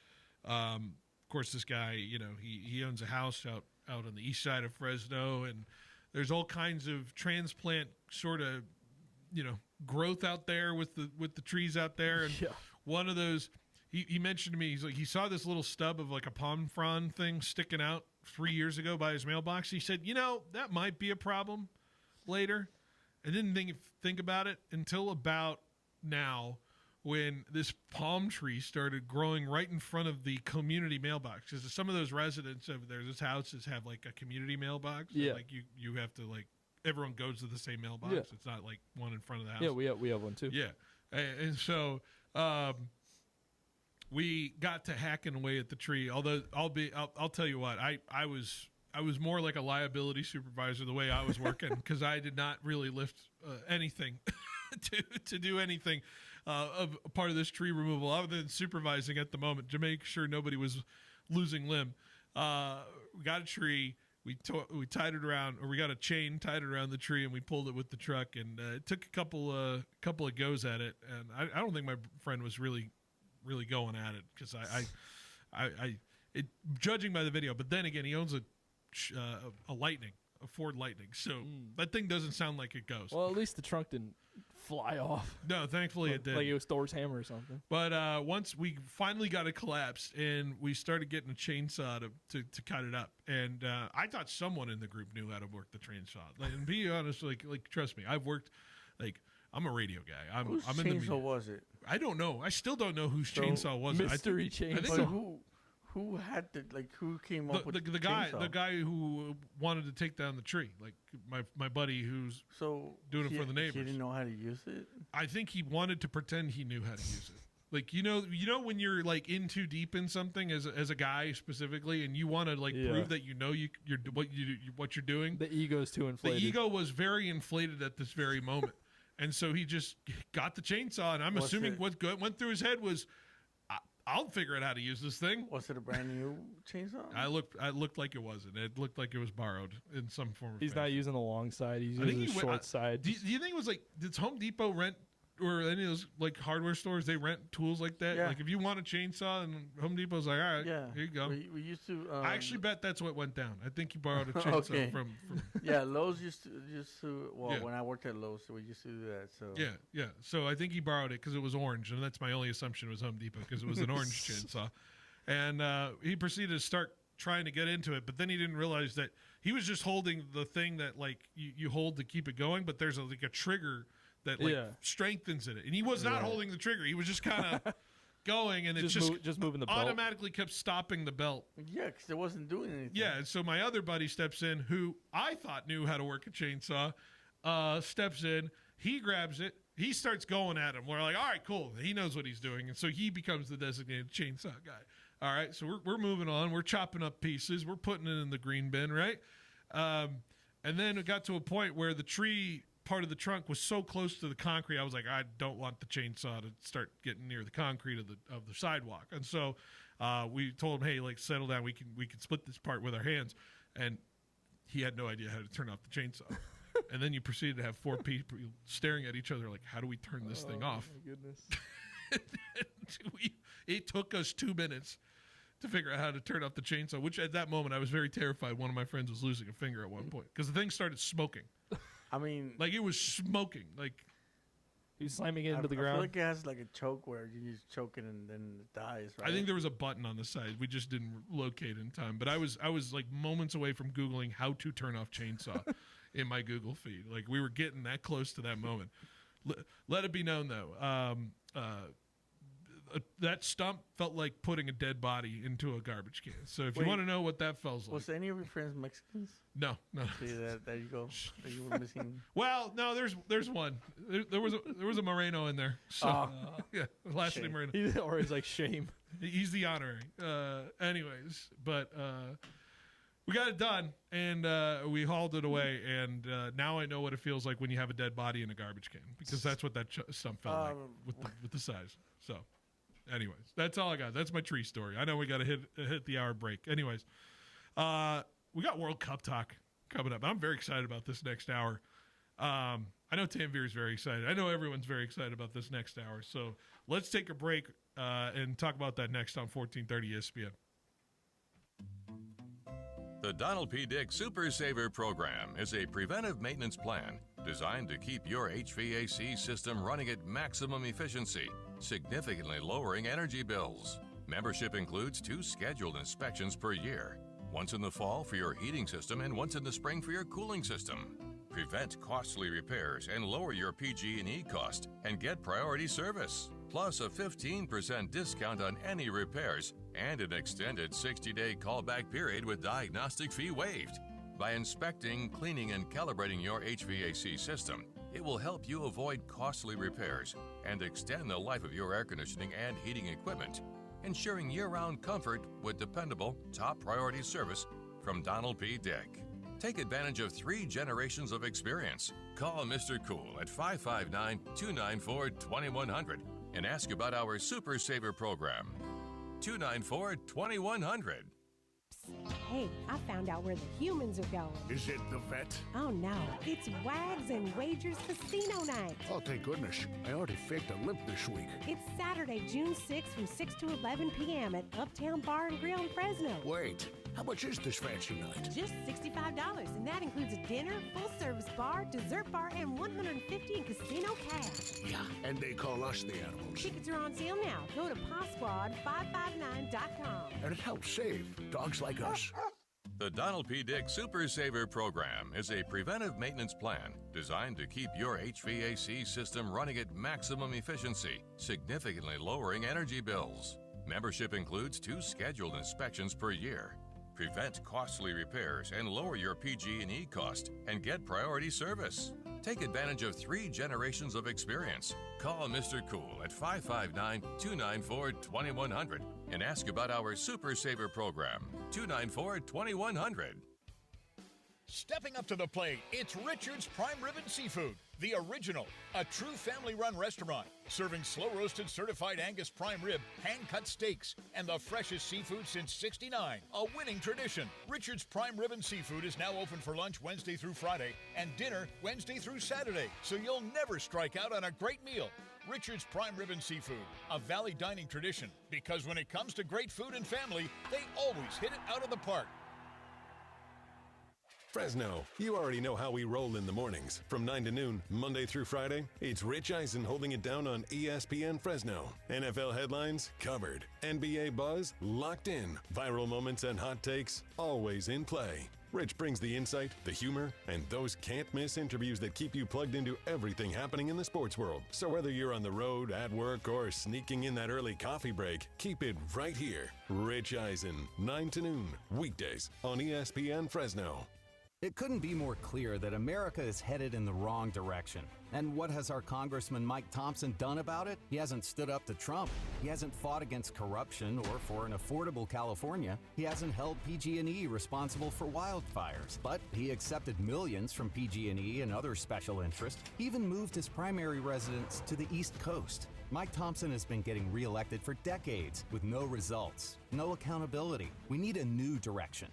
of course, this guy, he owns a house out on the east side of Fresno, and there's all kinds of transplant sort of, growth out there with the trees out there. And one of those, he mentioned to me, he's like, he saw this little stub of like a palm frond thing sticking out 3 years ago by his mailbox. He said, that might be a problem later. I didn't think about it until about now when this palm tree started growing right in front of the community mailbox. Because some of those residents over there, those houses have like a community mailbox. Yeah. Like you have to everyone goes to the same mailbox. Yeah. It's not like one in front of the house. Yeah, we have one too. Yeah. And so we got to hacking away at the tree. Although I'll tell you what, I was more like a liability supervisor the way I was working because I did not really lift anything to do anything of a part of this tree removal other than supervising at the moment to make sure nobody was losing limb. We got a tree. We tied it around, or we got a chain, tied it around the tree, and we pulled it with the truck. And it took a couple of goes at it. And I don't think my friend was really going at it because judging by the video. But then again, he owns a Lightning, a Ford Lightning, so that thing doesn't sound like it goes. Well, at least the trunk didn't fly off. No, thankfully it did. Like it was Thor's hammer or something. But once we finally got it collapsed and we started getting a chainsaw to cut it up, and I thought someone in the group knew how to work the chainsaw. And be honest, like trust me, I've worked I'm a radio guy. I'm Whose in the media. chainsaw was it? I don't know. I still don't know whose chainsaw was it. Mystery chainsaw. I think But who had who came up with the guy chainsaw? the guy who wanted to take down the tree, like my buddy who's doing it for the neighbors. He didn't know how to use it. I think he wanted to pretend he knew how to use it. Like you know when you're like in too deep in something as a guy specifically, and you want to prove that you're what you're doing. The ego's too inflated. The ego was very inflated at this very moment, and so he just got the chainsaw. And I'm assuming what went through his head was, I'll figure out how to use this thing. Was it a brand new chainsaw? I looked like it wasn't. It looked like it was borrowed in some form. He's not using the long side. He's using the short side. Do you think it was did Home Depot rent, or any of those hardware stores, they rent tools like that? Yeah. Like if you want a chainsaw, and Home Depot's like, all right, here you go. We used to. I actually bet that's what went down. I think he borrowed a chainsaw from. Yeah, Lowe's used to. Well, when I worked at Lowe's, we used to do that. So yeah. So I think he borrowed it because it was orange, and that's my only assumption was Home Depot because it was an orange chainsaw, and he proceeded to start trying to get into it, but then he didn't realize that he was just holding the thing that you hold to keep it going, but there's a trigger that strengthens it, and he was not holding the trigger. He was just kind of going, and it's just moving the belt. Automatically kept stopping the belt. Yeah, because it wasn't doing anything. Yeah, and so my other buddy steps in, who I thought knew how to work a chainsaw, steps in, he grabs it, he starts going at him. We're like, all right, cool. He knows what he's doing, and so he becomes the designated chainsaw guy. All right, so we're moving on. We're chopping up pieces. We're putting it in the green bin, right? And then it got to a point where the tree part of the trunk was so close to the concrete, I was like, I don't want the chainsaw to start getting near the concrete of the sidewalk. And so we told him, hey, like, settle down. We can split this part with our hands. And he had no idea how to turn off the chainsaw. And then you proceeded to have 4 people staring at each other like, how do we turn this thing off? Oh, my goodness. It took us 2 minutes to figure out how to turn off the chainsaw, which at that moment I was very terrified. One of my friends was losing a finger at one point because the thing started smoking. I mean, like, it was smoking. Like, he was slamming it into the I ground. feel like it has like a choke where you just choke it and then it dies, right? I think there was a button on the side. We just didn't locate in time. But I was like moments away from Googling how to turn off chainsaw in my Google feed. Like, we were getting that close to that moment. Let it be known, though, that stump felt like putting a dead body into a garbage can. So if you want to know what that felt like. Was any of your friends Mexicans? No. See, there you go. You were missing. Well, no, there's one. There was a Moreno in there. So yeah, last name Moreno. Or he's like shame. He's the honorary. Anyways, but we got it done, and we hauled it away, and now I know what it feels like when you have a dead body in a garbage can, because that's what that stump felt like with the size. So, anyways, that's all I got. That's my tree story. I know we got to hit the hour break. Anyways, we got World Cup talk coming up. I'm very excited about this next hour. I know Tanvir is very excited. I know everyone's very excited about this next hour. So let's take a break and talk about that next on 1430 ESPN. The Donald P. Dick Super Saver Program is a preventive maintenance plan designed to keep your HVAC system running at maximum efficiency, significantly lowering energy bills. Membership includes 2 scheduled inspections per year, once in the fall for your heating system and once in the spring for your cooling system. Prevent costly repairs and lower your PG&E cost and get priority service, plus a 15% discount on any repairs and an extended 60-day callback period with diagnostic fee waived. By inspecting, cleaning, and calibrating your HVAC system, it will help you avoid costly repairs and extend the life of your air conditioning and heating equipment, ensuring year-round comfort with dependable, top-priority service from Donald P. Dick. Take advantage of 3 generations of experience. Call Mr. Cool at 559-294-2100 and ask about our Super Saver program. 294-2100. Hey, I found out where the humans are going. Is it the vet? Oh no, it's Wags and Wagers Casino Night. Oh, thank goodness. I already faked a limp this week. It's Saturday, June 6th from 6 to 11 p.m. at Uptown Bar and Grill in Fresno. Wait, how much is this fancy night? Just $65, and that includes a dinner, full-service bar, dessert bar, and $150 in casino cash. Yeah, and they call us the animals. Tickets are on sale now. Go to PawSquad559.com. And it helps save dogs like us. The Donald P. Dick Super Saver Program is a preventive maintenance plan designed to keep your HVAC system running at maximum efficiency, significantly lowering energy bills. Membership includes 2 scheduled inspections per year. Prevent costly repairs and lower your PG&E cost and get priority service. Take advantage of 3 generations of experience. Call Mr. Cool at 559-294-2100 and ask about our Super Saver program. 294-2100. Stepping up to the plate, it's Richard's Prime Ribbon Seafood, the original, a true family-run restaurant, serving slow-roasted certified Angus prime rib, hand-cut steaks, and the freshest seafood since '69, a winning tradition. Richard's Prime Ribbon Seafood is now open for lunch Wednesday through Friday and dinner Wednesday through Saturday, so you'll never strike out on a great meal. Richard's Prime Ribbon Seafood, a Valley dining tradition, because when it comes to great food and family, they always hit it out of the park. Fresno, you already know how we roll in the mornings. From 9 to noon, Monday through Friday, it's Rich Eisen holding it down on ESPN Fresno. NFL headlines covered. NBA buzz locked in. Viral moments and hot takes always in play. Rich brings the insight, the humor, and those can't-miss interviews that keep you plugged into everything happening in the sports world. So whether you're on the road, at work, or sneaking in that early coffee break, keep it right here. Rich Eisen, 9 to noon, weekdays on ESPN Fresno. It couldn't be more clear that America is headed in the wrong direction. And what has our Congressman Mike Thompson done about it? He hasn't stood up to Trump. He hasn't fought against corruption or for an affordable California. He hasn't held PG&E responsible for wildfires. But he accepted millions from PG&E and other special interests. He even moved his primary residence to the East Coast. Mike Thompson has been getting reelected for decades with no results, no accountability. We need a new direction.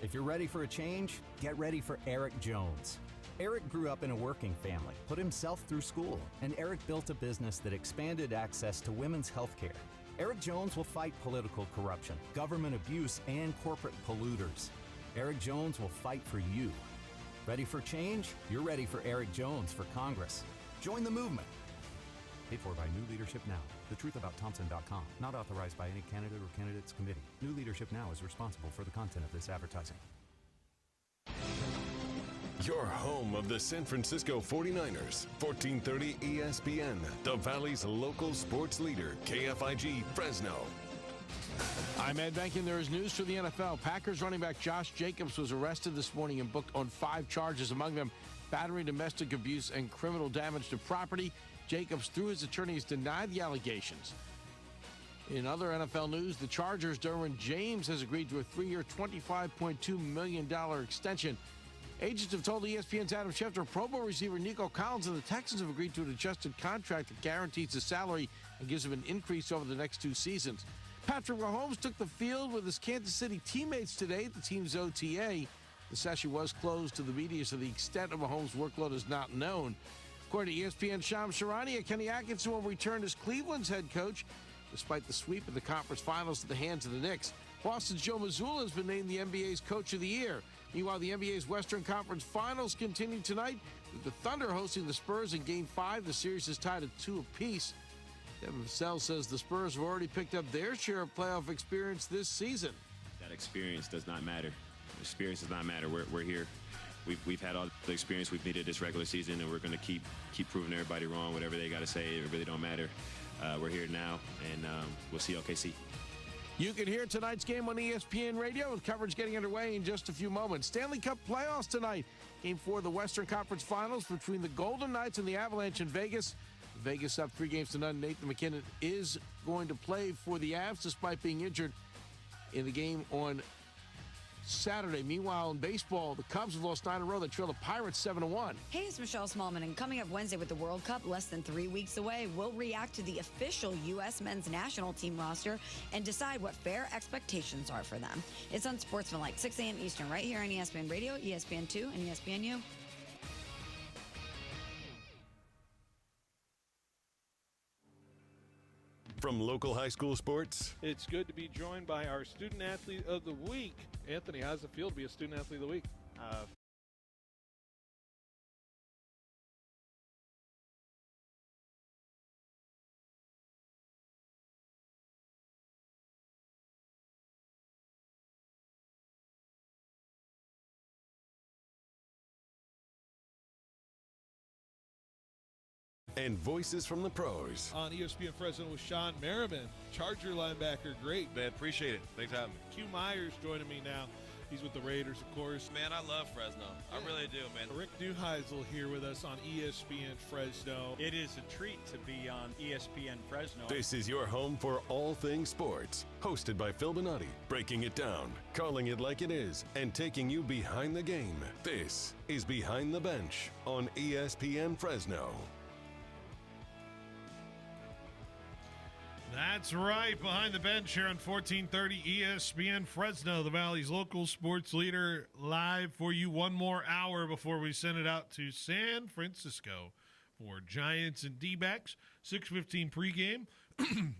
If you're ready for a change, get ready for Eric Jones. Eric grew up in a working family, put himself through school, and Eric built a business that expanded access to women's health care. Eric Jones will fight political corruption, government abuse, and corporate polluters. Eric Jones will fight for you. Ready for change? You're ready for Eric Jones for Congress. Join the movement. Paid for by New Leadership Now. TheTruthAboutThompson.com. Not authorized by any candidate or candidates committee. New Leadership Now is responsible for the content of this advertising. Your home of the San Francisco 49ers. 1430 ESPN. The Valley's local sports leader. KFIG Fresno. I'm Ed Benkin. There is news for the NFL. Packers running back Josh Jacobs was arrested this morning and booked on 5 charges, among them battery, domestic abuse, and criminal damage to property. Jacobs, through his attorneys, denied the allegations. In other NFL news, the Chargers' Derwin James has agreed to a 3-year, $25.2 million extension. Agents have told ESPN's Adam Schefter Pro Bowl receiver Nico Collins and the Texans have agreed to an adjusted contract that guarantees his salary and gives him an increase over the next 2 seasons. Patrick Mahomes took the field with his Kansas City teammates today at the team's OTA. The session was closed to the media, so the extent of Mahomes' workload is not known. According to ESPN's Shams Charania, Kenny Atkinson will return as Cleveland's head coach, despite the sweep in the conference finals at the hands of the Knicks. Boston's Joe Mazzulla has been named the NBA's Coach of the Year. Meanwhile, the NBA's Western Conference Finals continue tonight with the Thunder hosting the Spurs in Game 5. The series is tied at 2 apiece. Devin Vassell says the Spurs have already picked up their share of playoff experience this season. That experience does not matter. Experience does not matter. We're here. We've had all the experience we've needed this regular season, and we're going to keep proving everybody wrong. Whatever they got to say, it really don't matter. We're here now, and we'll see OKC. You can hear tonight's game on ESPN Radio with coverage getting underway in just a few moments. Stanley Cup playoffs tonight. Game 4 of the Western Conference Finals between the Golden Knights and the Avalanche in Vegas. Vegas up 3-0. Nathan MacKinnon is going to play for the Avs despite being injured in the game on Saturday. Meanwhile, in baseball, the Cubs have lost 9 in a row. They trail the Pirates 7-1. Hey, it's Michelle Smallman, and coming up Wednesday with the World Cup less than 3 weeks away, we'll react to the official U.S. men's national team roster and decide what fair expectations are for them. It's Unsportsmanlike, 6 a.m. Eastern, right here on ESPN Radio, ESPN2, and ESPNU. From local high school sports, It's good to be joined by our Student Athlete of the Week. Anthony, how's it feel to be a Student Athlete of the Week? and voices from the pros. On ESPN Fresno with Sean Merriman, Charger linebacker. Great. Man, appreciate it. Thanks for having me. Q Myers joining me now. He's with the Raiders, of course. Man, I love Fresno. I really do, man. Rick Neuheisel here with us on ESPN Fresno. It is a treat to be on ESPN Fresno. This is your home for all things sports. Hosted by Phil Bonatti, breaking it down, calling it like it is, and taking you behind the game. This is Behind the Bench on ESPN Fresno. That's right, Behind the Bench here on 1430 ESPN Fresno, the Valley's local sports leader, live for you one more hour before we send it out to San Francisco for Giants and D-backs. 6:15 pregame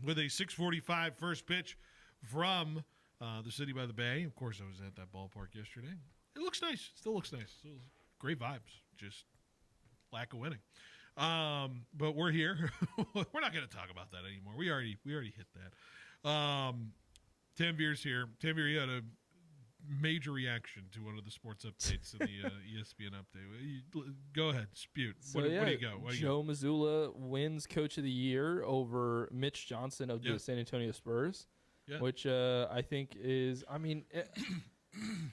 with a 6:45 first pitch from the City by the Bay. Of course, I was at that ballpark yesterday. It looks nice. It still looks nice. Still great vibes. Just lack of winning. But we're here. We're not going to talk about that anymore. We already hit that. Tanvir's here. Tanvir, you had a major reaction to one of the sports updates in the ESPN update. Go ahead, Spute. So, what do you go? Joe Mazzulla wins Coach of the Year over Mitch Johnson of the San Antonio Spurs, which I think is,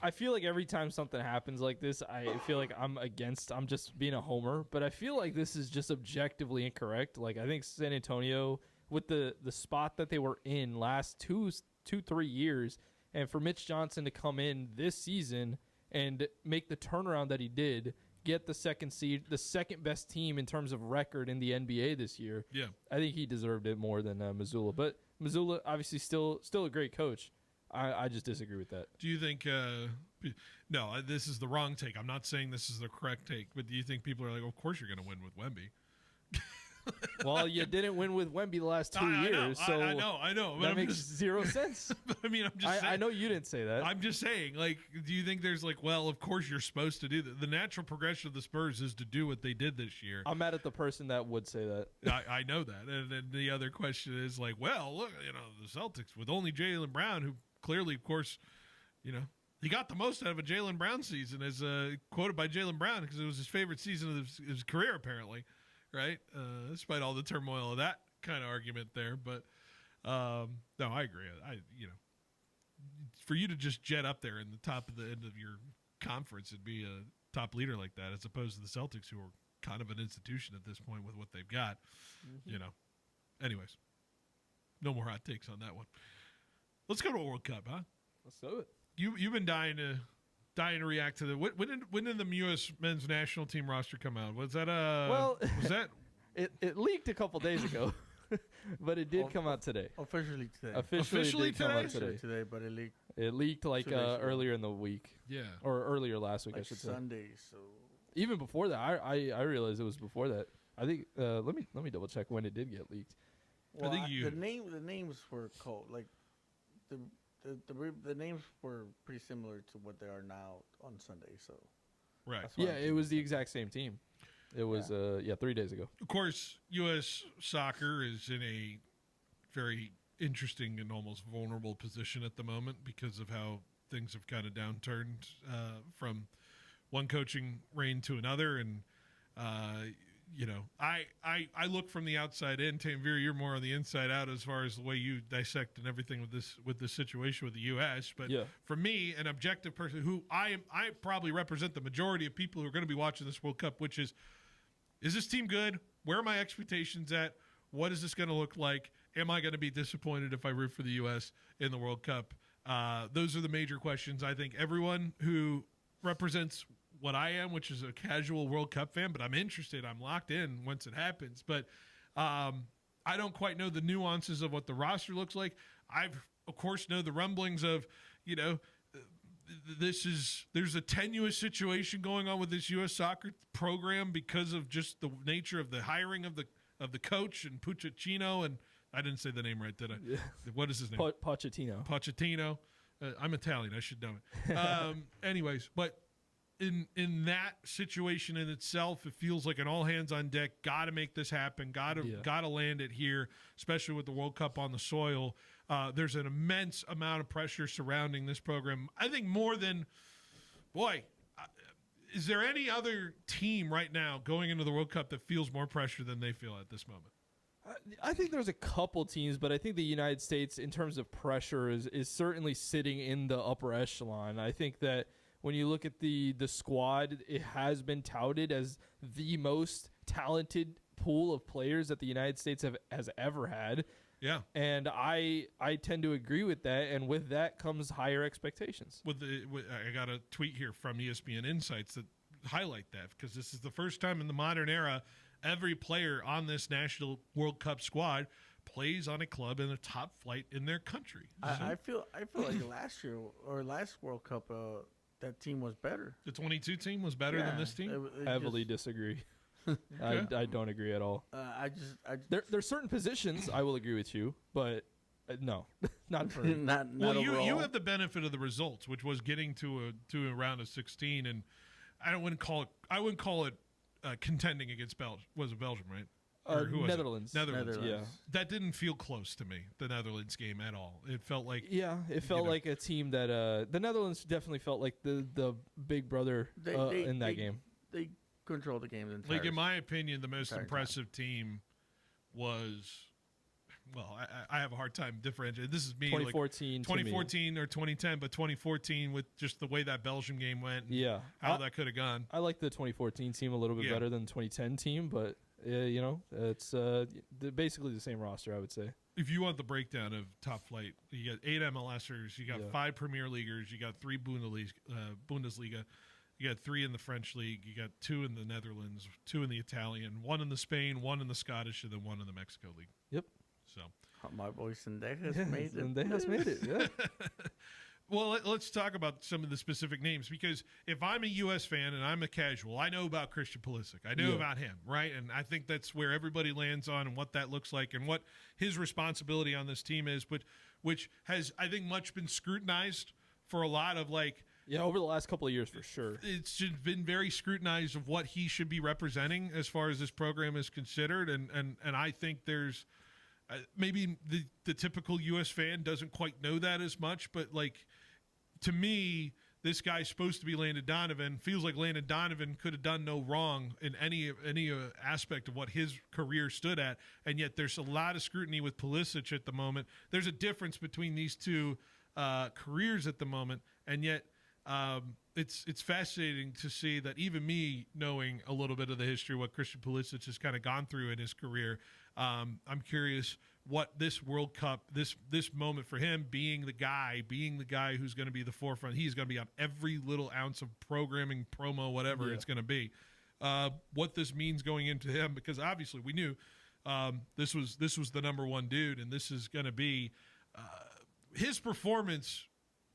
I feel like every time something happens like this, I feel like I'm just being a homer, but I feel like this is just objectively incorrect. Like, I think San Antonio, with the spot that they were in last 3 years, and for Mitch Johnson to come in this season and make the turnaround that he did, get the second seed, the second best team in terms of record in the NBA this year. Yeah. I think he deserved it more than Mazzulla. But Mazzulla, obviously, still a great coach. I just disagree with that. Do you think no, this is the wrong take. I'm not saying this is the correct take, but do you think people are like, of course you're going to win with Wemby? Well, you didn't win with Wemby the last 2 years, so I know. That makes zero sense. I mean, I'm just saying. I know you didn't say that. I'm just saying, like, do you think there's like, well, of course you're supposed to do that. The natural progression of the Spurs is to do what they did this year. I'm mad at the person that would say that. I know that. And then the other question is like, well, look, the Celtics with only Jaylen Brown, who clearly, of course, he got the most out of a Jaylen Brown season, as quoted by Jaylen Brown, because it was his favorite season of his career, apparently. Right, despite all the turmoil of that kind of argument there, but no, I agree. For you to just jet up there in the top of the end of your conference and be a top leader like that, as opposed to the Celtics, who are kind of an institution at this point with what they've got, Anyways, no more hot takes on that one. Let's go to a World Cup, huh? Let's do it. You've been dying to react to the when did the U.S. men's national team roster come out? Was that was that it leaked a couple days ago, but it did come out today. Officially today. Officially it did come out today, but it leaked. It leaked like earlier in the week. Yeah, or earlier last week, like I should Sunday, say. So even before that, I realized it was before that. I think let me double check when it did get leaked. Well, the names were cold. Like the names were pretty similar to what they are now on Sunday. So, right. Yeah, it was the exact same team. It was 3 days ago. Of course, U.S. soccer is in a very interesting and almost vulnerable position at the moment because of how things have kind of downturned from one coaching reign to another, and I look from the outside in. Tanvir, you're more on the inside out as far as the way you dissect and everything with this situation with the U.S. But for me, an objective person who I probably represent the majority of people who are going to be watching this World Cup, which is this team good? Where are my expectations at? What is this going to look like? Am I going to be disappointed if I root for the U.S. in the World Cup? Those are the major questions. I think everyone who represents what I am, which is a casual World Cup fan, but I'm interested. I'm locked in once it happens. But I don't quite know the nuances of what the roster looks like. Of course, know the rumblings of, there's a tenuous situation going on with this U.S. soccer program because of just the nature of the hiring of the coach and Pochettino, and I didn't say the name right, did I? Yeah. What is his name? Pochettino. I'm Italian. I should know it. Anyways, but in that situation in itself, it feels like an all hands on deck. Got to make this happen. Got to land it here, especially with the World Cup on the soil. There's an immense amount of pressure surrounding this program. I think more than, is there any other team right now going into the World Cup that feels more pressure than they feel at this moment? I think there's a couple teams, but I think the United States, in terms of pressure, is certainly sitting in the upper echelon. I think that when you look at the squad, it has been touted as the most talented pool of players that the United States has ever had. Yeah. And I tend to agree with that, and with that comes higher expectations. I got a tweet here from ESPN Insights that highlight that, because this is the first time in the modern era every player on this National World Cup squad plays on a club in the top flight in their country. I feel like last year or last World Cup, that team was better. The 22 team was better than this team? Heavily disagree. I don't agree at all. There's certain positions I will agree with you, but no, not for not overall. You have the benefit of the results, which was getting to a round of 16, and I wouldn't call it contending against Belgium. Was it Belgium, right? Or who was Netherlands. It? Netherlands. Yeah. That didn't feel close to me, the Netherlands game, at all. It felt like it felt like a team that the Netherlands definitely felt like the big brother in that game. They controlled the game the entire in my opinion, the most impressive team was well, I have a hard time differentiating. This is me 2014 like 2014 or 2010, but 2014 with just the way that Belgium game went. And how that could have gone. I like the 2014 team a little bit better than the 2010 team, but it's basically the same roster, I would say. If you want the breakdown of top flight, you got 8 MLSers, you got 5 Premier Leaguers, you got 3 Bundesliga, you got 3 in the French league, you got 2 in the Netherlands, 2 in the Italian, 1 in the Spain, 1 in the Scottish, and then 1 in the Mexico league. Yep. So my boy Sendejas made it. Sendejas made it. Yeah. Well, let's talk about some of the specific names, because if I'm a U.S. fan and I'm a casual, I know about Christian Pulisic. I know about him, right? And I think that's where everybody lands on and what that looks like and what his responsibility on this team is, but which has, I think, much been scrutinized for a lot of over the last couple of years, for sure. It's been very scrutinized of what he should be representing as far as this program is considered, and I think there's maybe the typical U.S. fan doesn't quite know that as much, but to me, this guy's supposed to be Landon Donovan. Feels like Landon Donovan could have done no wrong in any aspect of what his career stood at, and yet there's a lot of scrutiny with Pulisic at the moment. There's a difference between these two careers at the moment, and yet it's fascinating to see that even me knowing a little bit of the history of what Christian Pulisic has kind of gone through in his career, I'm curious what this World Cup, this moment for him, being the guy who's going to be the forefront. He's going to be on every little ounce of programming, promo, whatever it's going to be. What this means going into him, because obviously we knew this was the number one dude, and this is going to be his performance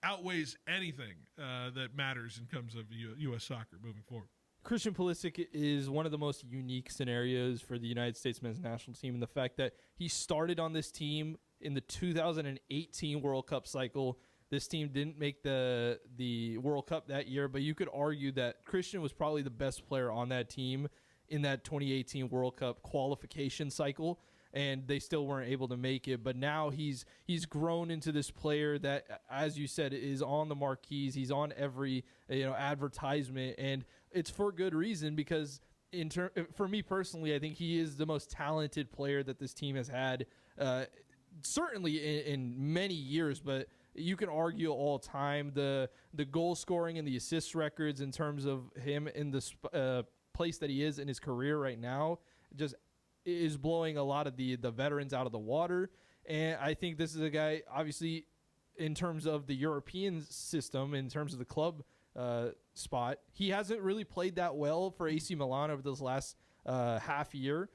outweighs anything that matters in terms of U.S. soccer moving forward. Christian Pulisic is one of the most unique scenarios for the United States men's national team, and the fact that he started on this team in the 2018 World Cup cycle. This team didn't make the World Cup that year, but you could argue that Christian was probably the best player on that team in that 2018 World Cup qualification cycle, and they still weren't able to make it. But now he's grown into this player that, as you said, is on the marquees. He's on every advertisement, and it's for good reason, because for me personally, I think he is the most talented player that this team has had, certainly in many years, but you can argue all time. The goal scoring and the assist records in terms of him in the place that he is in his career right now just is blowing a lot of the veterans out of the water. And I think this is a guy, obviously, in terms of the European system, in terms of the club spot, he hasn't really played that well for AC Milan over this last half year.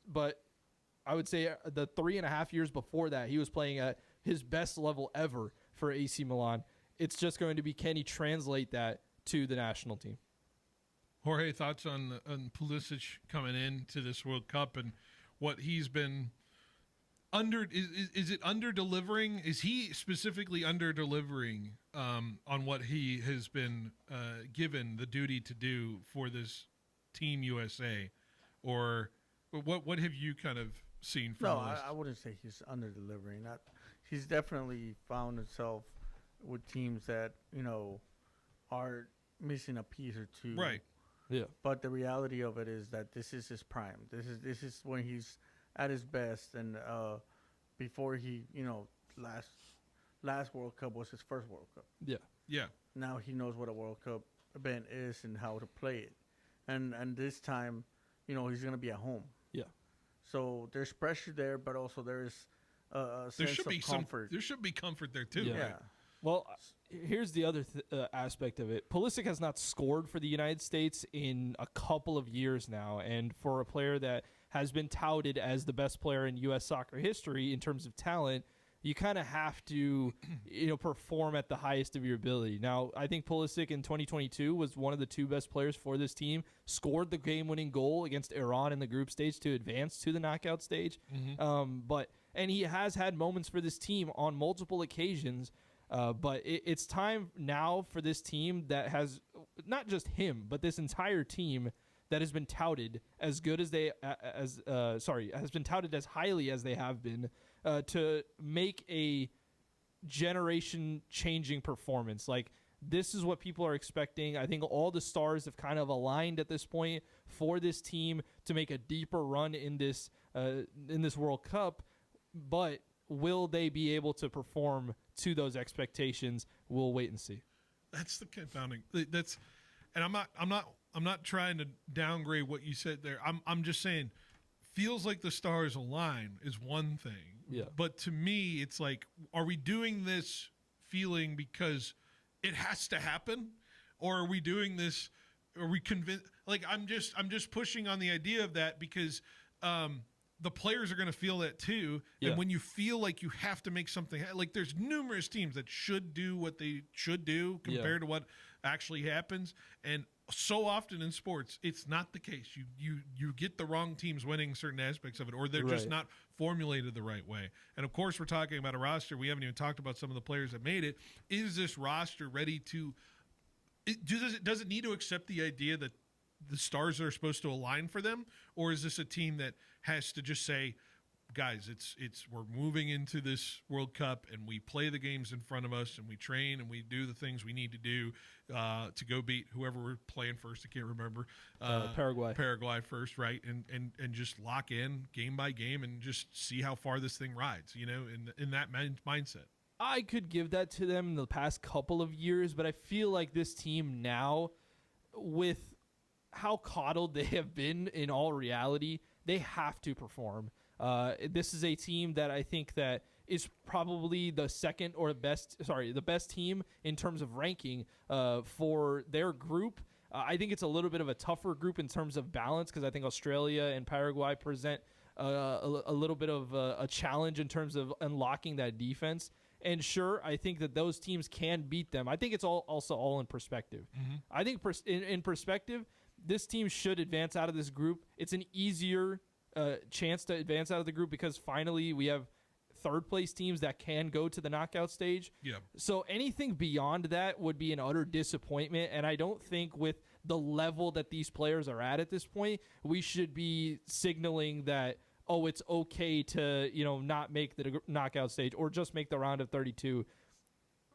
But I would say the 3.5 years before that, he was playing at his best level ever for AC Milan. It's just going to be, can he translate that to the national team? Jorge, thoughts on Pulisic coming into this World Cup and what he's been under? Is it under delivering? Is he specifically under delivering on what he has been given the duty to do for this Team USA, or what have you kind of seen from? No, I wouldn't say he's under delivering. He's definitely found himself with teams that are missing a piece or two. Right. Yeah. But the reality of it is that this is his prime. This is when he's at his best, and before he, last World Cup was his first World Cup. Yeah. Yeah. Now he knows what a World Cup event is and how to play it. And this time, he's going to be at home. Yeah. So there's pressure there, but also there's a sense of comfort. There should be comfort there too. Yeah. Right? Well, here's the other aspect of it. Pulisic has not scored for the United States in a couple of years now, and for a player that has been touted as the best player in U.S. soccer history in terms of talent, you kind of have to, perform at the highest of your ability. Now, I think Pulisic in 2022 was one of the 2 best players for this team, scored the game-winning goal against Iran in the group stage to advance to the knockout stage. Mm-hmm. And he has had moments for this team on multiple occasions. But it's time now for this team that has not just him, but this entire team that has been touted as good as has been touted as highly as they have been, to make a generation-changing performance. Like, this is what people are expecting. I think all the stars have kind of aligned at this point for this team to make a deeper run in this World Cup. but will they be able to perform to those expectations? We'll wait and see. That's the confounding. That's, and I'm not trying to downgrade what you said there. I'm just saying, feels like the stars align is one thing. Yeah. But to me, it's like, are we doing this feeling because it has to happen, or are we doing this? Are we convinced? Like, I'm just pushing on the idea of that because the players are going to feel that too. Yeah. And when you feel like you have to make something, like there's numerous teams that should do what they should do compared to what actually happens. And so often in sports, it's not the case. You get the wrong teams winning certain aspects of it, or they're just not formulated the right way. And of course, we're talking about a roster. We haven't even talked about some of the players that made it. Is this roster ready to? Does it need to accept the idea that the stars are supposed to align for them, or is this a team that has to just say, guys, we're moving into this World Cup and we play the games in front of us and we train and we do the things we need to do to go beat whoever we're playing first. I can't remember. Paraguay first, right? And just lock in game by game and just see how far this thing rides, in that mindset. I could give that to them in the past couple of years, but I feel like this team now, with how coddled they have been in all reality, they have to perform. This is a team that I think that is probably the best team in terms of ranking for their group. I think it's a little bit of a tougher group in terms of balance because I think Australia and Paraguay present a little bit of a challenge in terms of unlocking that defense. And sure, I think that those teams can beat them. I think it's also all in perspective. Mm-hmm. I think in perspective, this team should advance out of this group. It's an easier chance to advance out of the group because finally we have third place teams that can go to the knockout stage. Yeah. So anything beyond that would be an utter disappointment. And I don't think with the level that these players are at this point, we should be signaling that, oh, it's okay to, not make the knockout stage or just make the round of 32.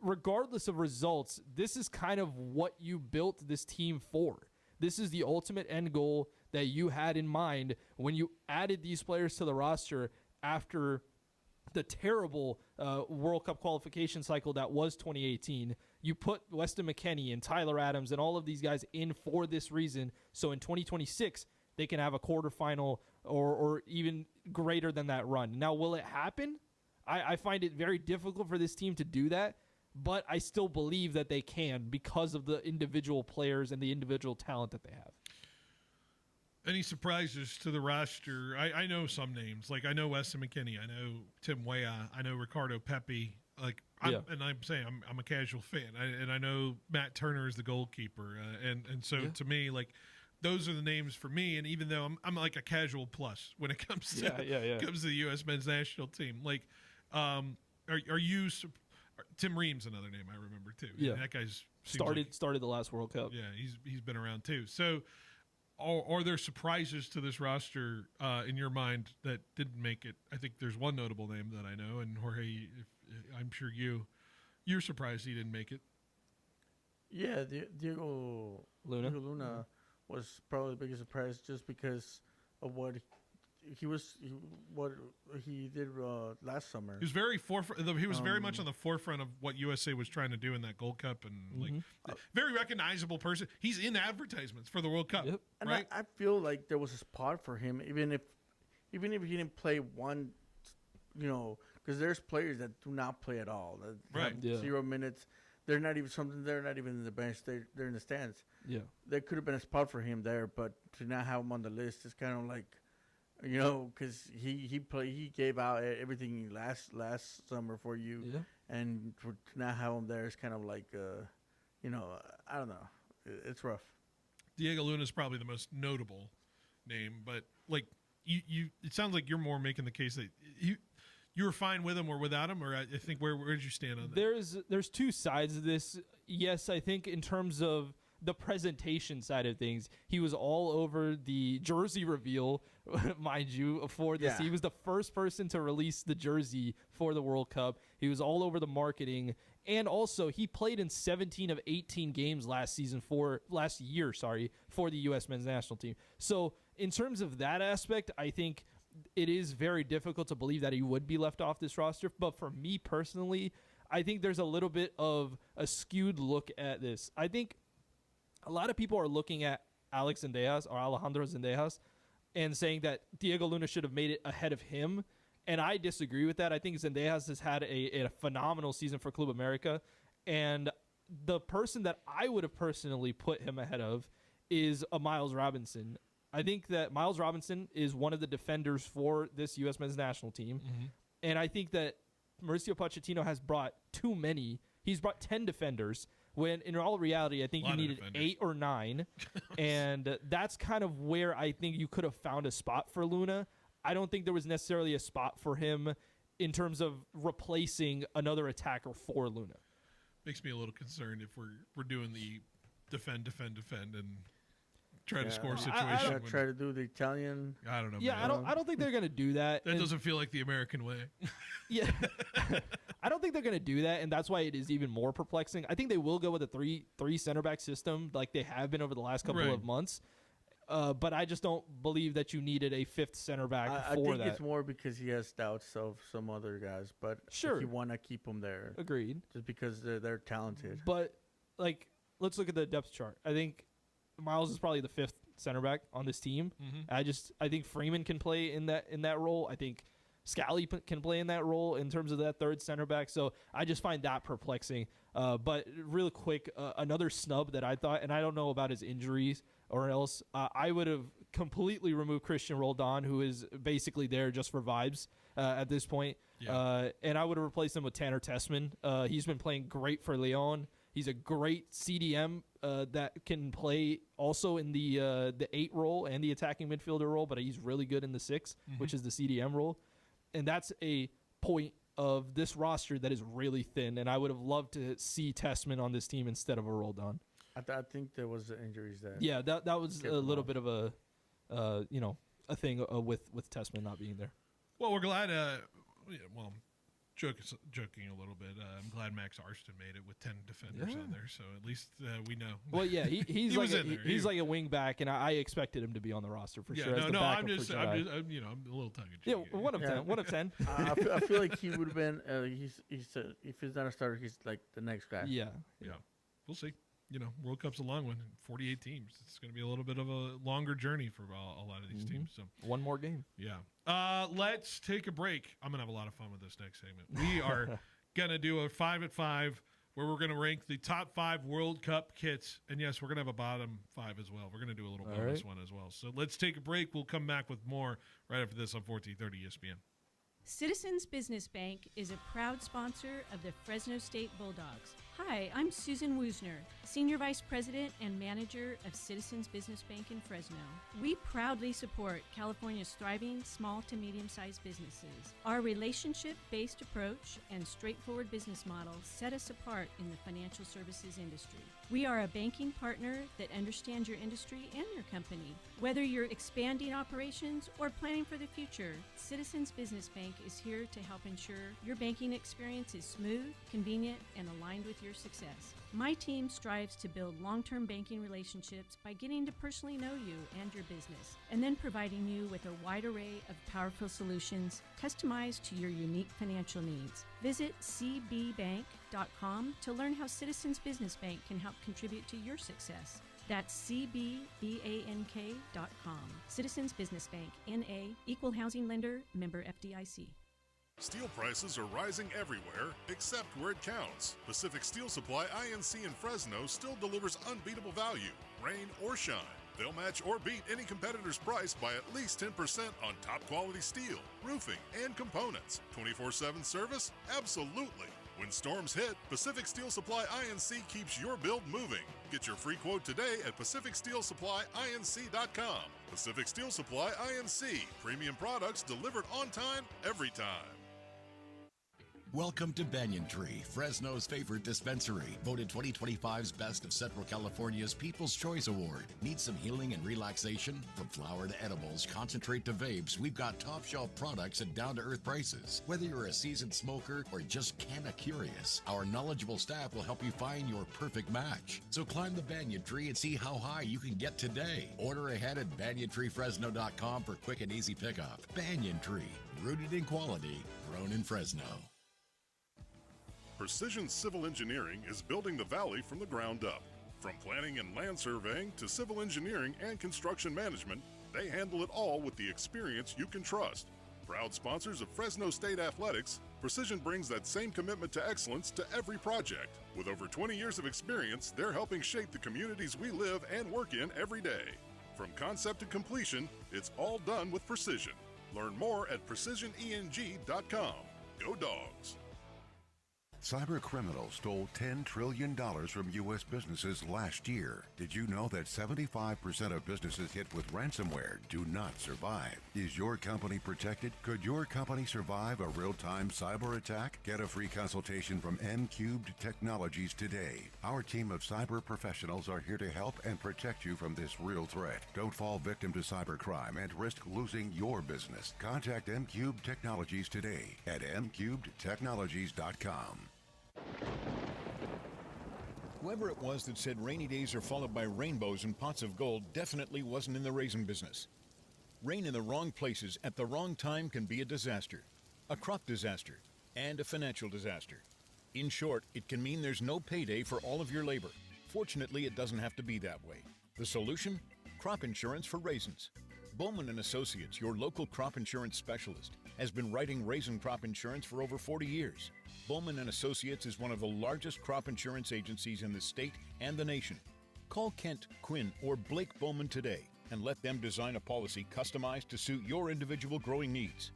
Regardless of results, this is kind of what you built this team for. This is the ultimate end goal that you had in mind when you added these players to the roster after the terrible World Cup qualification cycle that was 2018. You put Weston McKennie and Tyler Adams and all of these guys in for this reason. So in 2026, they can have a quarterfinal or even greater than that run. Now, will it happen? I find it very difficult for this team to do that, but I still believe that they can because of the individual players and the individual talent that they have. Any surprises to the roster? I know some names. Like, I know Weston McKennie. I know Tim Weah. I know Ricardo Pepi. And I'm saying I'm a casual fan. And I know Matt Turner is the goalkeeper. And so to me, like, those are the names for me. And even though I'm like a casual plus when it comes to comes to the U.S. men's national team. Like, are you Tim Ream's another name I remember too. Yeah, that guy's started the last World Cup. Yeah, he's been around too. So, are there surprises to this roster in your mind that didn't make it? I think there's one notable name that I know, and Jorge, I'm sure you're surprised he didn't make it. Yeah, Diego Luna was probably the biggest surprise just because of what he did last summer. He was very He was very much on the forefront of what USA was trying to do in that Gold Cup, and very recognizable person. He's in advertisements for the World Cup, right? I feel like there was a spot for him, even if he didn't play one, because there's players that do not play at all, that have 0 minutes. They're not even in the bench. They're in the stands. Yeah, there could have been a spot for him there, but to not have him on the list is kind of like, because he gave out everything last summer for you, and to not have him there is kind of like, I don't know, it's rough. Diego Luna is probably the most notable name, but like you, it sounds like you're more making the case that you were fine with him or without him, or I think where did you stand on that? There's two sides of this. Yes, I think in terms of the presentation side of things, he was all over the jersey reveal, mind you, for this. He was the first person to release the jersey for the World Cup. He was all over the marketing. And also, he played in 17 of 18 games last year, for the U.S. men's national team. So in terms of that aspect, I think it is very difficult to believe that he would be left off this roster. But for me personally, I think there's a little bit of a skewed look at this. I think a lot of people are looking at Alex Zendejas or Alejandro Zendejas and saying that Diego Luna should have made it ahead of him. And I disagree with that. I think Zendejas has had a phenomenal season for Club America. And the person that I would have personally put him ahead of is a Miles Robinson. I think that Miles Robinson is one of the defenders for this U.S. men's national team. And I think that Mauricio Pochettino has brought too many. He's brought 10 defenders, when in all reality, I think you needed 8 or 9. And that's kind of where I think you could have found a spot for Luna. I don't think there was necessarily a spot for him in terms of replacing another attacker for Luna. Makes me a little concerned if we're doing the defend, and try to score situation. Try to do the Italian. I don't know. Yeah, man. I don't think they're going to do that. That doesn't feel like the American way. Yeah. I don't think they're going to do that, and that's why it is even more perplexing. I think they will go with a three center back system like they have been over the last couple of months. But I just don't believe that you needed a 5th center back I for think that. it's more because he has doubts of some other guys, but Sure. you want to keep them there. Agreed. Just because they're talented. But like, let's look at the depth chart. I think Miles is probably the 5th center back on this team. I think Freeman can play in that role. I think Scally can play in that role in terms of that 3rd center back. So I just find that perplexing. But real quick, another snub that I thought, and I don't know about his injuries or else, I would have completely removed Christian Roldan, who is basically there just for vibes at this point. And I would have replaced him with Tanner Tessman. He's been playing great for Leon. He's a great CDM that can play also in the 8 role and the attacking midfielder role, but he's really good in the 6, which is the CDM role. And that's a point of this roster that is really thin, and I would have loved to see Tessman on this team instead of a Roldan. I think there was the injuries there. Yeah, that was a little bit of a a thing with Tessman not being there. Well, we're glad. Joking a little bit. I'm glad Max Arston made it with 10 defenders on there, so at least we know. Well, yeah, he's he like was in there. He's like a wing back, and I expected him to be on the roster for sure. I'm a little tongue in cheek. Yeah, 1 of 10. 1 of 10. I feel like he would have been. He's if he's not a starter, he's like the next guy. Yeah. We'll see. World Cup's a long one, 48 teams. It's going to be a little bit of a longer journey for a lot of these teams. So one more game. Yeah. Let's take a break. I'm going to have a lot of fun with this next segment. We are going to do a 5 at 5 where we're going to rank the top 5 World Cup kits. And yes, we're going to have a bottom 5 as well. We're going to do a little bonus one as well. So let's take a break. We'll come back with more right after this on 1430 ESPN. Citizens Business Bank is a proud sponsor of the Fresno State Bulldogs. Hi, I'm Susan Woosner, Senior Vice President and Manager of Citizens Business Bank in Fresno. We proudly support California's thriving small to medium-sized businesses. Our relationship-based approach and straightforward business model set us apart in the financial services industry. We are a banking partner that understands your industry and your company. Whether you're expanding operations or planning for the future, Citizens Business Bank is here to help ensure your banking experience is smooth, convenient, and aligned with your success. My team strives to build long-term banking relationships by getting to personally know you and your business, and then providing you with a wide array of powerful solutions customized to your unique financial needs. Visit cbbank.com to learn how Citizens Business Bank can help contribute to your success. That's cbbank.com. Citizens Business Bank, N.A., Equal Housing Lender, member FDIC. Steel prices are rising everywhere except where it counts. Pacific Steel Supply INC in Fresno still delivers unbeatable value, rain or shine. They'll match or beat any competitor's price by at least 10% on top quality steel, roofing, and components. 24/7 service? Absolutely. When storms hit, Pacific Steel Supply INC keeps your build moving. Get your free quote today at PacificSteelSupplyINC.com. Pacific Steel Supply INC. Premium products delivered on time, every time. Welcome to Banyan Tree, Fresno's favorite dispensary. Voted 2025's Best of Central California's People's Choice Award. Need some healing and relaxation? From flower to edibles, concentrate to vapes, we've got top shelf products at down-to-earth prices. Whether you're a seasoned smoker or just kinda curious, our knowledgeable staff will help you find your perfect match. So climb the Banyan Tree and see how high you can get today. Order ahead at banyantreefresno.com for quick and easy pickup. Banyan Tree, rooted in quality, grown in Fresno. Precision Civil Engineering is building the Valley from the ground up. From planning and land surveying to civil engineering and construction management, they handle it all with the experience you can trust. Proud sponsors of Fresno State Athletics, Precision brings that same commitment to excellence to every project. With over 20 years of experience, they're helping shape the communities we live and work in every day. From concept to completion, it's all done with precision. Learn more at precisioneng.com. Go Dogs! Cyber criminals stole $10 trillion from U.S. businesses last year. Did you know that 75% of businesses hit with ransomware do not survive? Is your company protected? Could your company survive a real-time cyber attack? Get a free consultation from M-Cubed Technologies today. Our team of cyber professionals are here to help and protect you from this real threat. Don't fall victim to cybercrime and risk losing your business. Contact M-Cubed Technologies today at mcubedtechnologies.com. Whoever it was that said rainy days are followed by rainbows and pots of gold definitely wasn't in the raisin business. Rain in the wrong places at the wrong time can be a disaster, a crop disaster, and a financial disaster. In short, it can mean there's no payday for all of your labor. Fortunately, it doesn't have to be that way. The solution? Crop insurance for raisins. Bowman & Associates, your local crop insurance specialist, has been writing raisin crop insurance for over 40 years. Bowman & Associates is one of the largest crop insurance agencies in the state and the nation. Call Kent, Quinn, or Blake Bowman today and let them design a policy customized to suit your individual growing needs.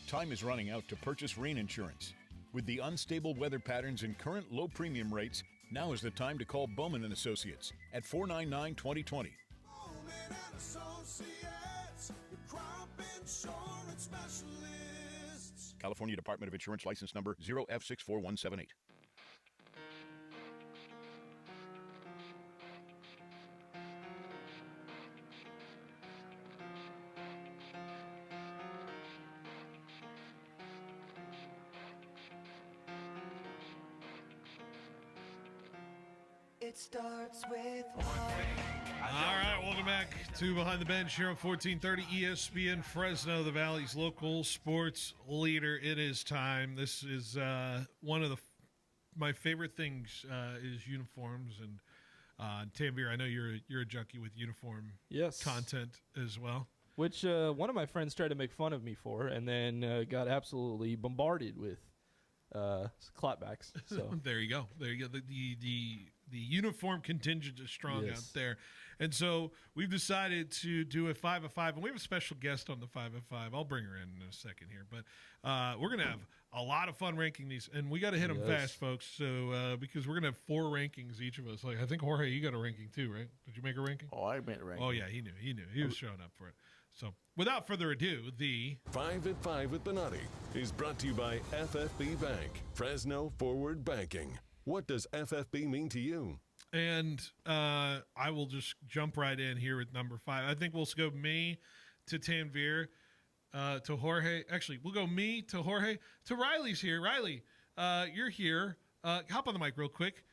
Time is running out to purchase rain insurance. With the unstable weather patterns and current low premium rates, now is the time to call Bowman & Associates at 499-2020. California Department of Insurance license number 0F64178. It starts with one. All right, welcome back to Behind the Bench here on 1430 ESPN Fresno, the Valley's local sports leader. It is time. This is one of my favorite things is uniforms, and Tanvir, I know you're a junkie with uniform content as well. Which one of my friends tried to make fun of me for, and then got absolutely bombarded with clapbacks. So there you go. There you go. The uniform contingent is strong out there. And so we've decided to do a 5 of 5, and we have a special guest on the 5 of 5. I'll bring her in a second here. But we're going to have a lot of fun ranking these, and we got to hit them fast, folks. So because we're going to have 4 rankings, each of us. Like I think, Jorge, you got a ranking too, right? Did you make a ranking? Oh, I made a ranking. Oh, yeah, he knew. He was showing up for it. So without further ado, the 5 at 5 with Benatti is brought to you by FFB Bank, Fresno Forward Banking. What does FFB mean to you? And I will just jump right in here with number 5. I think we'll go me to Tanvir, to Jorge. Actually, we'll go me to Jorge. To Riley's here. Riley, you're here. Hop on the mic real quick.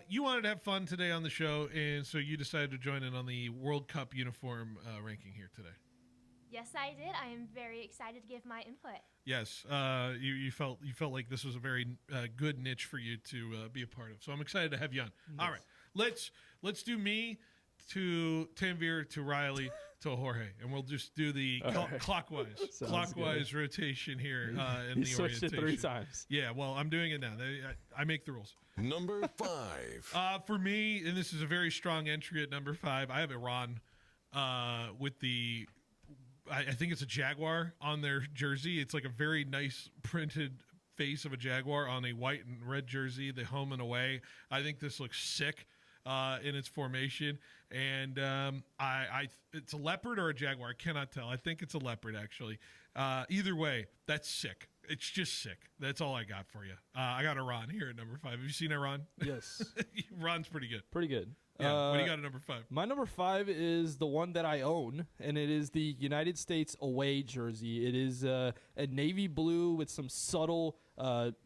You wanted to have fun today on the show, and so you decided to join in on the World Cup uniform ranking here today. Yes, I did. I am very excited to give my input. Yes, you felt like this was a very good niche for you to be a part of. So I'm excited to have you on. Yes. All right, let's do me to Tanvir to Riley to Jorge, and we'll just do the clockwise rotation here in the switched orientation. It 3 times. Yeah, well, I'm doing it now. I make the rules. Number 5. For me, and this is a very strong entry at number 5. I have Iran with the. I think it's a jaguar on their jersey. It's like a very nice printed face of a jaguar on a white and red jersey, the home and away. I think this looks sick in its formation. And it's a leopard or a jaguar. I cannot tell. I think it's a leopard, actually. Either way, that's sick. It's just sick. That's all I got for you. I got Iran here at number 5. Have you seen Iran? Yes. Iran's pretty good. Pretty good. Yeah. What do you got at number 5? My number 5 is the one that I own, and it is the United States away jersey. It is a navy blue with some subtle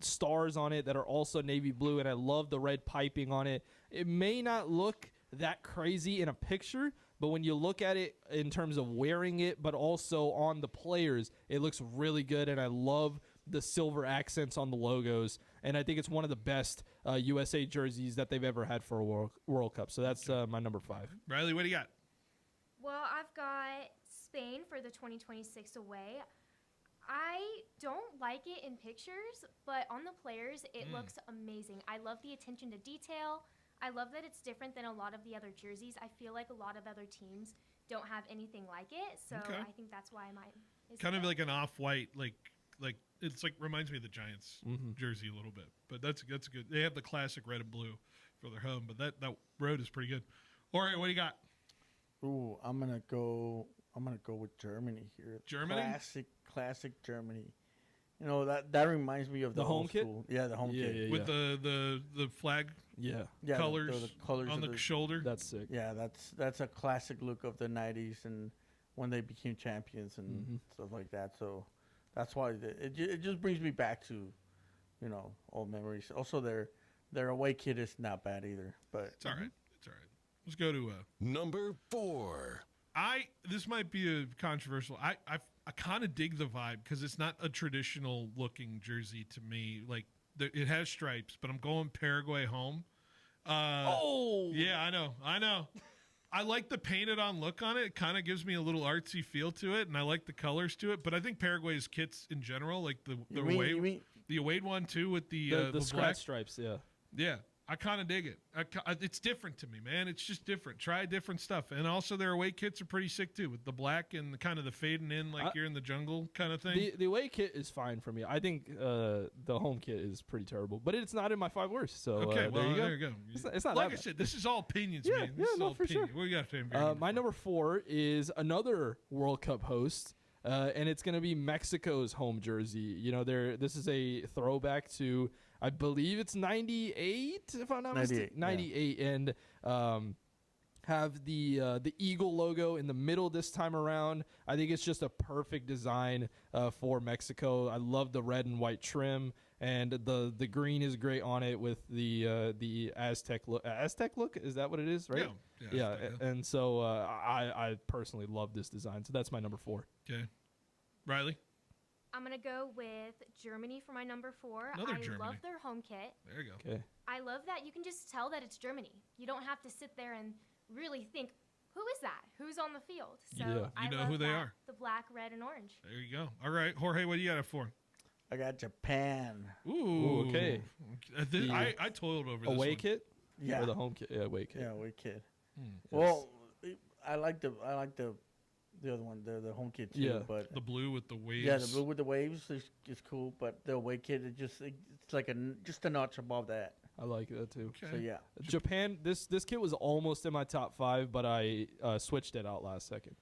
stars on it that are also navy blue, and I love the red piping on it. It may not look that crazy in a picture, but when you look at it in terms of wearing it, but also on the players, it looks really good, and I love the silver accents on the logos, and I think it's one of the best USA jerseys that they've ever had for a World Cup. So that's my number 5. Riley, what do you got? Well, I've got Spain for the 2026 away. I don't like it in pictures, but on the players, it looks amazing. I love the attention to detail. I love that it's different than a lot of the other jerseys. I feel like a lot of other teams don't have anything like it, so I think that's why mine is Kind of there. like an off-white, like it's like reminds me of the Giants jersey a little bit. But that's good. They have the classic red and blue for their home, but that road is pretty good. All right, what do you got? Ooh, I'm gonna go with Germany here. Germany? Classic Germany. You know, that reminds me of the home old kit? school. Yeah, the home kit. With the flag Yeah, colors, the colors on of the shoulder. That's sick. Yeah, that's a classic look of the '90s and when they became champions and stuff like that. So that's why it just brings me back to, you know, old memories. Also, their away kit is not bad either. But It's all right. It's all right. Let's go to Number 4. This might be a controversial. I kind of dig the vibe because it's not a traditional looking jersey to me. Like it has stripes, but I'm going Paraguay home. Yeah, I know. I like the painted on look on it. It kind of gives me a little artsy feel to it, and I like the colors to it. But I think Paraguay's kits in general, like the away one too, with the scratch black stripes, yeah. I kind of dig it. It's different to me, man. It's just different. Try different stuff. And also their away kits are pretty sick, too, with the black and the kind of the fading in like you're in the jungle kind of thing. The away kit is fine for me. I think the home kit is pretty terrible, but it's not in my 5 worst. So okay, well, there you go. It's not like I said, this is all opinions, man. This is all for opinion. sure. What you got, Sam? My number 4 is another World Cup host, and it's going to be Mexico's home jersey. You know, this is a throwback to, I believe it's 98, if I'm not mistaken. 98, and have the eagle logo in the middle this time around. I think it's just a perfect design for Mexico. I love the red and white trim, and the green is great on it with the Aztec look. Aztec look, is that what it is? Right? Yeah. Aztec, And so I personally love this design. So that's my number 4. Okay, Riley. I'm going to go with Germany for my number 4. Another I Germany. love their home kit. There you go. Okay. I love that you can just tell that it's Germany. You don't have to sit there and really think, who is that? Who's on the field? So You know love who they that, are. The black, red, and orange. There you go. All right, Jorge, what do you got it for? I got Japan. Ooh, okay. I toiled over this away one. kit? Yeah. Or the home kit? Yeah, away kit. Yeah, away kit. Well, I like the other one, the home kit too. But the blue with the waves. Yeah, the blue with the waves is cool, but the away kit it's like just a notch above that. I like that too. Okay. So yeah, Japan. This kit was almost in my top 5, but I switched it out last second.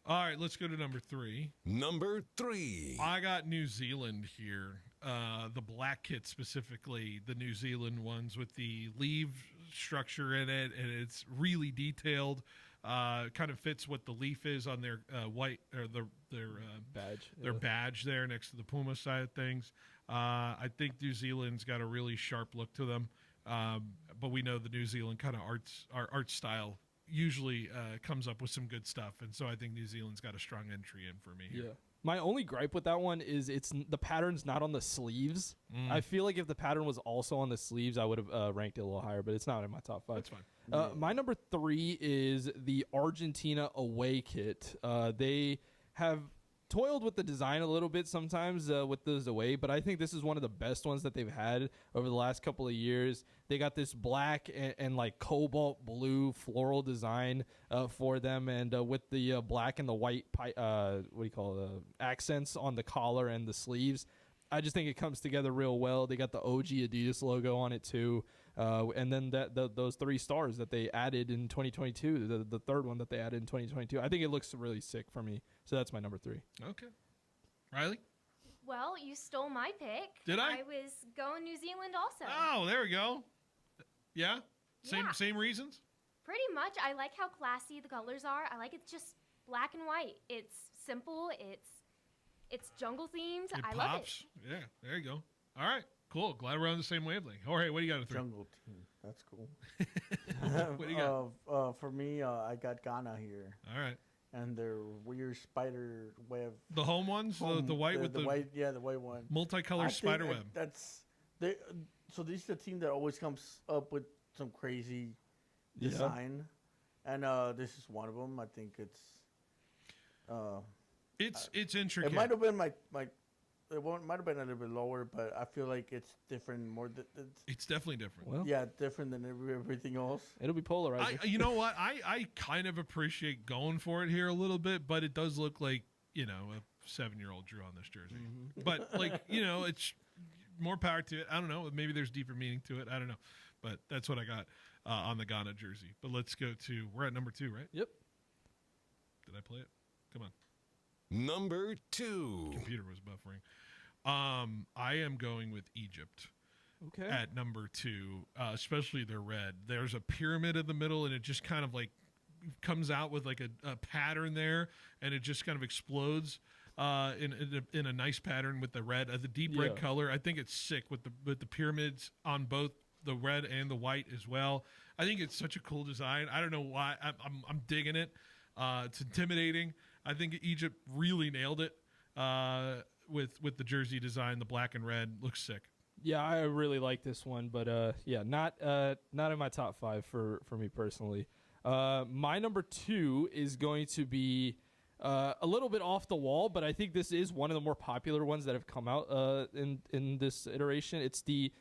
All right, let's go to number 3. Number 3. I got New Zealand here. The black kit specifically, the New Zealand ones with the leaf structure in it, and it's really detailed. Kind of fits what the leaf is on their white or their badge. Their badge there next to the Puma side of things. I think New Zealand's got a really sharp look to them, but we know the New Zealand kind of art style usually comes up with some good stuff, and so I think New Zealand's got a strong entry in for me here. Yeah. My only gripe with that one is the pattern's not on the sleeves. I feel like if the pattern was also on the sleeves, I would have ranked it a little higher, but it's not in my top 5. That's fine. My number 3 is the Argentina away kit. They have toiled with the design a little bit sometimes with those away, but I think this is one of the best ones that they've had over the last couple of years. They got this black and like cobalt blue floral design for them, and with the black and the white accents on the collar and the sleeves. I just think it comes together real well. They got the OG Adidas logo on it too, and then those 3 stars that they added in 2022, the third one that they added in 2022. I think it looks really sick for me. So that's my number 3. Okay, Riley. Well, you stole my pick. Did I? I was going New Zealand also. Oh, there we go. Yeah? Same reasons? Pretty much. I like how classy the colors are. I like it's just black and white. It's simple. It's jungle themed. It I pops. love it. Yeah, there you go. All right, cool. Glad we're on the same wavelength. Jorge, what do you got? Jungle team. That's cool. What do you got? For me, I got Ghana here. All right. And their weird spider web. The home ones, the white with the white, yeah, the white one. Multicolored spider web. So this is the team that always comes up with some crazy design, and this is one of them. I think it's intricate. It might have been might have been a little bit lower, but I feel like it's different. It's definitely different. Well, yeah, different than everything else. It'll be polarizing. You know what? I kind of appreciate going for it here a little bit, but it does look like, a 7-year-old drew on this jersey. Mm-hmm. But it's more power to it. I don't know. Maybe there's deeper meaning to it. I don't know. But that's what I got on the Ghana jersey. But let's go to, we're at number 2, right? Yep. Did I play it? Come on. Number 2. Computer was buffering. I am going with Egypt. Okay. At number 2, especially their red. There's a pyramid in the middle, and it just kind of like comes out with like a pattern there, and it just kind of explodes in a nice pattern with the red, the deep red color. I think it's sick with the pyramids on both the red and the white as well. I think it's such a cool design. I don't know why. I'm digging it. It's intimidating. I think Egypt really nailed it with the jersey design. The black and red looks sick. Yeah, I really like this one, but not in my top 5 for me personally. My number 2 is going to be a little bit off the wall, but I think this is one of the more popular ones that have come out in this iteration. It's the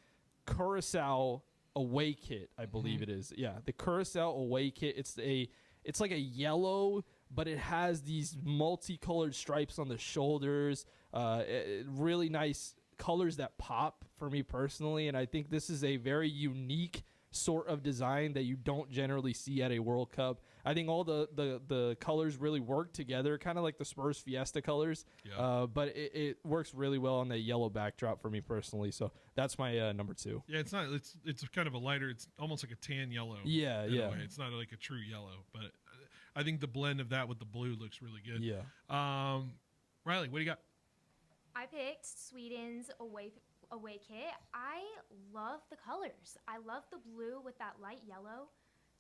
Curacao away kit, I believe it is. Yeah, the Curacao away kit. It's like a yellow, but it has these multicolored stripes on the shoulders. Really nice colors that pop for me personally, and I think this is a very unique sort of design that you don't generally see at a World Cup. I think all the colors really work together, kind of like the Spurs Fiesta colors, but it works really well on the yellow backdrop for me personally, so that's my number 2. Yeah, it's kind of a lighter, it's almost like a tan yellow. Yeah. It's not like a true yellow, but I think the blend of that with the blue looks really good. Yeah. Riley, what do you got? I picked Sweden's away kit. I love the colors. I love the blue with that light yellow.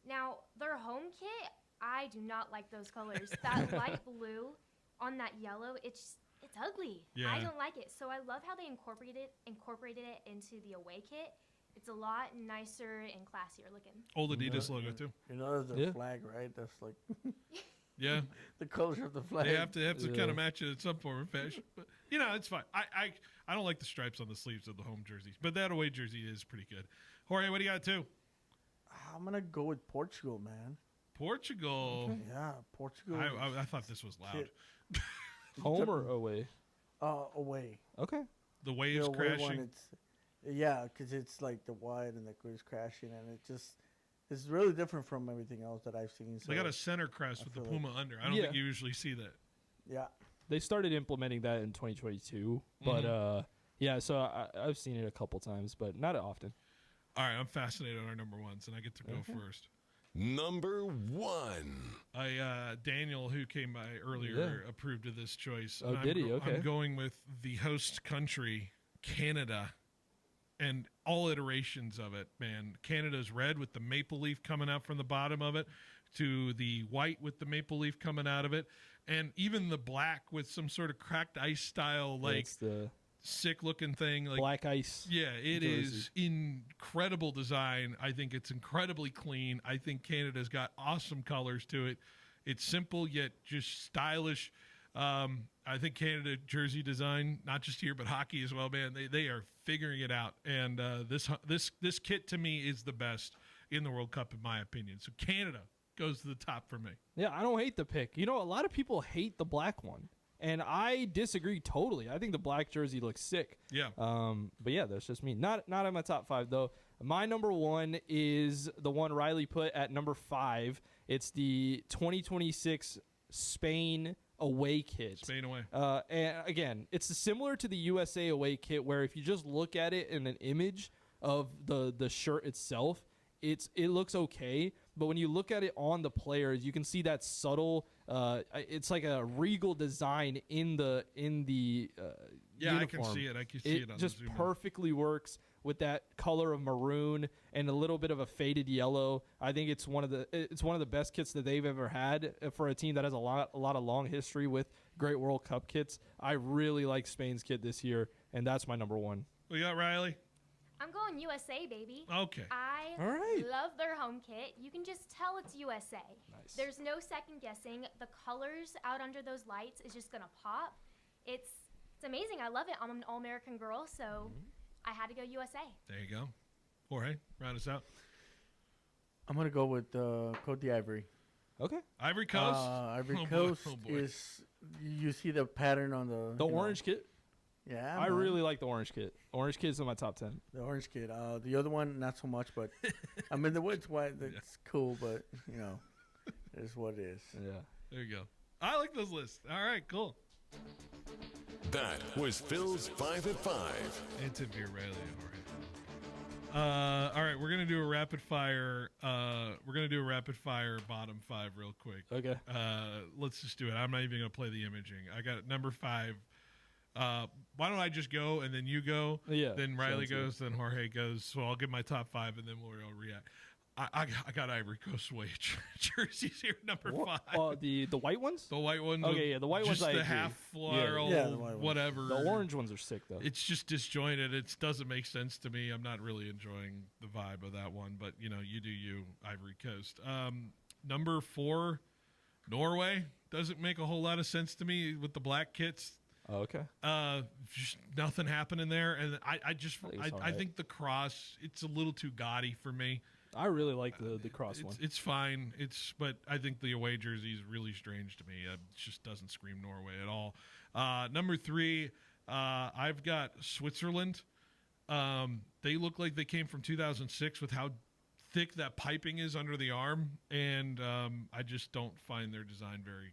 Now, their home kit, I do not like those colors. That light blue on that yellow, it's ugly. Yeah. I don't like it. So I love how they incorporated it into the away kit. It's a lot nicer and classier looking. Old Adidas logo too. There's the flag, right? That's like yeah, the colors of the flag. They have to kind of match it in some form or fashion. But it's fine. I don't like the stripes on the sleeves of the home jerseys, but that away jersey is pretty good. Jorge, what do you got too? I'm gonna go with Portugal, man. Portugal. Yeah, Portugal. I thought this was loud. Home or away? Away. Okay. The waves crashing. Because it's like the white and the waves crashing, and it's really different from everything else that I've seen. So they got a center crest with the Puma under. I don't think you usually see that. Yeah. They started implementing that in 2022, but so I've seen it a couple times, but not often. All right, I'm fascinated on our number 1s, and I get to go first. Number 1. Daniel, who came by earlier, approved of this choice. Oh, did he? Okay. I'm going with the host country, Canada, and all iterations of it, man. Canada's red with the maple leaf coming out from the bottom of it, to the white with the maple leaf coming out of it, and even the black with some sort of cracked ice style, sick looking thing, like black ice. Yeah, it jersey. is incredible design. I think it's incredibly clean. I think Canada's got awesome colors to it. It's simple yet just stylish. I think Canada jersey design, not just here but hockey as well, man. They are figuring it out, and this kit to me is the best in the World Cup in my opinion. So Canada goes to the top for me. Yeah, I don't hate the pick. A lot of people hate the black one. And I disagree totally. I think the black jersey looks sick. Yeah. But yeah, that's just me. Not in my top 5 though. My number 1 is the one Riley put at number 5. It's the 2026 Spain away kit. Spain away. And again, it's similar to the USA away kit, where if you just look at it in an image of the shirt itself, it looks okay. But when you look at it on the players, you can see that subtle. It's like a regal design in the Yeah, uniform. I can see it. I can see it on the just Zoom in. perfectly works with that color of maroon and a little bit of a faded yellow. I think it's one of the best kits that they've ever had for a team that has a lot of long history with great World Cup kits. I really like Spain's kit this year, and that's my number one. We got Riley. I'm going USA, baby. Okay. I All right. love their home kit. You can just tell it's USA. Nice. There's no second guessing. The colors out under those lights is just gonna pop. It's amazing. I love it. I'm an all-American girl, so I had to go USA. There you go. Jorge, round us out. I'm gonna go with Côte d'Ivoire. Okay. Ivory Coast. Ivory Oh, boy. Coast Oh, boy. is you see the pattern on the The orange kit. Yeah, I man. really like the orange kit. Orange kit's in my top 10. The orange kit. The other one, not so much, but I mean the wood's white. It's cool, but it is what it is. Yeah. There you go. I like those lists. All right, cool. That was Phil's 5 at 5. Interview Riley and Jorge. All right, we're gonna do a rapid fire. We're gonna do a rapid fire bottom 5 real quick. Okay. Let's just do it. I'm not even gonna play the imaging. I got number 5. Why don't I just go and then you go? Yeah, Then Riley sounds good. goes. Then Jorge goes. So I'll give my top 5 and then we'll all react. I got Ivory Coast away jerseys here. Number 5. The white ones. The white ones. Okay, yeah, the white just ones. the I agree. half floral, Yeah, the white ones. whatever. The orange ones are sick though. It's just disjointed. It doesn't make sense to me. I'm not really enjoying the vibe of that one, but you do you, Ivory Coast. Number 4, Norway. Doesn't make a whole lot of sense to me with the black kits. Oh, okay. Just nothing happening there, and I it's all right. think the cross, it's a little too gaudy for me. I really like the cross one. It's fine. But I think the away jersey is really strange to me. It just doesn't scream Norway at all. Number 3, I've got Switzerland. They look like they came from 2006 with how thick that piping is under the arm, and I just don't find their design very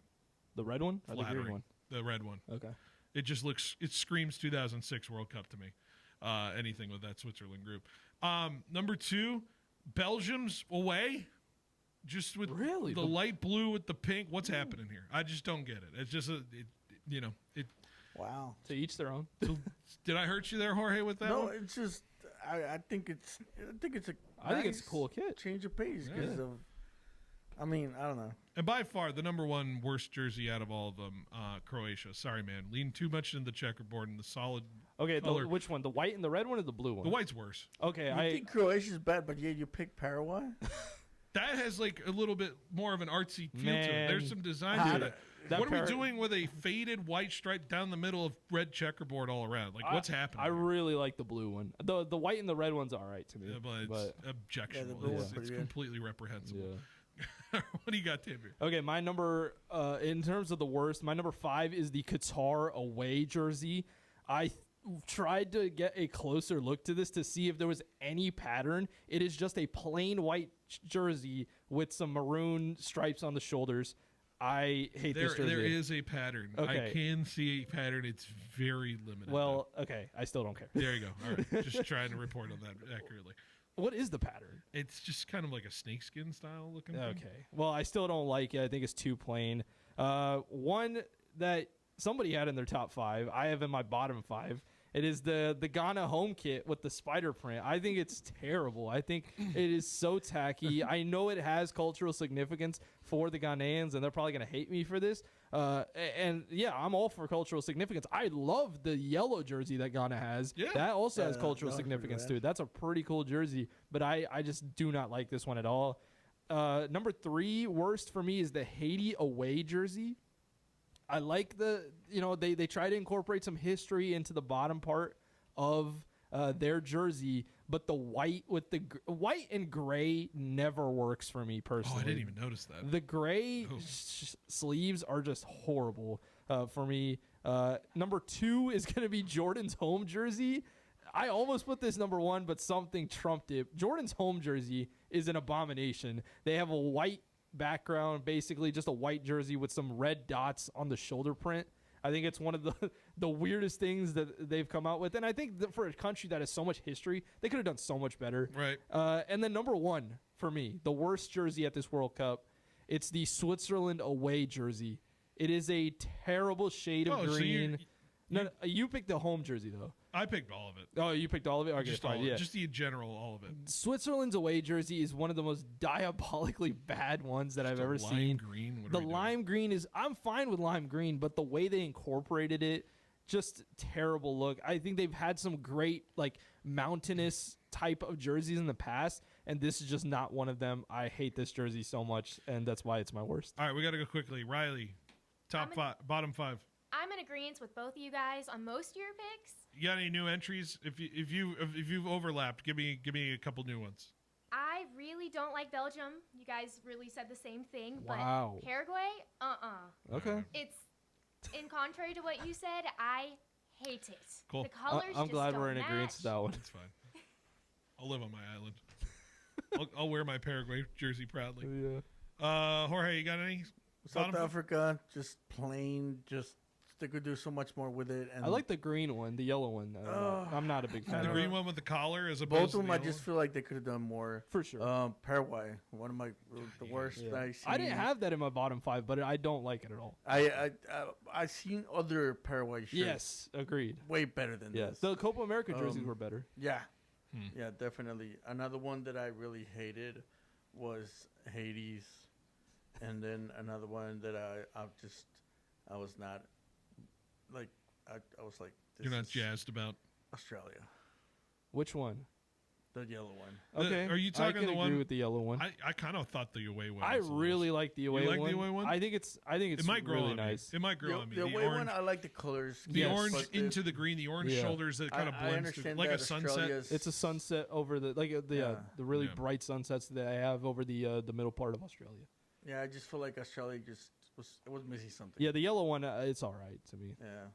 The red one or the flattering. green one? The red one. Okay. It just it screams 2006 World Cup to me. Anything with that Switzerland group. Number 2, Belgium's away. Just with Really? the light blue with the pink. What's happening here? I just don't get it. It's just Wow. To each their own. Did I hurt you there, Jorge, with that No, one? it's just I think it's a I think it's a nice cool kit. change of pace because of. I mean, I don't know. And by far, the number 1 worst jersey out of all of them, Croatia. Sorry, man. Lean too much into the checkerboard and the solid Okay, color. which one? The white and the red one or the blue one? The white's worse. Okay, You think Croatia's bad, but yet you pick Paraguay? That has like a little bit more of an artsy feel to it. Man. There's some design Dude, to it. that What are we Par- doing with a faded white stripe down the middle of red checkerboard all around? Like, what's happening? I really like the blue one. The white and the red one's all right to me. Yeah, but it's objectionable. blue one's It's pretty good. completely reprehensible. Yeah. What do you got, Tim? Okay, my number in terms of the worst, my number 5 is the Qatar away jersey. I tried to get a closer look to this to see if there was any pattern. It is just a plain white jersey with some maroon stripes on the shoulders. I hate this jersey. There is a pattern. Okay. I can see a pattern. It's very limited. Well, okay, I still don't care. There you go. All right. Just trying to report on that accurately. What is the pattern? It's just kind of like a snakeskin style looking thing. Okay. Well, I still don't like it. I think it's too plain. One that somebody had in their top 5, I have in my bottom 5. It is the Ghana home kit with the spider print. I think it's terrible. I think it is so tacky. I know it has cultural significance for the Ghanaians, and they're probably going to hate me for this. And yeah, I'm all for cultural significance. I love the yellow jersey that Ghana has. Yeah. That also has Yeah, cultural that was pretty significance rad. too. That's a pretty cool jersey, but I just do not like this one at all. Number 3 worst for me is the Haiti away jersey. I like they try to incorporate some history into the bottom part of their jersey, but the white with the white and gray never works for me personally. Oh, I didn't even notice that. The gray Oh. sleeves are just horrible for me. Number 2 is going to be Jordan's home jersey. I almost put this number 1, but something trumped it. Jordan's home jersey is an abomination. They have a white background, basically just a white jersey with some red dots on the shoulder print. I think it's one of the weirdest things that they've come out with. And I think that for a country that has so much history, they could have done so much better. Right. And then number one for me, the worst jersey at this World Cup, it's the Switzerland away jersey. It is a terrible shade of green. You picked the home jersey, though. I picked all of it. Oh, you picked all of it? Okay, Just fine, all, yeah. just the general, all of it. Switzerland's away jersey is one of the most diabolically bad ones that I've ever lime seen. Green. What The are we doing? lime green is, I'm fine with lime green, but the way they incorporated it, just terrible look. I think they've had some great like mountainous type of jerseys in the past, and this is just not one of them. I hate this jersey so much, and that's why it's my worst. All right, we got to go quickly. Riley, bottom five. I'm in agreement with both of you guys on most of your picks. You got any new entries? If you've overlapped, give me a couple new ones. I really don't like Belgium. You guys really said the same thing. Wow. But Paraguay, Okay. It's in contrary to what you said. I hate it. Cool. The colors. I'm just glad don't we're in match. agreement with that one. That's fine. I'll live on my island. I'll wear my Paraguay jersey proudly. Yeah. Jorge, you got any? South Bottom- Africa, just plain, just they could do so much more with it. And I like the green one, the yellow one. I'm not a big fan. The of green it. one with the collar as opposed both to of them. the I yellow just one? feel like they could have done more. For sure. Paraguay, one of the worst Yeah. that I see. I didn't have that in my bottom five, but I don't like it at all. I seen other Paraguay shirts. Yes, agreed. Way better than Yes, this. the Copa America jerseys were better. Yeah, Hmm. yeah, definitely. Another one that I really hated was Hades, and then another one that I was not like I was like You're not is jazzed about Australia, Which one? the yellow one. Okay. Are you talking I can the agree one with the yellow one? I kind of thought the away one. I was the really worst. like the away You like one. the away one? I think it's It might grow really on me. nice. It might grow on me. The away one, I like the colors. The Yes. orange but into the green, the orange Yeah. shoulders that kind of I blends to, understand like that a sunset. Australia's- It's a sunset over the Yeah. the really Yeah. bright sunsets that I have over the middle part of Australia. Yeah, I just feel like Australia just was missing something. Yeah, the yellow one, it's all right to me. Yeah.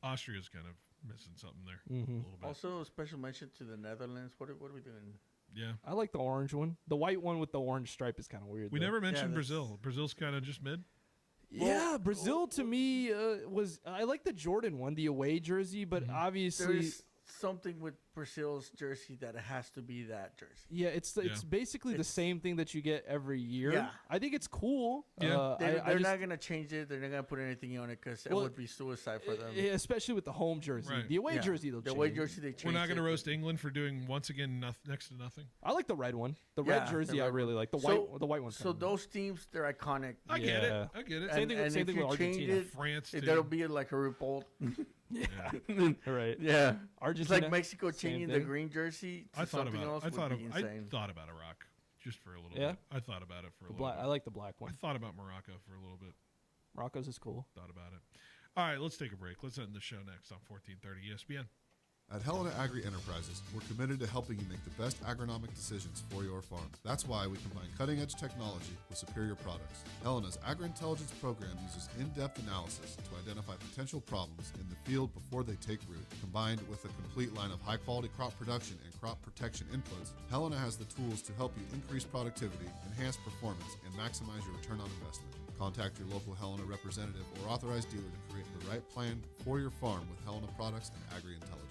Austria's kind of missing something there Mhm. a little bit. Also, a special mention to the Netherlands. What are we doing? Yeah. I like the orange one. The white one with the orange stripe is kind of weird. We though. never mentioned that's- Brazil. Brazil's kind of just mid. Yeah, Brazil to me was I like the Jordan one, the away jersey, but obviously There's something with Brazil's jersey that it has to be that jersey. yeah, it's basically the same thing that you get every year. Yeah. I think it's cool. Yeah. They're I just- not gonna change it. They're not gonna put anything on it because Well, it would be suicide for them. especially with the home jersey. Right. The away Yeah. jersey, they'll The away change. jersey they changed. We're not going to it. roast England for doing once again next to nothing. I like the red one. The Yeah, red jersey the I red really one. like. The white one's So kinda- those teams, they're iconic. I get Yeah. it. I get it. Same thing with- and same if thing you with change Argentina. it, France, too. that'll be like a revolt. right. Yeah, Argentina, it's like Mexico same changing the thing. green jersey to I thought something about else it. would be insane. I thought about Iraq just for a little Yeah? bit. I thought about it for a The little black, bit. I like the black I one. thought about Morocco for a little bit. Morocco's is cool. Thought about it. All right, let's take a break. Let's end the show next on 1430 ESPN. At Helena Agri Enterprises, we're committed to helping you make the best agronomic decisions for your farm. That's why we combine cutting-edge technology with superior products. Helena's Agri-Intelligence program uses in-depth analysis to identify potential problems in the field before they take root. Combined with a complete line of high-quality crop production and crop protection inputs, Helena has the tools to help you increase productivity, enhance performance, and maximize your return on investment. Contact your local Helena representative or authorized dealer to create the right plan for your farm with Helena products and Agri-Intelligence.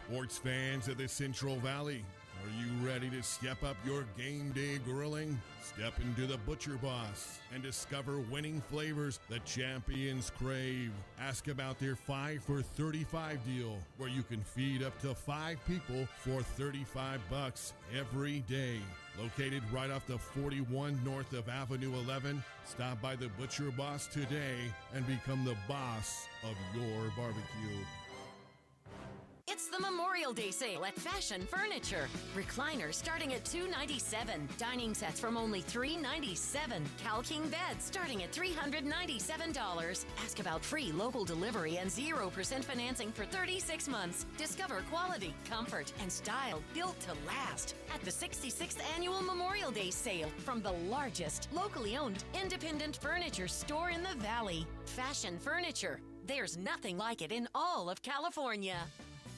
Sports fans of the Central Valley, are you ready to step up your game day grilling? Step into the Butcher Boss and discover winning flavors the champions crave. Ask about their 5 for $35 deal, where you can feed up to 5 people for $35 every day. Located right off the 41 north of Avenue 11, stop by the Butcher Boss today and become the boss of your barbecue. It's the Memorial Day sale at Fashion Furniture. Recliners starting at $297. Dining sets from only $397. Cal King beds starting at $397. Ask about free local delivery and 0% financing for 36 months. Discover quality, comfort, and style built to last at the 66th Annual Memorial Day sale from the largest locally owned independent furniture store in the Valley. Fashion Furniture. There's nothing like it in all of California.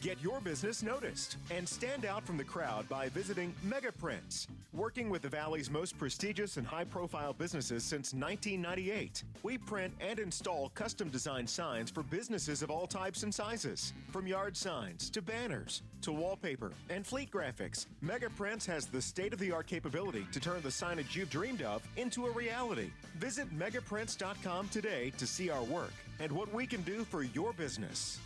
Get your business noticed and stand out from the crowd by visiting MegaPrints. Working with the Valley's most prestigious and high-profile businesses since 1998, we print and install custom-designed signs for businesses of all types and sizes. From yard signs to banners to wallpaper and fleet graphics, MegaPrints has the state-of-the-art capability to turn the signage you've dreamed of into a reality. Visit megaprints.com today to see our work and what we can do for your business.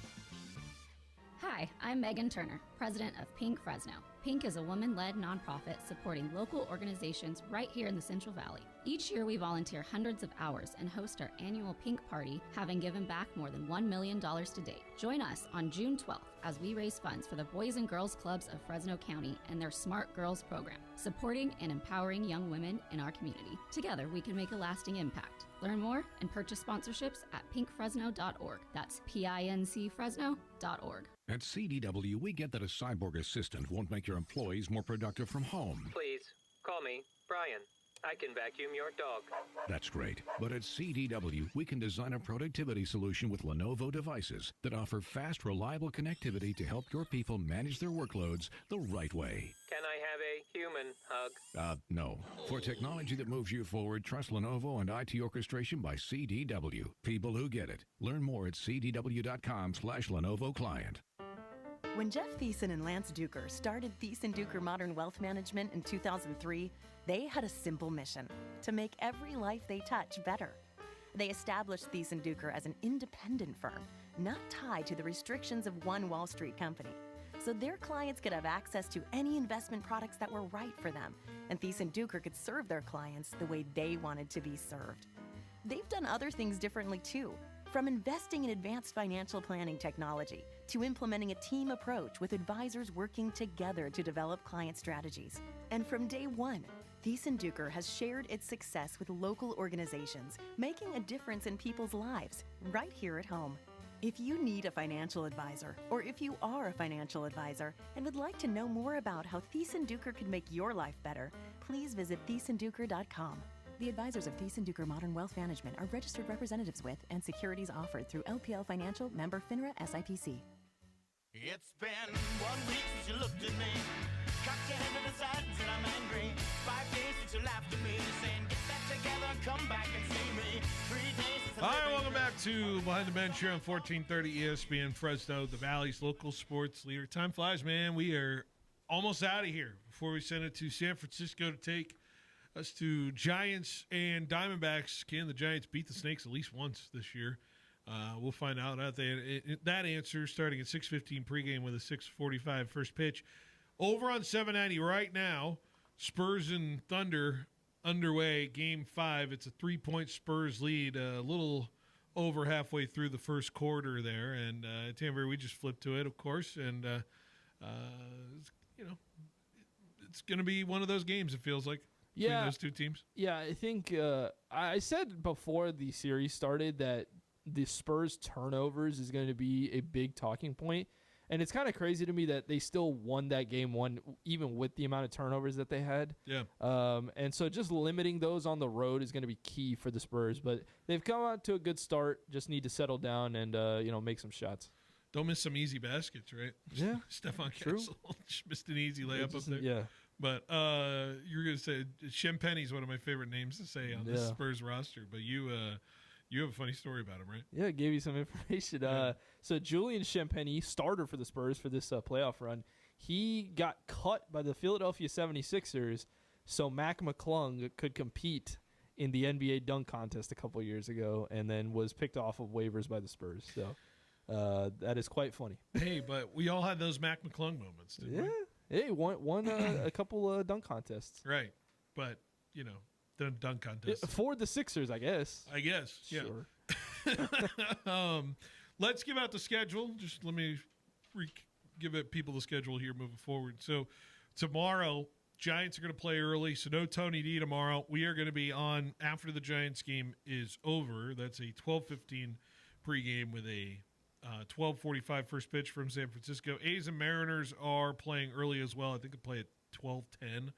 Hi, I'm Megan Turner, president of Pink Fresno. Pink is a woman-led nonprofit supporting local organizations right here in the Central Valley. Each year we volunteer hundreds of hours and host our annual Pink Party, having given back more than $1 million to date. Join us on June 12th as we raise funds for the Boys and Girls Clubs of Fresno County and their Smart Girls program, supporting and empowering young women in our community. Together we can make a lasting impact. Learn more and purchase sponsorships at pinkfresno.org. That's pincfresno.org. At CDW, we get that a cyborg assistant won't make your employees more productive from home. Please, call me Brian. I can vacuum your dog. That's great. But at CDW, we can design a productivity solution with Lenovo devices that offer fast, reliable connectivity to help your people manage their workloads the right way. Can I have a human hug? No. For technology that moves you forward, trust Lenovo and IT orchestration by CDW. People who get it. Learn more at cdw.com/Lenovo Client. When Jeff Thiessen and Lance Duker started Thiessen Duker Modern Wealth Management in 2003, they had a simple mission: to make every life they touch better. They established Thiessen Duker as an independent firm, not tied to the restrictions of one Wall Street company, so their clients could have access to any investment products that were right for them, and Thiessen Duker could serve their clients the way they wanted to be served. They've done other things differently too, from investing in advanced financial planning technology to implementing a team approach with advisors working together to develop client strategies. And from day one, Thiessen Duker has shared its success with local organizations, making a difference in people's lives right here at home. If you need a financial advisor, or if you are a financial advisor and would like to know more about how Thiessen Duker could make your life better, please visit thiessenduker.com. The advisors of Thiessen Duker Modern Wealth Management are registered representatives with and securities offered through LPL Financial, member FINRA SIPC. It's been 1 week since you looked at me, cocked your head to the side and said I'm angry. 5 days since you laughed at me, saying get that together, come back and see me. 3 days since All right, welcome back to Behind the Bench here on 1430 ESPN Fresno, the Valley's local sports leader. Time flies, man. We are almost out of here before we send it to San Francisco to take us to Giants and Diamondbacks. Can the Giants beat the Snakes at least once this year? We'll find out that answer starting at 6:15 pregame with a 6:45 first pitch. Over on 790 right now, Spurs and Thunder underway, Game 5. It's a 3-point Spurs lead, a little over halfway through the first quarter there. And Tanbury, we just flipped to it, of course. And, it's going to be one of those games, it feels like, between those two teams. Yeah, I think I said before the series started that the Spurs turnovers is going to be a big talking point. And it's kind of crazy to me that they still won that game one, even with the amount of turnovers that they had. Yeah. And so just limiting those on the road is going to be key for the Spurs. But they've come out to a good start. Just need to settle down and, make some shots. Don't miss some easy baskets, right? Yeah. Stephon True. Castle just missed an easy layup up there. Yeah. But you're going to say Shenpenny is one of my favorite names to say on the Spurs roster. But you have a funny story about him, right? Yeah, I gave you some information. So Julian Shenpenny, starter for the Spurs for this playoff run, he got cut by the Philadelphia 76ers so Mac McClung could compete in the NBA dunk contest a couple years ago and then was picked off of waivers by the Spurs. So that is quite funny. Hey, but we all had those Mac McClung moments, didn't we? Hey, won a couple dunk contests. Right. But, the dunk contest. For the Sixers, I guess. Yeah. Sure. Let's give out the schedule. Just let me give people the schedule here moving forward. So tomorrow, Giants are going to play early, so no Tony D tomorrow. We are going to be on after the Giants game is over. That's a 12:15 pregame with a 12:45 first pitch from San Francisco. A's and Mariners are playing early as well. I think they play at 12:10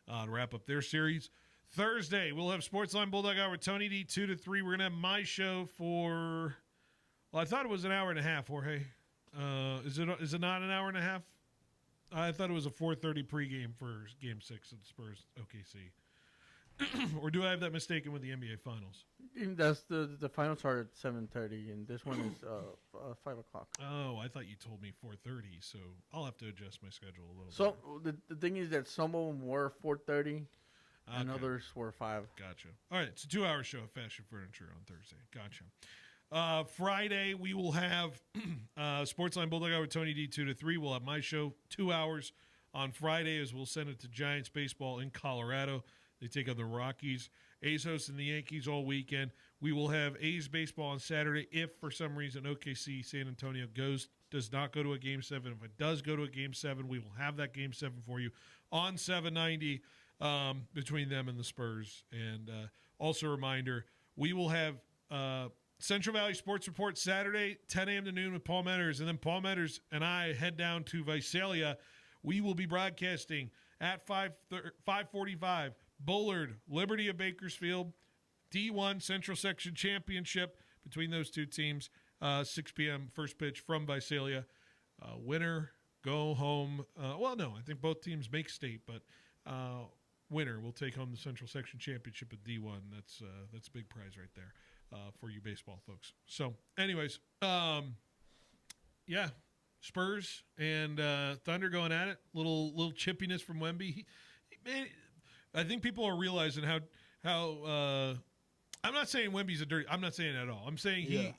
to wrap up their series. Thursday, we'll have Sportsline Bulldog Hour with Tony D, 2 to 3. We're going to have my show for, I thought it was an hour and a half, Jorge. Is it not an hour and a half? I thought it was a 4:30 pregame for Game 6 of the Spurs OKC. Or do I have that mistaken with the NBA Finals? That's the finals are at 7:30, and this one is 5 o'clock. Oh, I thought you told me 4:30, so I'll have to adjust my schedule a little bit. So the thing is that some of them were 4:30, and Okay. others were 5. Gotcha. All right, it's a 2-hour show of Fashion Furniture on Thursday. Gotcha. Friday, we will have Sportsline Bulldog Hour with Tony D 2 to 3. We'll have my show 2 hours on Friday as we'll send it to Giants baseball in Colorado. They take on the Rockies. A's hosting the Yankees all weekend. We will have A's baseball on Saturday if for some reason OKC San Antonio does not go to a Game 7. If it does go to a Game 7, we will have that Game 7 for you on 790 between them and the Spurs. And also a reminder, we will have Central Valley Sports Report Saturday, 10 a.m. to noon with Paul Metters. And then Paul Metters and I head down to Visalia. We will be broadcasting at 5:45. Bullard, Liberty of Bakersfield, D1 Central Section Championship between those two teams. 6 p.m. first pitch from Visalia. Winner, go home. No, I think both teams make state, but winner will take home the Central Section Championship at D1. That's a big prize right there for you baseball folks. So, anyways, yeah, Spurs and Thunder going at it. Little chippiness from Wemby. Man, I think people are realizing how I'm not saying Wemby's a dirty. I'm not saying that at all. I'm saying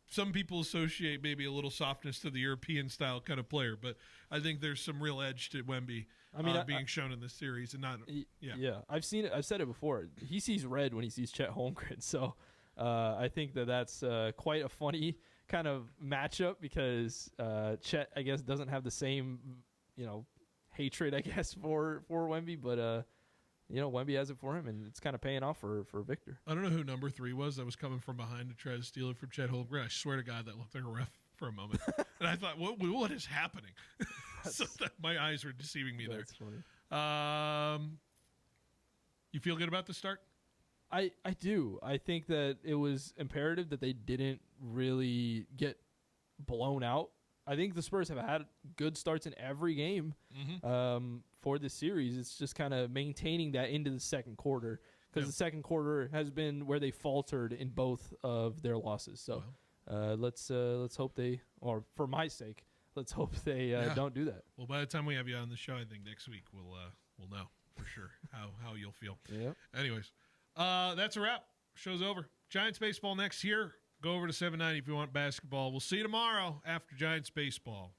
some people associate maybe a little softness to the European style kind of player, but I think there's some real edge to Wemby being shown in this series, and not. Yeah, I've seen it. I've said it before. He sees red when he sees Chet Holmgren, so I think that's quite a funny kind of matchup because Chet, I guess, doesn't have the same hatred, I guess, for Wemby, but. Wemby has it for him, and it's kind of paying off for Victor. I don't know who number 3 was that was coming from behind to try to steal it from Chet Holmgren. I swear to God, that looked like a ref for a moment. And I thought, what is happening? So my eyes were deceiving me there. That's funny. You feel good about the start? I do. I think that it was imperative that they didn't really get blown out. I think the Spurs have had good starts in every game for this series. It's just kind of maintaining that into the second quarter because the second quarter has been where they faltered in both of their losses. So let's hope they, or for my sake, let's hope they don't do that. Well, by the time we have you on the show, I think next week we'll know for sure how you'll feel. Yeah. Anyways, that's a wrap. Show's over. Giants baseball next year. Go over to 790 if you want basketball. We'll see you tomorrow after Giants baseball.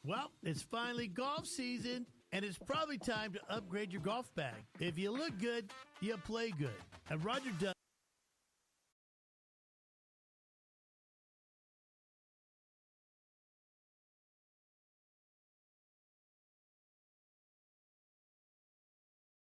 Well, it's finally golf season, and it's probably time to upgrade your golf bag. If you look good, you play good. And Roger Dunn